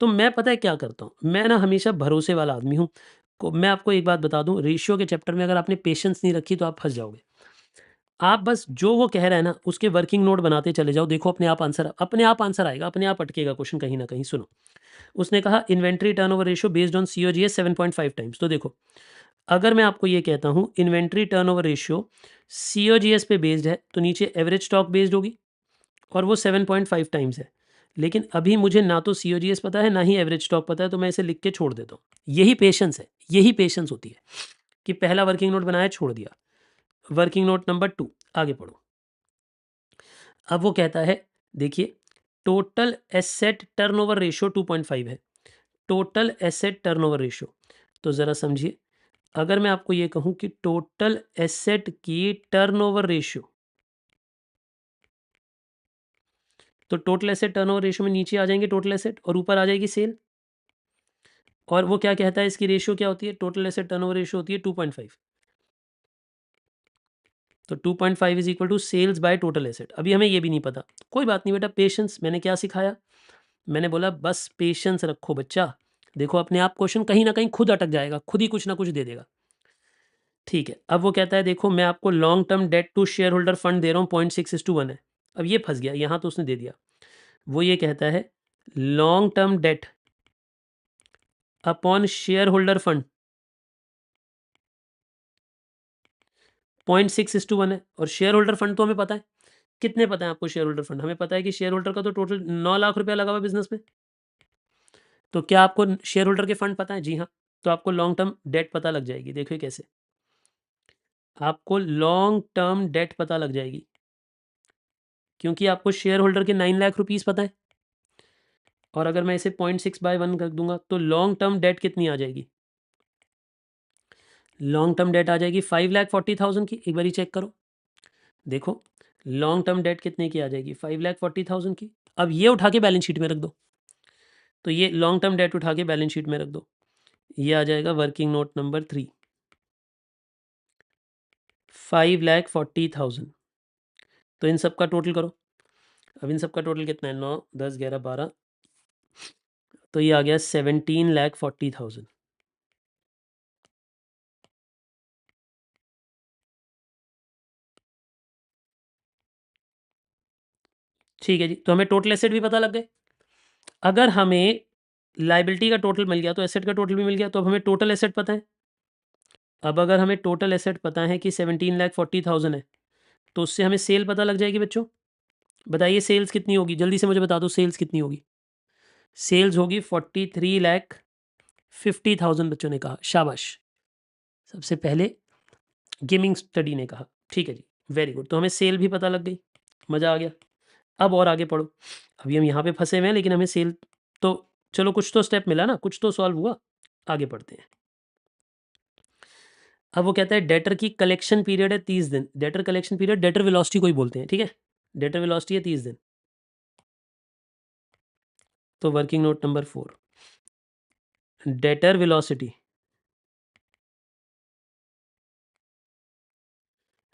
तो मैं पता है क्या करता हूँ, मैं ना हमेशा भरोसे वाला आदमी हूँ। मैं आपको एक बात बता दूँ, रेशियो के चैप्टर में अगर आपने पेशेंस नहीं रखी तो आप फंस जाओगे। आप बस जो वो कह रहा है ना उसके वर्किंग नोट बनाते चले जाओ, देखो अपने आप आंसर आएगा, अपने आप अटकेगा क्वेश्चन कहीं ना कहीं। सुनो, उसने कहा inventory turnover ratio based on COGS 7.5 times. तो देखो अगर मैं आपको ये कहता हूँ इन्वेंट्री टर्नओवर रेशियो सीओजीएस पे बेस्ड है तो नीचे एवरेज स्टॉक बेस्ड होगी और वो 7.5 टाइम्स है। लेकिन अभी मुझे ना तो सीओजीएस पता है ना ही एवरेज स्टॉक पता है, तो मैं इसे लिख के छोड़ देता हूँ। यही पेशेंस है, यही पेशेंस होती है कि पहला वर्किंग नोट बनाया छोड़ दिया। वर्किंग नोट नंबर 2, आगे पढ़ो। अब वो कहता है देखिए टोटल एसेट टर्नओवर रेशियो 2.5 है, टोटल एसेट टर्नओवर रेशियो। तो ज़रा समझिए, अगर मैं आपको ये कहूँ कि टोटल एसेट की टर्नओवर रेशियो, तो टोटल एसेट टर्नओवर रेशियो में नीचे आ जाएंगे टोटल एसेट और ऊपर आ जाएगी सेल। और वो क्या कहता है इसकी रेशियो क्या होती है, टोटल एसेट टर्नओवर रेशियो होती है 2.5। तो 2.5 is equal to sales by total asset. अभी हमें ये भी नहीं पता, कोई बात नहीं बेटा, पेशेंस। मैंने क्या सिखाया, मैंने बोला बस पेशेंस रखो बच्चा, देखो अपने आप क्वेश्चन कहीं ना कहीं खुद अटक जाएगा, खुद ही कुछ ना कुछ दे देगा। ठीक है, अब वो कहता है देखो मैं आपको long term debt to share holder fund दे रहा हूँ 0.6:1 है। अब ये फंस गया, यहाँ तो उसने दे दिया। वो ये कहता है long term date upon share holder fund 0.6:1 है, और शेयर होल्डर फंड तो हमें पता है कितने पता है आपको। शेयर होल्डर फंड हमें पता है कि शेयर होल्डर का तो टोटल 9 लाख रुपया लगा हुआ बिजनेस में। तो क्या आपको शेयर होल्डर के फंड पता है? जी हाँ। तो आपको लॉन्ग टर्म डेट पता लग जाएगी। देखिए कैसे, आपको लॉन्ग टर्म डेट पता लग जाएगी क्योंकि आपको शेयर होल्डर के 9 लाख रुपीस पता है, और अगर मैं इसे 0.6/1 कर दूंगा तो लॉन्ग टर्म डेट कितनी आ जाएगी, लॉन्ग टर्म डेट आ जाएगी 5,40,000 की। एक बार चेक करो, देखो लॉन्ग टर्म डेट कितने की आ जाएगी, 5,40,000 की। अब ये उठा के बैलेंस शीट में रख दो, तो ये लॉन्ग टर्म डेट उठा के बैलेंस शीट में रख दो, ये आ जाएगा वर्किंग नोट नंबर 3, 5,40,000। तो इन सब का टोटल करो। अब इन सब का टोटल कितना है, 9, 10, 11, 12, तो ये आ गया 17,40,000। ठीक है जी, तो हमें टोटल एसेट भी पता लग गए। अगर हमें लाइबिलिटी का टोटल मिल गया तो एसेट का टोटल भी मिल गया, तो अब हमें टोटल एसेट पता है। अब अगर हमें टोटल एसेट पता है कि 17,40,000 है, तो उससे हमें सेल पता लग जाएगी। बच्चों बताइए सेल्स कितनी होगी, जल्दी से मुझे बता दो सेल्स कितनी होगी। सेल्स होगी 43,50,000। बच्चों ने कहा शाबाश, सबसे पहले गेमिंग स्टडी ने कहा। ठीक है जी, वेरी गुड। तो हमें सेल भी पता लग गई, मज़ा आ गया। अब और आगे पढ़ो, अभी हम यहाँ पे फंसे हुए हैं लेकिन हमें सेल तो चलो कुछ तो स्टेप मिला ना, कुछ तो सॉल्व हुआ। आगे पढ़ते हैं। अब वो कहता है डेटर की कलेक्शन पीरियड है 30 दिन। Debtor collection period, debtor velocity को ही बोलते हैं, ठीक है। डेटर वेलोसिटी है 30 दिन। तो working note number 4, debtor velocity,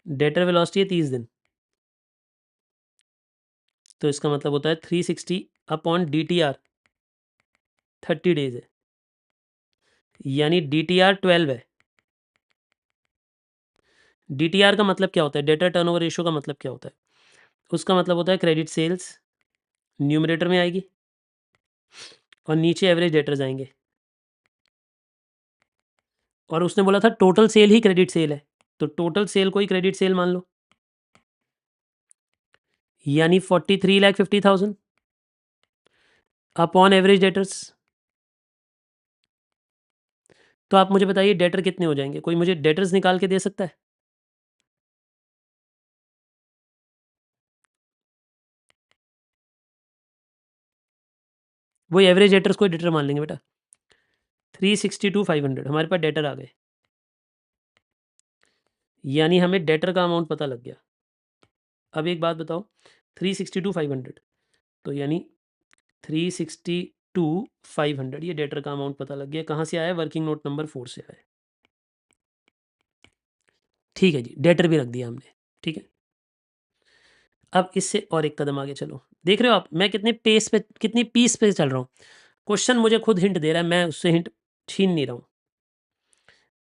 debtor velocity है 30 दिन, तो इसका मतलब होता है 360 अपॉन DTR 30 डेज है, यानी DTR 12 है। DTR का मतलब क्या होता है, डेटर टर्नओवर रेशियो का मतलब क्या होता है, उसका मतलब होता है क्रेडिट सेल्स न्यूमरेटर में आएगी और नीचे एवरेज डेटर्स आएंगे, और उसने बोला था टोटल सेल ही क्रेडिट सेल है, तो टोटल सेल को ही क्रेडिट सेल मान लो, यानी 43,50,000 अपॉन एवरेज डेटर्स। तो आप मुझे बताइए डेटर कितने हो जाएंगे, कोई मुझे डेटर्स निकाल के दे सकता है? वही एवरेज डेटर्स को डेटर मान लेंगे बेटा। 362,500 हमारे पास डेटर आ गए, यानी हमें डेटर का अमाउंट पता लग गया। अब एक बात बताओ, 362,500, तो यानी 362,500 ये डेटर का अमाउंट पता लग गया। कहाँ से आया, वर्किंग नोट नंबर 4 से आया। ठीक है जी, डेटर भी रख दिया हमने, ठीक है। अब इससे और एक कदम आगे चलो, देख रहे हो आप मैं कितने पेस पे, कितनी पीस पे चल रहा हूँ। क्वेश्चन मुझे खुद हिंट दे रहा है, मैं उससे हिंट छीन नहीं रहा हूँ।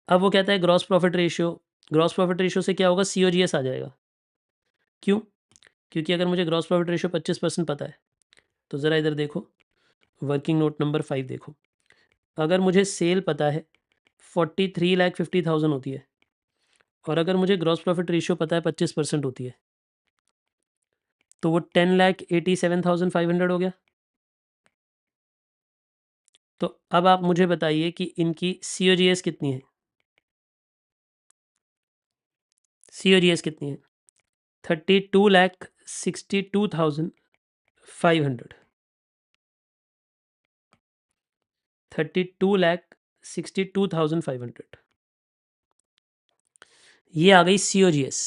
अब वो कहता है gross profit ratio, gross profit ratio से क्या होगा, COGS आ जाएगा। क्यों? क्योंकि अगर मुझे ग्रॉस प्रॉफिट रेशियो 25% पता है, तो ज़रा इधर देखो, वर्किंग नोट नंबर 5 देखो, अगर मुझे सेल पता है 43,50,000 होती है, और अगर मुझे ग्रॉस प्रॉफिट रेशियो पता है 25% होती है, तो वो 10,87,500 हो गया। तो अब आप मुझे बताइए कि इनकी COGS कितनी है, COGS कितनी है, 32,62,500, 32,62,500, ये आ गई COGS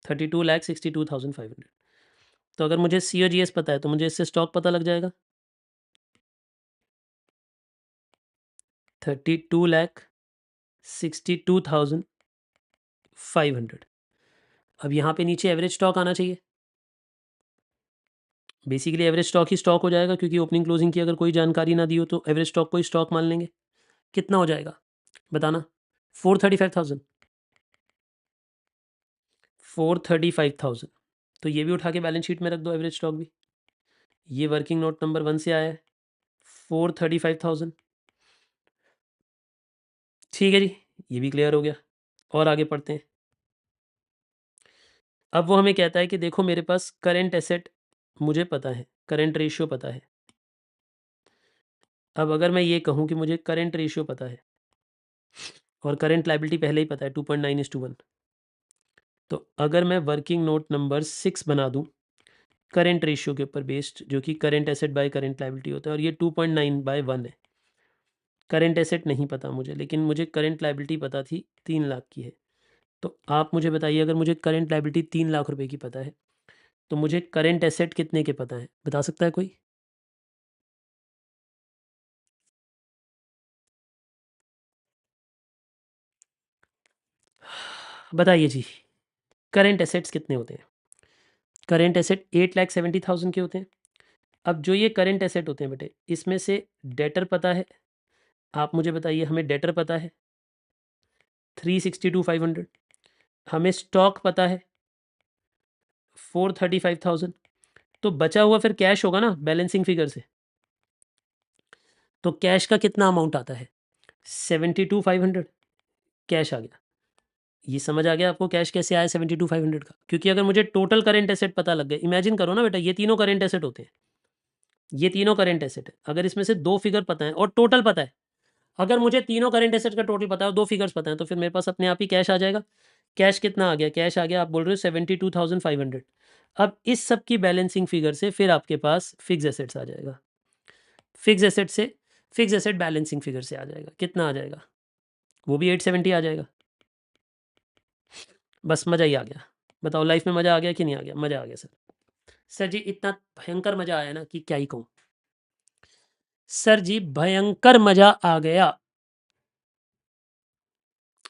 32,62,500। तो अगर मुझे COGS पता है तो मुझे इससे स्टॉक पता लग जाएगा, 32,62,500। अब यहाँ पे नीचे एवरेज स्टॉक आना चाहिए, बेसिकली एवरेज स्टॉक ही स्टॉक हो जाएगा, क्योंकि ओपनिंग क्लोजिंग की अगर कोई जानकारी ना दी हो तो एवरेज स्टॉक को ही स्टॉक मान लेंगे। कितना हो जाएगा बताना, 435,000, 435,000। तो ये भी उठा के बैलेंस शीट में रख दो, एवरेज स्टॉक भी। ये वर्किंग नोट नंबर 1 से आया है, 435,000। ठीक है जी, ये भी क्लियर हो गया। और आगे पढ़ते हैं। अब वो हमें कहता है कि देखो मेरे पास करेंट एसेट मुझे पता है, करेंट रेशियो पता है। अब अगर मैं ये कहूँ कि मुझे करेंट रेशियो पता है और करेंट लायबिलिटी पहले ही पता है 2.9:1, तो अगर मैं वर्किंग नोट नंबर 6 बना दूँ करेंट रेशियो के ऊपर बेस्ड, जो कि current asset by current liability होता है, और ये 2.9/1 है। करेंट एसेट नहीं पता मुझे, लेकिन मुझे करेंट लायबिलिटी पता थी 3 लाख की है। तो आप मुझे बताइए, अगर मुझे करेंट लायबिलिटी 3 लाख रुपए की पता है, तो मुझे करेंट एसेट कितने के पता है, बता सकता है कोई? बताइए जी, करेंट एसेट्स कितने होते हैं? करेंट एसेट 8,70,000 के होते हैं। अब जो ये करेंट एसेट होते हैं बेटे, इसमें से डेटर पता है, आप मुझे बताइए, हमें डेटर पता है 362,500, हमें स्टॉक पता है 435,000, तो बचा हुआ फिर कैश होगा ना बैलेंसिंग फिगर से। तो कैश का कितना अमाउंट आता है, 72,500 कैश आ गया। ये समझ आ गया आपको कैश कैसे आया 72,500 का? क्योंकि अगर मुझे टोटल करेंट एसेट पता लग गए, इमेजिन करो ना बेटा, ये तीनों करेंट एसेट होते हैं, ये तीनों करेंट एसेट है। अगर इसमें से 2 फिगर पता है और टोटल पता है, अगर मुझे तीनों करेंट एसेट का टोटल पता है और 2 फिगर्स पता है, तो फिर मेरे पास अपने आप ही कैश आ जाएगा। कैश कितना आ गया, कैश आ गया, आप बोल रहे हो 72,500। अब इस सब की बैलेंसिंग फिगर से फिर आपके पास फिक्स एसेट्स आ जाएगा, फिक्स एसेट से फिक्स एसेट बैलेंसिंग फिगर से आ जाएगा, कितना आ जाएगा, वो भी 870 आ जाएगा। बस मज़ा ही आ गया। बताओ लाइफ में मज़ा आ गया कि नहीं आ गया? मज़ा आ गया सर। सर जी इतना भयंकर मज़ा आया ना कि क्या ही कहूँ। सर जी भयंकर मजा आ गया।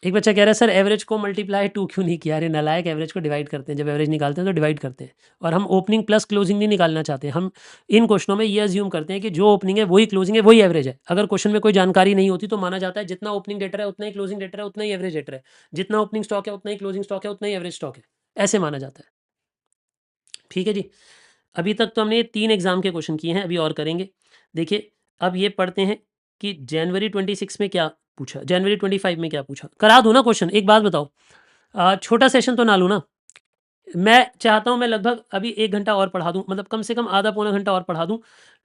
एक बच्चा कह रहा है सर एवरेज को मल्टीप्लाई 2 क्यों नहीं किया? अरे नालायक, एवरेज को डिवाइड करते हैं, जब एवरेज निकालते हैं तो डिवाइड करते हैं। और हम ओपनिंग प्लस क्लोजिंग नहीं निकालना चाहते, हम इन क्वेश्चनों में ये अज्यूम करते हैं कि जो ओपनिंग है वही क्लोजिंग है, वही एवरेज है। अगर क्वेश्चन में कोई जानकारी नहीं होती तो माना जाता है जितना ओपनिंग डेटर है उतना ही क्लोजिंग डेटर है, उतना ही एवरेज डेटर है, जितना ओपनिंग स्टॉक है उतना ही क्लोजिंग स्टॉक है, उतना ही एवरेज स्टॉक है, ऐसे माना जाता है। ठीक है जी। अभी तक तो हमने 3 एग्जाम के क्वेश्चन किए हैं, अभी और करेंगे। देखिए अब ये पढ़ते हैं कि जनवरी 26 में क्या पूछा, जनवरी 25 में क्या पूछा। करा दूं ना क्वेश्चन? एक बात बताओ, छोटा सेशन तो ना लूँ ना? मैं चाहता हूँ मैं लगभग अभी 1 घंटा और पढ़ा दूँ, मतलब कम से कम आधा पौना घंटा और पढ़ा दूँ,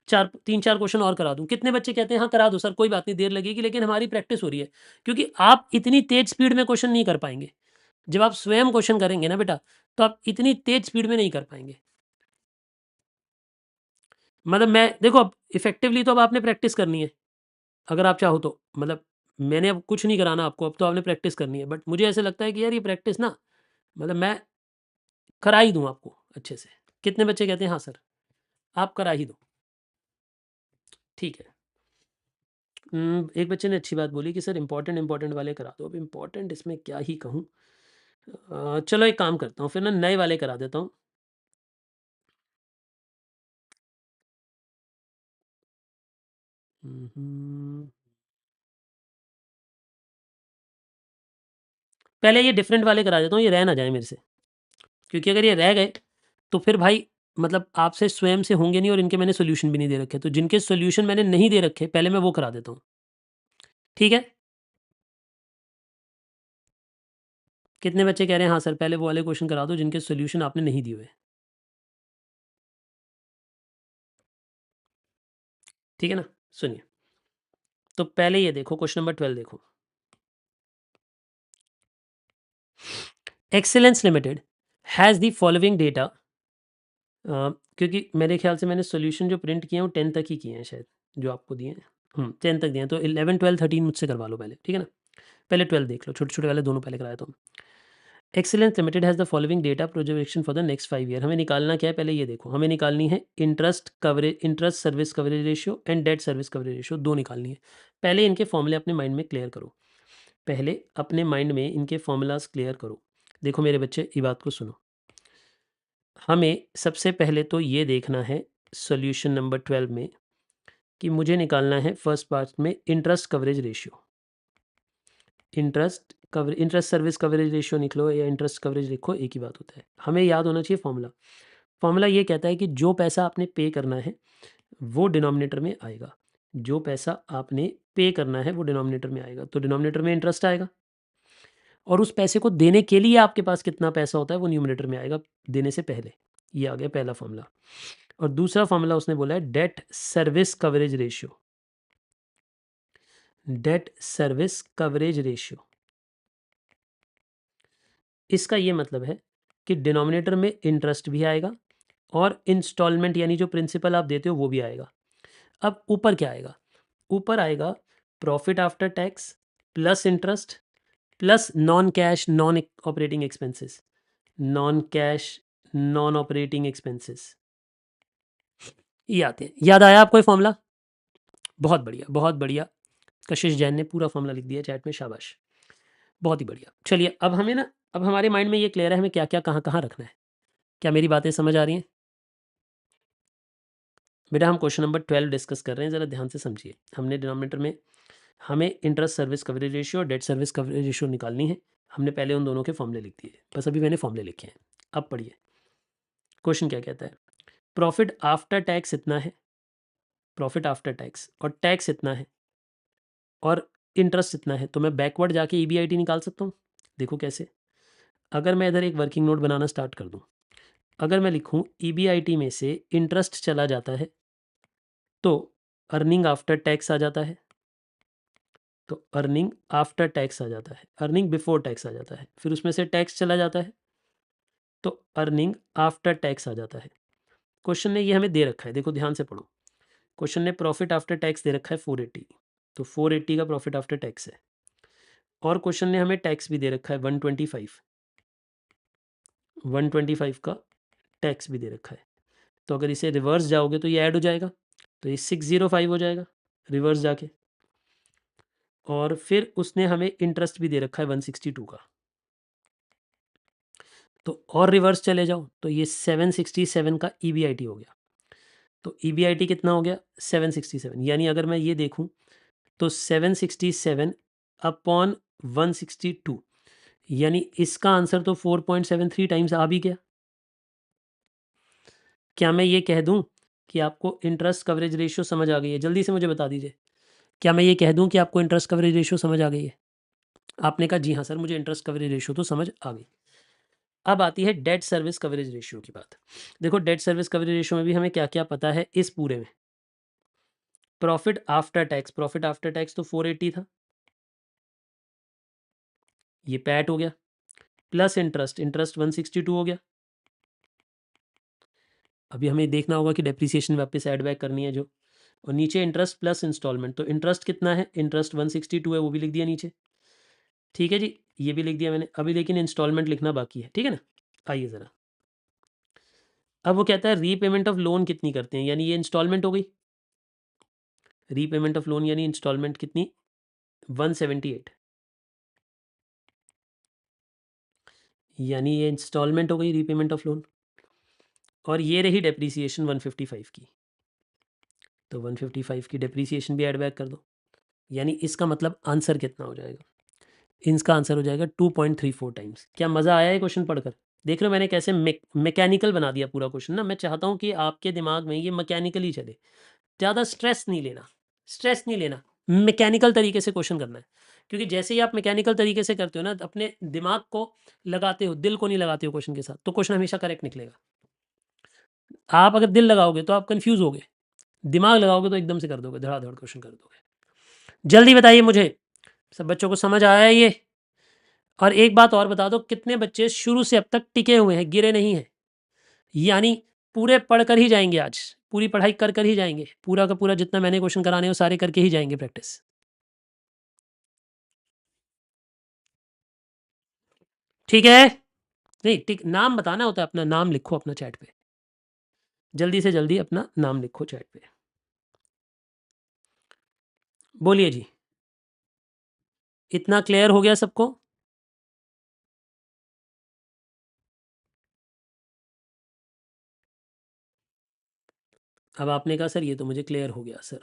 3-4 क्वेश्चन और करा दूँ। कितने बच्चे कहते हैं हाँ करा दो सर, कोई बात नहीं, देर लगेगी, लेकिन हमारी प्रैक्टिस हो रही है। क्योंकि आप इतनी तेज स्पीड में क्वेश्चन नहीं कर पाएंगे। जब आप स्वयं क्वेश्चन करेंगे ना बेटा, तो आप इतनी तेज स्पीड में नहीं कर पाएंगे। मतलब मैं देखो, अब इफेक्टिवली तो अब आपने प्रैक्टिस करनी है, अगर आप चाहो तो। मतलब मैंने अब कुछ नहीं कराना आपको, अब तो आपने प्रैक्टिस करनी है। बट मुझे ऐसे लगता है कि यार ये प्रैक्टिस ना, मतलब मैं करा ही दूँ आपको अच्छे से। कितने बच्चे कहते हैं हाँ सर आप करा ही दो? ठीक है। एक बच्चे ने अच्छी बात बोली कि सर इंपॉर्टेंट वाले करा दो। अब इंपॉर्टेंट इसमें क्या ही कहूँ। चलो एक काम करता हूँ फिर ना, नए वाले करा देता हूँ। पहले ये डिफरेंट वाले करा देता हूँ, ये रह ना जाए मेरे से। क्योंकि अगर ये रह गए तो फिर भाई मतलब आपसे स्वयं से होंगे नहीं, और इनके मैंने सोल्यूशन भी नहीं दे रखे। तो जिनके सोल्यूशन मैंने नहीं दे रखे पहले मैं वो करा देता हूँ। ठीक है। कितने बच्चे कह रहे हैं हाँ सर पहले वो वाले क्वेश्चन करा दो जिनके सोल्यूशन आपने नहीं दिए हुए? ठीक है ना। सुनिए, तो पहले ये देखो, क्वेश्चन नंबर 12 देखो। Excellence limited has the following data. क्योंकि मेरे ख्याल से मैंने सोल्यूशन जो प्रिंट किए हैं वो 10 तक ही किए हैं शायद, जो आपको दिए हैं 10 तक दिए हैं। तो 11 12 13 मुझसे करवा लो पहले, ठीक है ना। पहले 12 देख लो, छोटे छोटे वाले दोनों पहले कराया। तो excellence limited has the following data projection for the next 5 year. हमें निकालना क्या है पहले ये देखो, हमें निकालनी है interest service coverage ratio and debt service coverage ratio, दो निकालनी है। पहले इनके फॉर्मूले अपने माइंड में क्लियर करो, पहले अपने माइंड में इनके फॉर्मूलाज क्लियर करो। देखो मेरे बच्चे ये बात को सुनो, हमें सबसे पहले तो ये देखना है सॉल्यूशन नंबर 12 में कि मुझे निकालना है फर्स्ट पार्ट में interest coverage ratio. Interest service coverage ratio निकलो या इंटरेस्ट कवरेज लिखो, एक ही बात होता है। हमें याद होना चाहिए फॉर्मूला। फॉर्मूला ये कहता है कि जो पैसा आपने पे करना है वो डिनोमिनेटर में आएगा, जो पैसा आपने पे करना है वो डिनोमिनेटर में आएगा, तो डिनोमिनेटर में इंटरेस्ट आएगा। और उस पैसे को देने के लिए आपके पास कितना पैसा होता है वो न्यूमरेटर में आएगा देने से पहले। ये आ गया पहला फॉर्मूला। और दूसरा फॉर्मूला उसने बोला है debt service coverage ratio. Debt service coverage ratio, इसका ये मतलब है कि डिनोमिनेटर में इंटरेस्ट भी आएगा और इंस्टॉलमेंट यानी जो प्रिंसिपल आप देते हो वो भी आएगा। अब ऊपर क्या आएगा? ऊपर आएगा profit after tax plus interest plus non cash non operating expenses. Non cash non operating expenses ये आते हैं। याद आया आपको ये फॉर्मूला? बहुत बढ़िया, बहुत बढ़िया। कशिश जैन ने पूरा फॉर्मूला लिख दिया चैट में, शाबाश, बहुत ही बढ़िया। चलिए अब हमें ना, अब हमारे माइंड में ये क्लियर है हमें क्या क्या कहाँ कहाँ रखना है। क्या मेरी बातें समझ आ रही हैं बेटा? हम क्वेश्चन नंबर 12 डिस्कस कर रहे हैं, ज़रा ध्यान से समझिए। हमने डिनोमिनेटर में हमें इंटरेस्ट सर्विस कवरेज रेशियो और डेट सर्विस कवरेज रेशियो निकालनी है। हमने पहले उन दोनों के फॉर्मूले लिख दिए, बस अभी मैंने फॉर्मूले लिखे हैं। अब पढ़िए क्वेश्चन क्या कहता है। प्रॉफिट आफ्टर टैक्स इतना है, प्रॉफिट आफ्टर टैक्स, और टैक्स इतना है, और इंटरेस्ट इतना है। तो मैं बैकवर्ड जाके ईबीआईटी निकाल सकता हूँ। देखो कैसे। अगर मैं इधर एक वर्किंग नोट बनाना स्टार्ट कर दूँ, अगर मैं लिखूँ ईबीआईटी में से इंटरेस्ट चला जाता है तो अर्निंग आफ्टर टैक्स आ जाता है, तो अर्निंग आफ्टर टैक्स आ जाता है, अर्निंग बिफोर टैक्स आ जाता है, फिर उसमें से टैक्स चला जाता है तो अर्निंग आफ्टर टैक्स आ जाता है। क्वेश्चन ने ये हमें दे रखा है, देखो ध्यान से पढ़ो। क्वेश्चन ने प्रॉफिट आफ्टर टैक्स दे रखा है 480, तो 480 का प्रॉफिट आफ्टर टैक्स है। और क्वेश्चन ने हमें टैक्स भी दे रखा है 125, 125 का टैक्स भी दे रखा है। तो अगर इसे रिवर्स जाओगे तो ये ऐड हो जाएगा, तो ये 605 हो जाएगा। रिवर्स जाके, और फिर उसने हमें इंटरेस्ट भी दे रखा है 162 का। तो और रिवर्स चले जाओ तो ये 767 का EBIT हो गया। तो EBIT कितना हो गया 767, यानी अगर मैं ये देखूं तो 767 अपॉन 162, यानी इसका आंसर तो 4.73 टाइम्स आ भी गया। क्या मैं ये कह दूं कि आपको इंटरेस्ट कवरेज रेशियो समझ आ गई है? जल्दी से मुझे बता दीजिए, क्या मैं ये कह दूं कि आपको इंटरेस्ट कवरेज रेशियो समझ आ गई है? आपने कहा जी हाँ सर, मुझे इंटरेस्ट कवरेज रेशियो तो समझ आ गई। अब आती है डेट सर्विस कवरेज रेशियो की बात। देखो डेट सर्विस कवरेज रेशियो में भी हमें क्या क्या पता है इस पूरे में। प्रॉफिट आफ्टर टैक्स तो 480 था, ये पैट हो गया, प्लस इंटरेस्ट 162 हो गया। अभी हमें देखना होगा कि डेप्रिसिएशन वापस ऐड बैक करनी है जो, और नीचे इंटरेस्ट प्लस इंस्टॉलमेंट, तो इंटरेस्ट कितना है, इंटरेस्ट 162 है, वो भी लिख दिया नीचे। ठीक है जी, ये भी लिख दिया मैंने। अभी लेकिन इंस्टॉलमेंट लिखना बाकी है, ठीक है ना। आइए ज़रा, अब वो कहता है रीपेमेंट ऑफ लोन कितनी करते हैं, यानी ये इंस्टॉलमेंट हो गई। रीपेमेंट ऑफ लोन यानी इंस्टॉलमेंट कितनी, 178, यानी ये इंस्टॉलमेंट हो गई रीपेमेंट ऑफ लोन। और ये रही डेप्रीसिएशन 155 की, तो 155 की डेप्रीसिएशन भी ऐड बैक कर दो, यानी इसका मतलब आंसर कितना हो जाएगा, इसका आंसर हो जाएगा 2.34 टाइम्स। क्या मज़ा आया है क्वेश्चन पढ़कर? देख रहे हो मैंने कैसे मैकेनिकल बना दिया पूरा क्वेश्चन ना। मैं चाहता हूँ कि आपके दिमाग में ये मैकेनिकली चले, ज़्यादा स्ट्रेस नहीं लेना, मैकेनिकल तरीके से क्वेश्चन करना है। क्योंकि जैसे ही आप मैकेनिकल तरीके से करते हो ना, अपने दिमाग को लगाते हो, दिल को नहीं लगाते हो क्वेश्चन के साथ, तो क्वेश्चन हमेशा करेक्ट निकलेगा। आप अगर दिल लगाओगे तो आप कंफ्यूज होगे, दिमाग लगाओगे तो एकदम से कर दोगे, धड़ाधड़ क्वेश्चन कर दोगे। जल्दी बताइए मुझे, सब बच्चों को समझ आया है ये? और एक बात और बता दो, कितने बच्चे शुरू से अब तक टिके हुए हैं, गिरे नहीं हैं? यानी पूरे पढ़ कर ही जाएंगे, आज पूरी पढ़ाई कर कर ही जाएंगे, पूरा का पूरा जितना मैंने क्वेश्चन कराने वो सारे करके ही जाएंगे प्रैक्टिस। ठीक है, नहीं ठीक, नाम बताना होता है अपना, नाम लिखो अपना चैट पे, जल्दी से जल्दी अपना नाम लिखो चैट पे। बोलिए जी, इतना क्लियर हो गया सबको? अब आपने कहा सर ये तो मुझे क्लियर हो गया सर,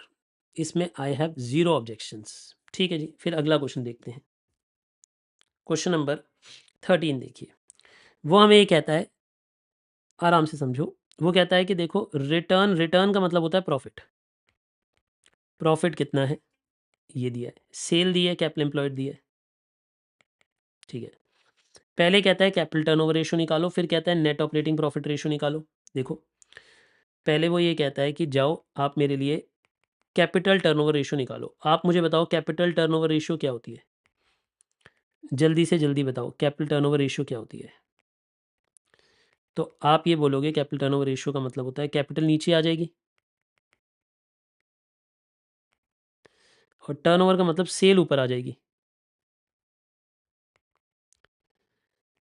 इसमें आई हैव ज़ीरो ऑब्जेक्शंस। ठीक है जी, फिर अगला क्वेश्चन देखते हैं। क्वेश्चन नंबर 13 देखिए, वो हमें ये कहता है, आराम से समझो, वो कहता है कि देखो रिटर्न, रिटर्न का मतलब होता है प्रॉफिट। प्रॉफिट कितना है ये दिया है, सेल दी है, कैपिटल एम्प्लॉयड दी है, ठीक है। पहले कहता है कैपिटल टर्नओवर रेशियो निकालो, फिर कहता है नेट ऑपरेटिंग प्रॉफिट रेशियो निकालो। देखो पहले वो ये कहता है कि जाओ आप मेरे लिए कैपिटल टर्नओवर रेशियो निकालो। आप मुझे बताओ कैपिटल टर्नओवर रेशियो क्या होती है, जल्दी से जल्दी बताओ कैपिटल टर्नओवर रेशियो क्या होती है। तो आप ये बोलोगे कैपिटल टर्नओवर रेशियो का मतलब होता है कैपिटल नीचे आ जाएगी, और टर्नओवर का मतलब सेल ऊपर आ जाएगी।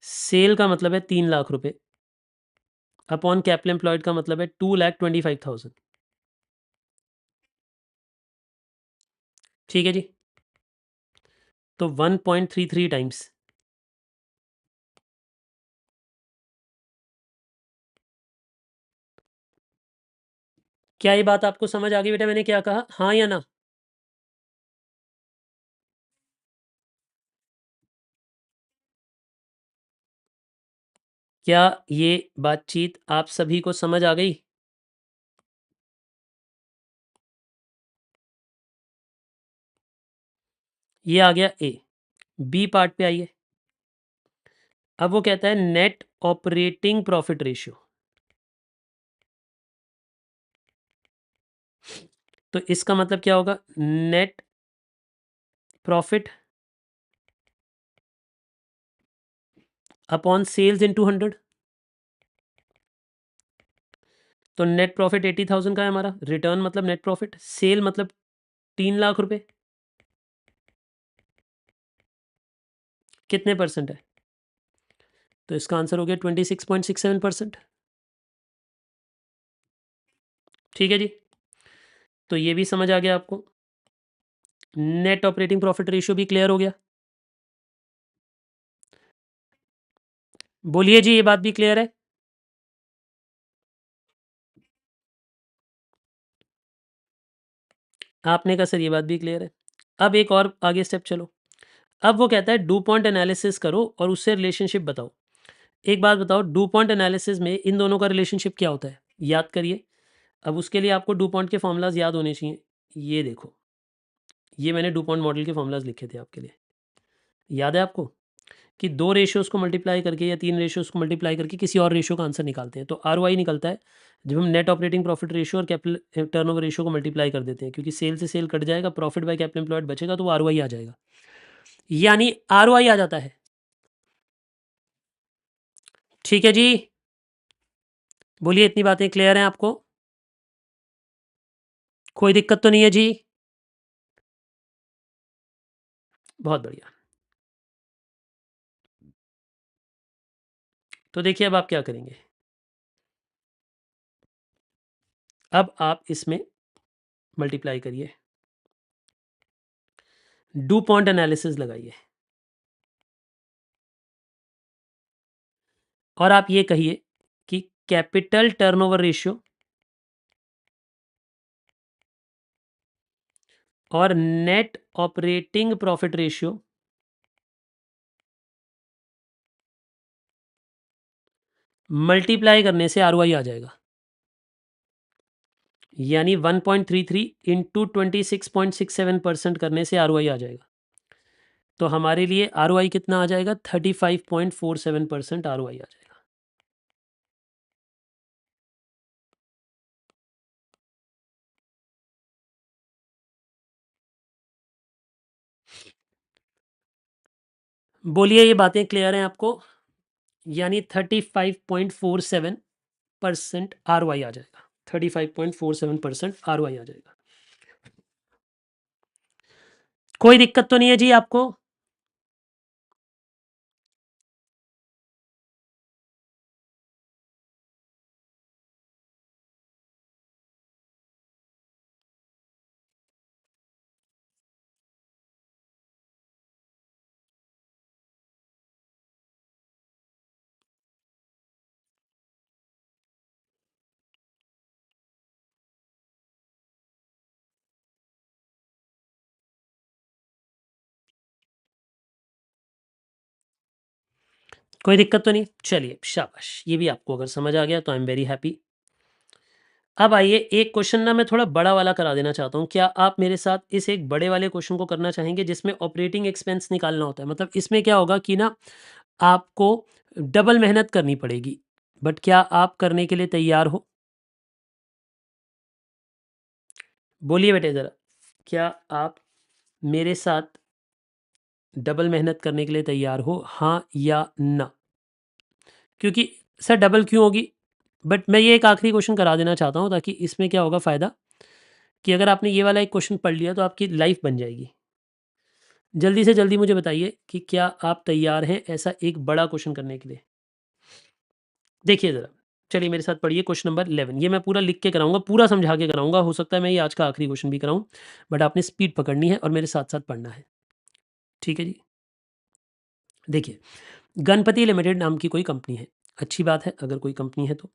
सेल का मतलब है 3 लाख रुपए, अपॉन कैपिटल एम्प्लॉयड का मतलब है 2,25,000। ठीक है जी, तो 1.33 टाइम्स। क्या ये बात आपको समझ आ गई बेटा, मैंने क्या कहा, हाँ या ना? क्या ये बातचीत आप सभी को समझ आ गई? ये आ गया ए। बी पार्ट पे आइए, अब वो कहता है नेट ऑपरेटिंग प्रॉफिट रेशियो। तो इसका मतलब क्या होगा, net profit upon sales into 100। तो नेट प्रॉफिट 80,000 का है हमारा, रिटर्न मतलब नेट प्रॉफिट, सेल मतलब 3 लाख रुपए, कितने परसेंट है? तो इसका आंसर हो गया 26.67%। ठीक है जी, तो ये भी समझ आ गया आपको। नेट ऑपरेटिंग प्रॉफिट रेशियो भी क्लियर हो गया? बोलिए जी, ये बात भी क्लियर है? आपने कहा सर ये बात भी क्लियर है। अब एक और आगे स्टेप चलो। अब वो कहता है डू पॉइंट एनालिसिस करो और उससे रिलेशनशिप बताओ। एक बात बताओ, डू पॉइंट एनालिसिस में इन दोनों का रिलेशनशिप क्या होता है? याद करिए। अब उसके लिए आपको डू पॉइंट के फॉर्मूलाज याद होने चाहिए। ये देखो, ये मैंने डू पॉइंट मॉडल के फॉर्मूलाज लिखे थे आपके लिए। याद है आपको कि 2 रेशियोज़ को मल्टीप्लाई करके या 3 रेशियोज़ को मल्टीप्लाई करके किसी और रेशियो का आंसर निकालते हैं। तो आरओआई निकलता है जब हम नेट ऑपरेटिंग प्रॉफिट रेशियो और कैपिटल टर्नओवर रेशियो को मल्टीप्लाई कर देते हैं, क्योंकि सेल से सेल कट जाएगा, प्रॉफिट बाय कैपिटल एम्प्लॉयड बचेगा, तो वो आरओआई आ जाएगा। यानी आरओआई आ जाता है। ठीक है जी, बोलिए, इतनी बातें क्लियर हैं आपको? कोई दिक्कत तो नहीं है जी? बहुत बढ़िया। तो देखिए अब आप क्या करेंगे। अब आप इसमें मल्टीप्लाई करिए, डू पॉइंट एनालिसिस लगाइए और आप ये कहिए कि कैपिटल टर्नओवर रेशियो और net operating profit ratio multiply करने से आरओआई आ जाएगा। यानी 1.33 इंटू 26.67% करने से आरओआई आ जाएगा। तो हमारे लिए आरओआई कितना आ जाएगा? 35.47% आरओआई आ जाएगा। बोलिए, ये बातें क्लियर हैं आपको? यानी 35.47% आरओआई आ जाएगा। 35.47% आरओआई आ जाएगा। कोई दिक्कत तो नहीं है जी आपको? कोई दिक्कत तो नहीं? चलिए शाबाश, ये भी आपको अगर समझ आ गया तो आई एम वेरी हैप्पी। अब आइए, एक क्वेश्चन ना मैं थोड़ा बड़ा वाला करा देना चाहता हूँ। क्या आप मेरे साथ इस एक बड़े वाले क्वेश्चन को करना चाहेंगे जिसमें ऑपरेटिंग एक्सपेंस निकालना होता है? मतलब इसमें क्या होगा कि ना आपको डबल मेहनत करनी पड़ेगी, बट क्या आप करने के लिए तैयार हो? बोलिए बेटे ज़रा, क्या आप मेरे साथ डबल मेहनत करने के लिए तैयार हो, हाँ या ना? क्योंकि सर डबल क्यों होगी, बट मैं ये एक आखिरी क्वेश्चन करा देना चाहता हूँ ताकि इसमें क्या होगा फ़ायदा कि अगर आपने ये वाला एक क्वेश्चन पढ़ लिया तो आपकी लाइफ बन जाएगी। जल्दी से जल्दी मुझे बताइए कि क्या आप तैयार हैं ऐसा एक बड़ा क्वेश्चन करने के लिए? देखिए ज़रा, चलिए मेरे साथ पढ़िए क्वेश्चन नंबर 11। ये मैं पूरा लिख के कराऊँगा, पूरा समझा के कराऊँगा। हो सकता है मैं ये आज का आखिरी क्वेश्चन भी कराऊँ, बट आपने स्पीड पकड़नी है और मेरे साथ-साथ पढ़ना है। ठीक है जी? देखिए, गणपति लिमिटेड नाम की कोई कंपनी है। अच्छी बात है अगर कोई कंपनी है तो।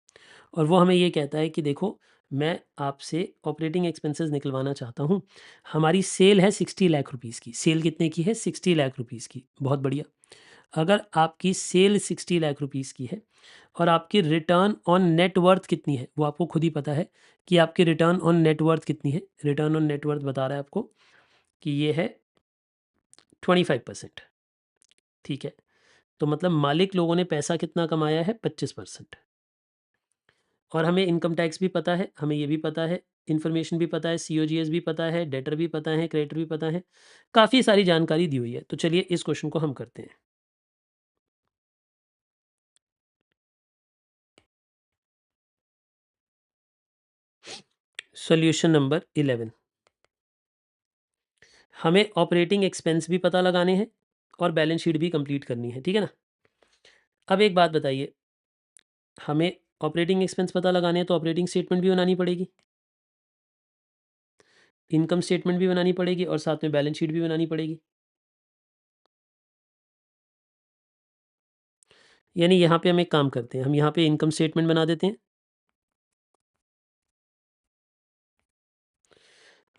और वो हमें ये कहता है कि देखो, मैं आपसे ऑपरेटिंग एक्सपेंसेस निकलवाना चाहता हूँ। हमारी सेल है 60 लाख रुपीज़ की। सेल कितने की है? 60 लाख रुपीज़ की। बहुत बढ़िया। अगर आपकी सेल 60 लाख रुपीज़ की है और आपकी रिटर्न ऑन नेट वर्थ कितनी है, वो आपको खुद ही पता है कि आपकी रिटर्न ऑन नेट वर्थ कितनी है। रिटर्न ऑन नेट वर्थ बता रहा है आपको कि ये है 25%। ठीक है? तो मतलब मालिक लोगों ने पैसा कितना कमाया है? 25%। और हमें इनकम टैक्स भी पता है, हमें ये भी पता है, इन्फॉर्मेशन भी पता है, सीओजीएस भी पता है, डेटर भी पता है, क्रेडिटर भी पता है। काफ़ी सारी जानकारी दी हुई है। तो चलिए इस क्वेश्चन को हम करते हैं। Solution number 11। हमें ऑपरेटिंग एक्सपेंस भी पता लगाने हैं और बैलेंस शीट भी कंप्लीट करनी है, ठीक है ना? अब एक बात बताइए, हमें ऑपरेटिंग एक्सपेंस पता लगाने हैं तो ऑपरेटिंग स्टेटमेंट भी बनानी पड़ेगी। इनकम स्टेटमेंट भी बनानी पड़ेगी और साथ में बैलेंस शीट भी बनानी पड़ेगी। यानी यहाँ पे हम एक काम करते हैं, हम यहाँ पे इनकम स्टेटमेंट बना देते हैं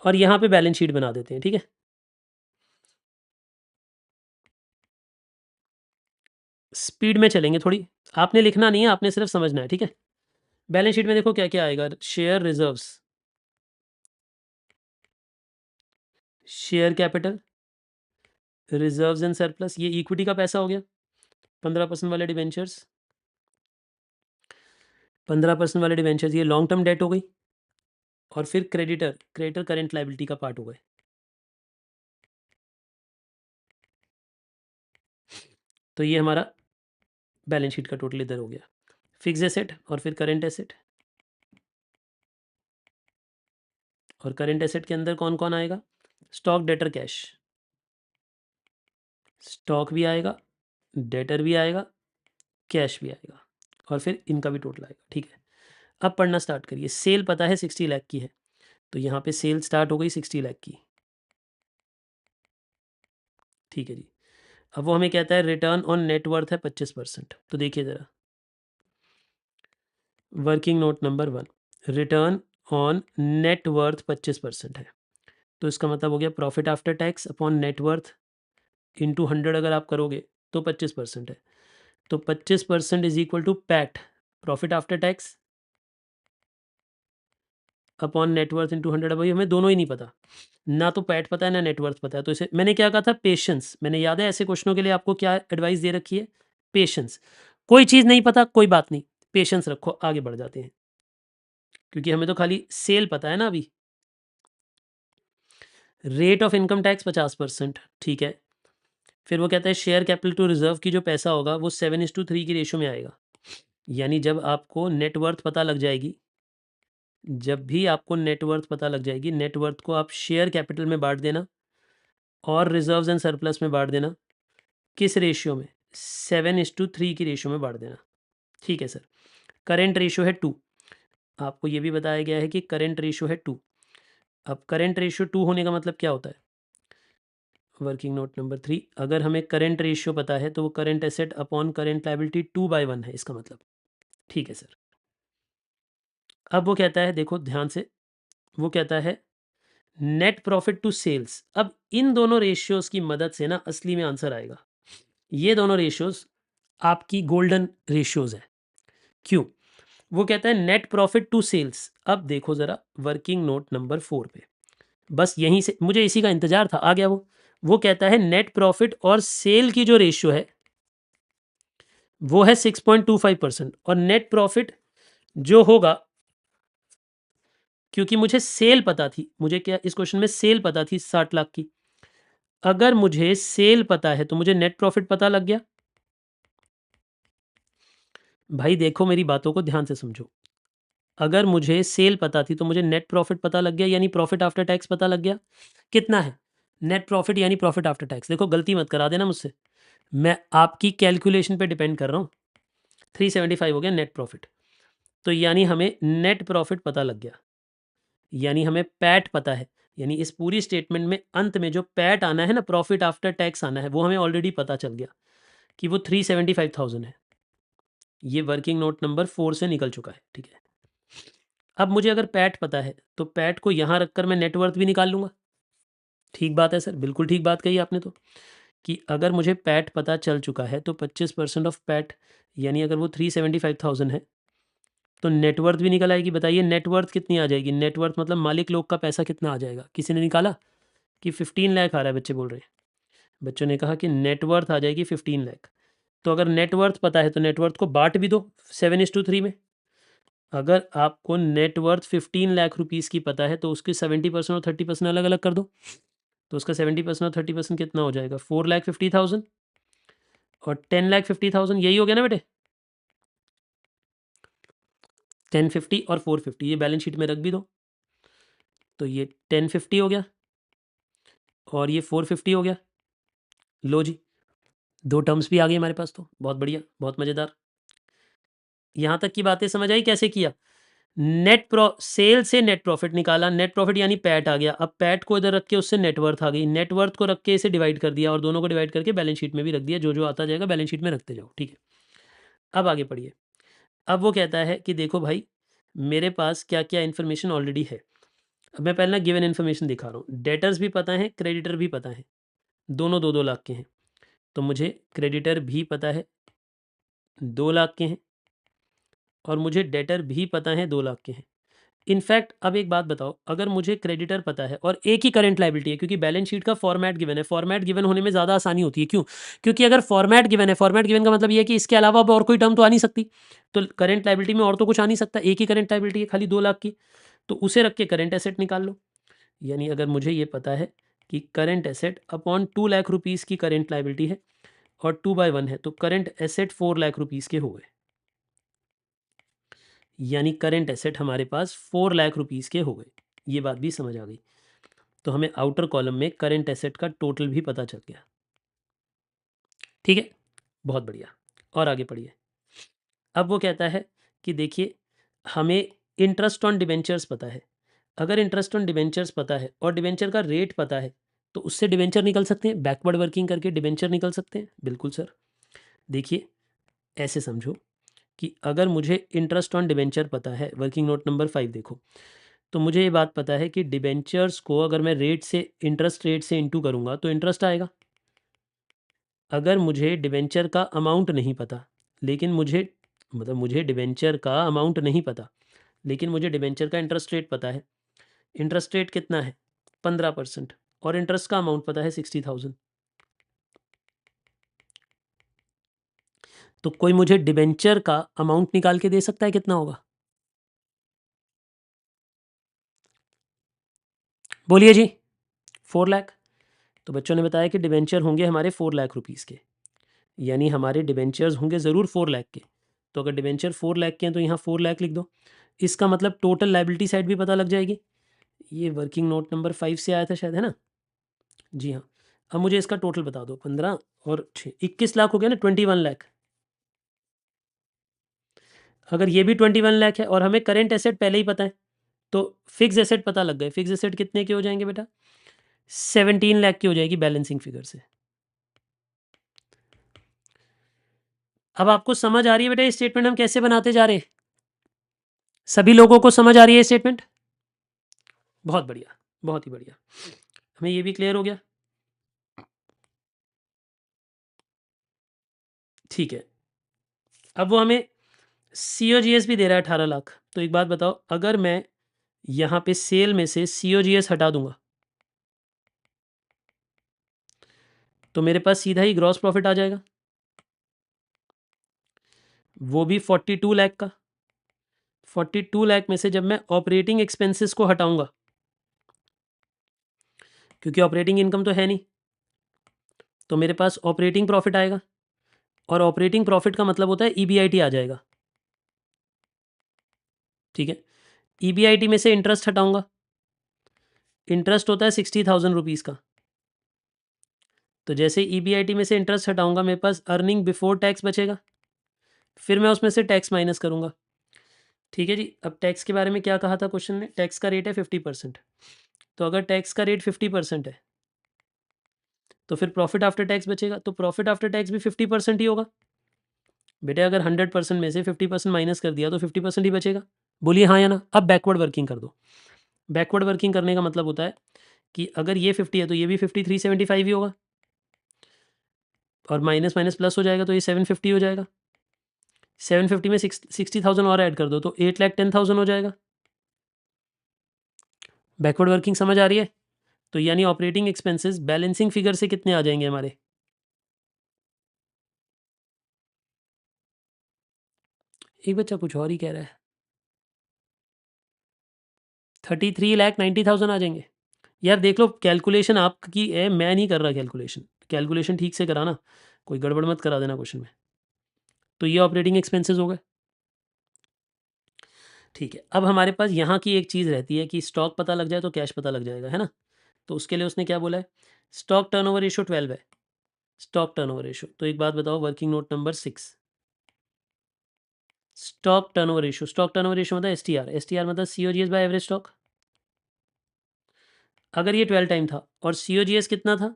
और यहाँ पे बैलेंस शीट बना देते हैं, ठीक है। स्पीड में चलेंगे थोड़ी, आपने लिखना नहीं है, आपने सिर्फ समझना है, ठीक है। बैलेंस शीट में देखो क्या क्या आएगा, share reserves, share capital, reserves and surplus, ये इक्विटी का पैसा हो गया, 15% वाले डिवेंचर्स, 15% वाले डिवेंचर्स, ये लॉन्ग टर्म डेट हो गई, और फिर क्रेडिटर करेंट लाइबिलिटी का पार्ट हो गए। तो ये हमारा बैलेंस शीट का टोटल इधर हो गया, फिक्स एसेट और फिर करेंट एसेट, और करेंट एसेट के अंदर कौन कौन आएगा, स्टॉक डेटर कैश, स्टॉक भी आएगा, डेटर भी आएगा, कैश भी आएगा, और फिर इनका भी टोटल आएगा, ठीक है। अब पढ़ना स्टार्ट करिए। सेल पता है 60 लाख की है, तो यहाँ पे सेल स्टार्ट हो गई 60 लाख की, ठीक है जी। अब वो हमें कहता है रिटर्न ऑन नेटवर्थ है 25%। तो देखिए ज़रा, working note number 1, return on net worth 25% है, तो इसका मतलब हो गया profit after tax upon net worth into 100 अगर आप करोगे तो 25% है। तो 25% is equal to PAT, profit after tax upon net worth into 100। भाई हमें दोनों ही नहीं पता, ना तो पैट पता है ना नेटवर्थ पता है, तो इसे मैंने क्या कहा था, पेशेंस। मैंने याद है ऐसे क्वेश्चनों के लिए आपको क्या एडवाइस दे रखी है, पेशेंस। कोई चीज़ नहीं पता कोई बात नहीं, पेशेंस रखो, आगे बढ़ जाते हैं, क्योंकि हमें तो खाली सेल पता है ना अभी। रेट ऑफ इनकम टैक्स 50%, ठीक है। फिर वो कहता है शेयर कैपिटल टू रिजर्व की जो पैसा होगा वो 7:3 की रेशो में आएगा। यानी जब आपको नेटवर्थ पता लग जाएगी, जब भी आपको नेटवर्थ पता लग जाएगी, नेटवर्थ को आप शेयर कैपिटल में बांट देना और रिजर्व्स एंड सरप्लस में बांट देना। किस रेशियो में, 7:3 की रेशियो में बांट देना, ठीक है सर। करेंट रेशियो है 2, आपको ये भी बताया गया है कि करेंट रेशियो है 2। अब करेंट रेशियो 2 होने का मतलब क्या होता है, वर्किंग नोट नंबर 3, अगर हमें करेंट रेशियो पता है तो वो current asset upon current liability 2/1 है, इसका मतलब, ठीक है सर। अब वो कहता है, देखो ध्यान से, वो कहता है नेट प्रॉफिट टू सेल्स। अब इन दोनों रेशियोज की मदद से ना असली में आंसर आएगा। ये दोनों रेशियोज आपकी गोल्डन रेशियोज है। क्यों, वो कहता है नेट प्रॉफिट टू सेल्स। अब देखो ज़रा वर्किंग नोट नंबर 4 पे, बस यहीं से मुझे इसी का इंतजार था, आ गया वो कहता है नेट प्रॉफिट और सेल की जो रेशियो है वो है 6.25%, और नेट प्रॉफिट जो होगा, क्योंकि मुझे सेल पता थी, मुझे क्या इस क्वेश्चन में सेल पता थी 60 लाख की, अगर मुझे सेल पता है तो मुझे नेट प्रॉफिट पता लग गया। भाई देखो मेरी बातों को ध्यान से समझो, अगर मुझे सेल पता थी तो मुझे नेट प्रॉफिट पता लग गया, यानी प्रॉफिट आफ्टर टैक्स पता लग गया। कितना है नेट प्रॉफिट यानी प्रॉफिट आफ्टर टैक्स, देखो गलती मत करा देना मुझसे, मैं आपकी कैलकुलेशन पे डिपेंड कर रहा हूँ। 375 हो गया नेट प्रॉफिट, तो यानी हमें नेट प्रॉफिट पता लग गया, यानी हमें पैट पता है, यानी इस पूरी स्टेटमेंट में अंत में जो पैट आना है ना, प्रॉफिट आफ्टर टैक्स आना है, वो हमें ऑलरेडी पता चल गया कि वो 375,000 है। ये वर्किंग नोट नंबर 4 से निकल चुका है, ठीक है। अब मुझे अगर पैट पता है तो पैट को यहाँ रखकर मैं नेटवर्थ भी निकाल लूँगा। ठीक बात है सर, बिल्कुल ठीक बात कही आपने, तो कि अगर मुझे पैट पता चल चुका है तो 25% ऑफ पैट, यानी अगर वो 375,000 है तो नेटवर्थ भी निकल आएगी। बताइए नेटवर्थ कितनी आ जाएगी, नेटवर्थ मतलब मालिक लोग का पैसा कितना आ जाएगा, किसी ने निकाला कि 15 लाख आ रहा है, बच्चे बोल रहे हैं, बच्चों ने कहा कि नेटवर्थ आ जाएगी 15 लाख। तो अगर नेटवर्थ पता है तो नेटवर्थ को बांट भी दो 7:3 में। अगर आपको नेटवर्थ 15 लाख रुपीज़ की पता है तो उसके 70% और 30% अलग अलग कर दो, तो उसका 70% और 30% कितना हो जाएगा, 4,50,000 और 10,50,000, यही हो गया ना बेटे। 1050 और 450 ये बैलेंस शीट में रख भी दो, तो ये 1050 हो गया और ये 450 हो गया। लो जी, दो टर्म्स भी आ गई हमारे पास, तो बहुत बढ़िया, बहुत मज़ेदार। यहाँ तक की बातें समझ आई कैसे किया। सेल से नेट प्रॉफिट निकाला, नेट प्रॉफिट यानी पैट आ गया। अब पैट को इधर रख के उससे नेटवर्थ आ गई, नेटवर्थ को रख के इसे डिवाइड कर दिया और दोनों को डिवाइड करके बैलेंस शीट में भी रख दिया। जो जो आता जाएगा बैलेंस शीट में रखते जाओ, ठीक है। अब आगे पढ़िए। अब वो कहता है कि देखो भाई मेरे पास क्या क्या इन्फॉर्मेशन ऑलरेडी है। अब मैं पहले ना गिवन इन्फॉर्मेशन दिखा रहा हूँ। डेटर्स भी पता है, क्रेडिटर भी पता है, दोनों 2-2 लाख के हैं। तो मुझे क्रेडिटर भी पता है 2 लाख के हैं और मुझे डेटर भी पता है 2 लाख के हैं। इनफैक्ट अब एक बात बताओ, अगर मुझे क्रेडिटर पता है और एक ही करंट लायबिलिटी है, क्योंकि बैलेंस शीट का फॉर्मेट गिवन है, फॉर्मेट गिवन होने में ज़्यादा आसानी होती है। क्यों? क्योंकि अगर फॉर्मेट गिवन है, फॉर्मेट गिवन का मतलब ये है कि इसके अलावा अब और कोई टर्म तो आ नहीं सकती। तो करंट लायबिलिटी में और तो कुछ आ नहीं सकता, एक ही करंट लायबिलिटी है खाली 2 लाख की, तो उसे रख के करंट एसेट निकाल लो। यानी अगर मुझे ये पता है कि current asset upon 2 lakh rupees की करंट लायबिलिटी है और 2/1 है, तो करंट एसेट 4 लाख रुपीज़ के हो गए। यानी करंट एसेट हमारे पास 4 लाख रुपीज़ के हो गए। ये बात भी समझ आ गई। तो हमें आउटर कॉलम में करंट एसेट का टोटल भी पता चल गया। ठीक है, बहुत बढ़िया। और आगे पढ़िए। अब वो कहता है कि देखिए हमें इंटरेस्ट ऑन डिबेंचर्स पता है। अगर इंटरेस्ट ऑन डिबेंचर्स पता है और डिबेंचर का रेट पता है तो उससे डिबेंचर निकल सकते हैं, बैकवर्ड वर्किंग करके डिबेंचर निकल सकते हैं। बिल्कुल सर। देखिए ऐसे समझो कि अगर मुझे इंटरेस्ट ऑन डिबेंचर पता है, वर्किंग नोट नंबर 5 देखो, तो मुझे ये बात पता है कि डिबेंचर्स को अगर मैं रेट से, इंटरेस्ट रेट से इंटू करूँगा तो इंटरेस्ट आएगा। अगर मुझे डिबेंचर का अमाउंट नहीं पता, लेकिन मुझे डिबेंचर का अमाउंट नहीं पता, लेकिन मुझे डिबेंचर का इंटरेस्ट रेट पता है। इंटरेस्ट रेट कितना है? 15%। और इंटरेस्ट का अमाउंट पता है 60,000। तो कोई मुझे डिबेंचर का अमाउंट निकाल के दे सकता है, कितना होगा? बोलिए जी। 4 लाख। तो बच्चों ने बताया कि डिबेंचर होंगे हमारे 4 लाख रुपीज़ के, यानी हमारे डिबेंचर्स होंगे ज़रूर 4 लाख के। तो अगर डिबेंचर 4 लाख के हैं तो यहाँ 4 लाख लिख दो। इसका मतलब टोटल लायबिलिटी साइड भी पता लग जाएगी। ये वर्किंग नोट नंबर 5 से आया था शायद, है ना? जी हाँ। अब मुझे इसका टोटल बता दो। 15 और 6 21 लाख हो गया ना, 21 लाख। अगर ये भी 21 लाख है और हमें करेंट एसेट पहले ही पता है तो फिक्स एसेट पता लग गए। फिक्स एसेट कितने के हो जाएंगे बेटा? 17 लाख की हो जाएगी बैलेंसिंग फिगर से। अब आपको समझ आ रही है बेटा ये स्टेटमेंट हम कैसे बनाते जा रहे हैं? सभी लोगों को समझ आ रही है स्टेटमेंट? बहुत बढ़िया, बहुत ही बढ़िया। हमें ये भी क्लियर हो गया। ठीक है। अब वो हमें COGS भी दे रहा है 18 लाख। तो एक बात बताओ, अगर मैं यहाँ पे सेल में से COGS हटा दूंगा तो मेरे पास सीधा ही ग्रॉस प्रॉफिट आ जाएगा, वो भी 42 लाख का। 42 लाख में से जब मैं ऑपरेटिंग एक्सपेंसेस को हटाऊंगा, क्योंकि ऑपरेटिंग इनकम तो है नहीं, तो मेरे पास ऑपरेटिंग प्रॉफिट आएगा। और ऑपरेटिंग प्रॉफिट का मतलब होता है EBIT आ जाएगा। ठीक है। EBIT में से इंटरेस्ट हटाऊंगा, इंटरेस्ट होता है 60,000 रुपीज़ का। तो जैसे EBIT में से इंटरेस्ट हटाऊंगा मेरे पास अर्निंग बिफोर टैक्स बचेगा, फिर मैं उसमें से टैक्स माइनस करूंगा। ठीक है जी। अब टैक्स के बारे में क्या कहा था क्वेश्चन ने? टैक्स का रेट है 50%। तो अगर टैक्स का रेट 50% है तो फिर प्रॉफिट आफ्टर टैक्स बचेगा, तो प्रॉफिट आफ्टर टैक्स भी 50% ही होगा। बेटे अगर 100% में से 50% माइनस कर दिया तो 50% ही बचेगा। बोलिए हाँ या ना। अब बैकवर्ड वर्किंग कर दो। बैकवर्ड वर्किंग करने का मतलब होता है कि अगर ये 50 है तो ये भी 5375 ही होगा, और माइनस माइनस प्लस हो जाएगा तो ये 750 हो जाएगा। 750 में 60,000 और ऐड कर दो तो 8,10,000 हो जाएगा। बैकवर्ड वर्किंग समझ आ रही है? तो यानी ऑपरेटिंग एक्सपेंसेस बैलेंसिंग फिगर से कितने आ जाएंगे हमारे? एक बच्चा कुछ और ही कह रहा है। 33,90,000 आ जाएंगे। यार देख लो, कैलकुलेशन आपकी है, मैं नहीं कर रहा कैलकुलेशन। कैलकुलेशन ठीक से कराना, कोई गड़बड़ मत करा देना क्वेश्चन में। तो ये ऑपरेटिंग एक्सपेंसेस हो गए। ठीक है। अब हमारे पास यहाँ की एक चीज़ रहती है कि स्टॉक पता लग जाए तो कैश पता लग जाएगा, है ना? तो उसके लिए उसने क्या बोला है? स्टॉक टर्नओवर रेशियो 12 है। Stock turnover ratio. तो एक बात बताओ, working note number 6, stock turnover ratio, stock turnover ratio मतलब एसटीआर मतलब सीओजीएस बाय एवरेज स्टॉक। अगर ये 12 टाइम था और सीओजीएस कितना था,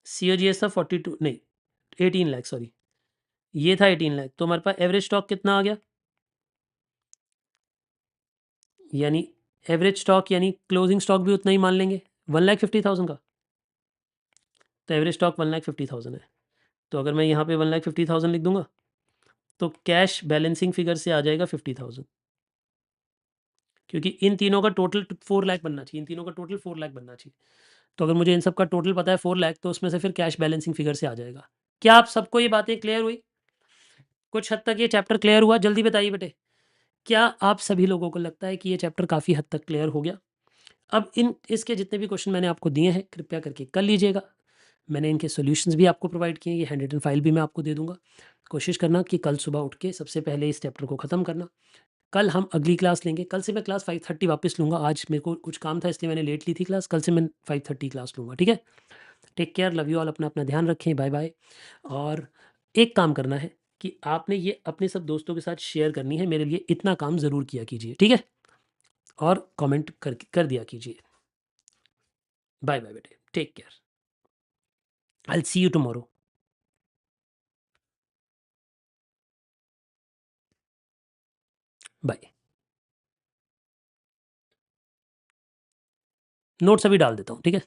सीओजीएस था 42 नहीं 18 लाख, सॉरी ये था 18 लाख, तो हमारे पास एवरेज स्टॉक कितना आ गया, यानी एवरेज स्टॉक यानी क्लोजिंग स्टॉक भी उतना ही मान लेंगे 1,50,000 का, तो एवरेज स्टॉक 1,50,000 है। तो अगर मैं यहाँ पे 1,50,000 लिख दूंगा तो कैश बैलेंसिंग फिगर से आ जाएगा 50,000, क्योंकि इन तीनों का टोटल 4 लाख बनना चाहिए, इन तीनों का टोटल 4 लाख बनना चाहिए। तो अगर मुझे इन सब का टोटल पता है 4 लाख, तो उसमें से फिर कैश बैलेंसिंग फिगर से आ जाएगा। क्या आप सबको ये बातें क्लियर हुई? कुछ हद तक ये चैप्टर क्लियर हुआ? जल्दी बताइए बेटे, क्या आप सभी लोगों को लगता है कि ये चैप्टर काफ़ी हद तक क्लियर हो गया? अब इसके जितने भी क्वेश्चन मैंने आपको दिए हैं कृपया करके कर लीजिएगा। मैंने इनके सॉल्यूशंस भी आपको प्रोवाइड किए हैं, ये हैंड रिटन फाइल भी मैं आपको दे दूंगा। कोशिश करना कि कल सुबह उठ के सबसे पहले इस चैप्टर को ख़त्म करना। कल हम अगली क्लास लेंगे, कल से मैं क्लास 5:30 वापस लूँगा। आज मेरे को कुछ काम था इसलिए मैंने लेट ली थी क्लास, कल से मैं 5:30 क्लास लूँगा, ठीक है? Take care, love you all, अपना अपना ध्यान रखें, बाय बाय। और एक काम करना है कि आपने ये अपने सब दोस्तों के साथ शेयर करनी है, मेरे लिए इतना काम ज़रूर किया कीजिए, ठीक है? और कमेंट कर दिया कीजिए। बाय बाय बेटे, take care, I will see you tomorrow. Bye. Notes अभी डाल देता हूँ, ठीक है?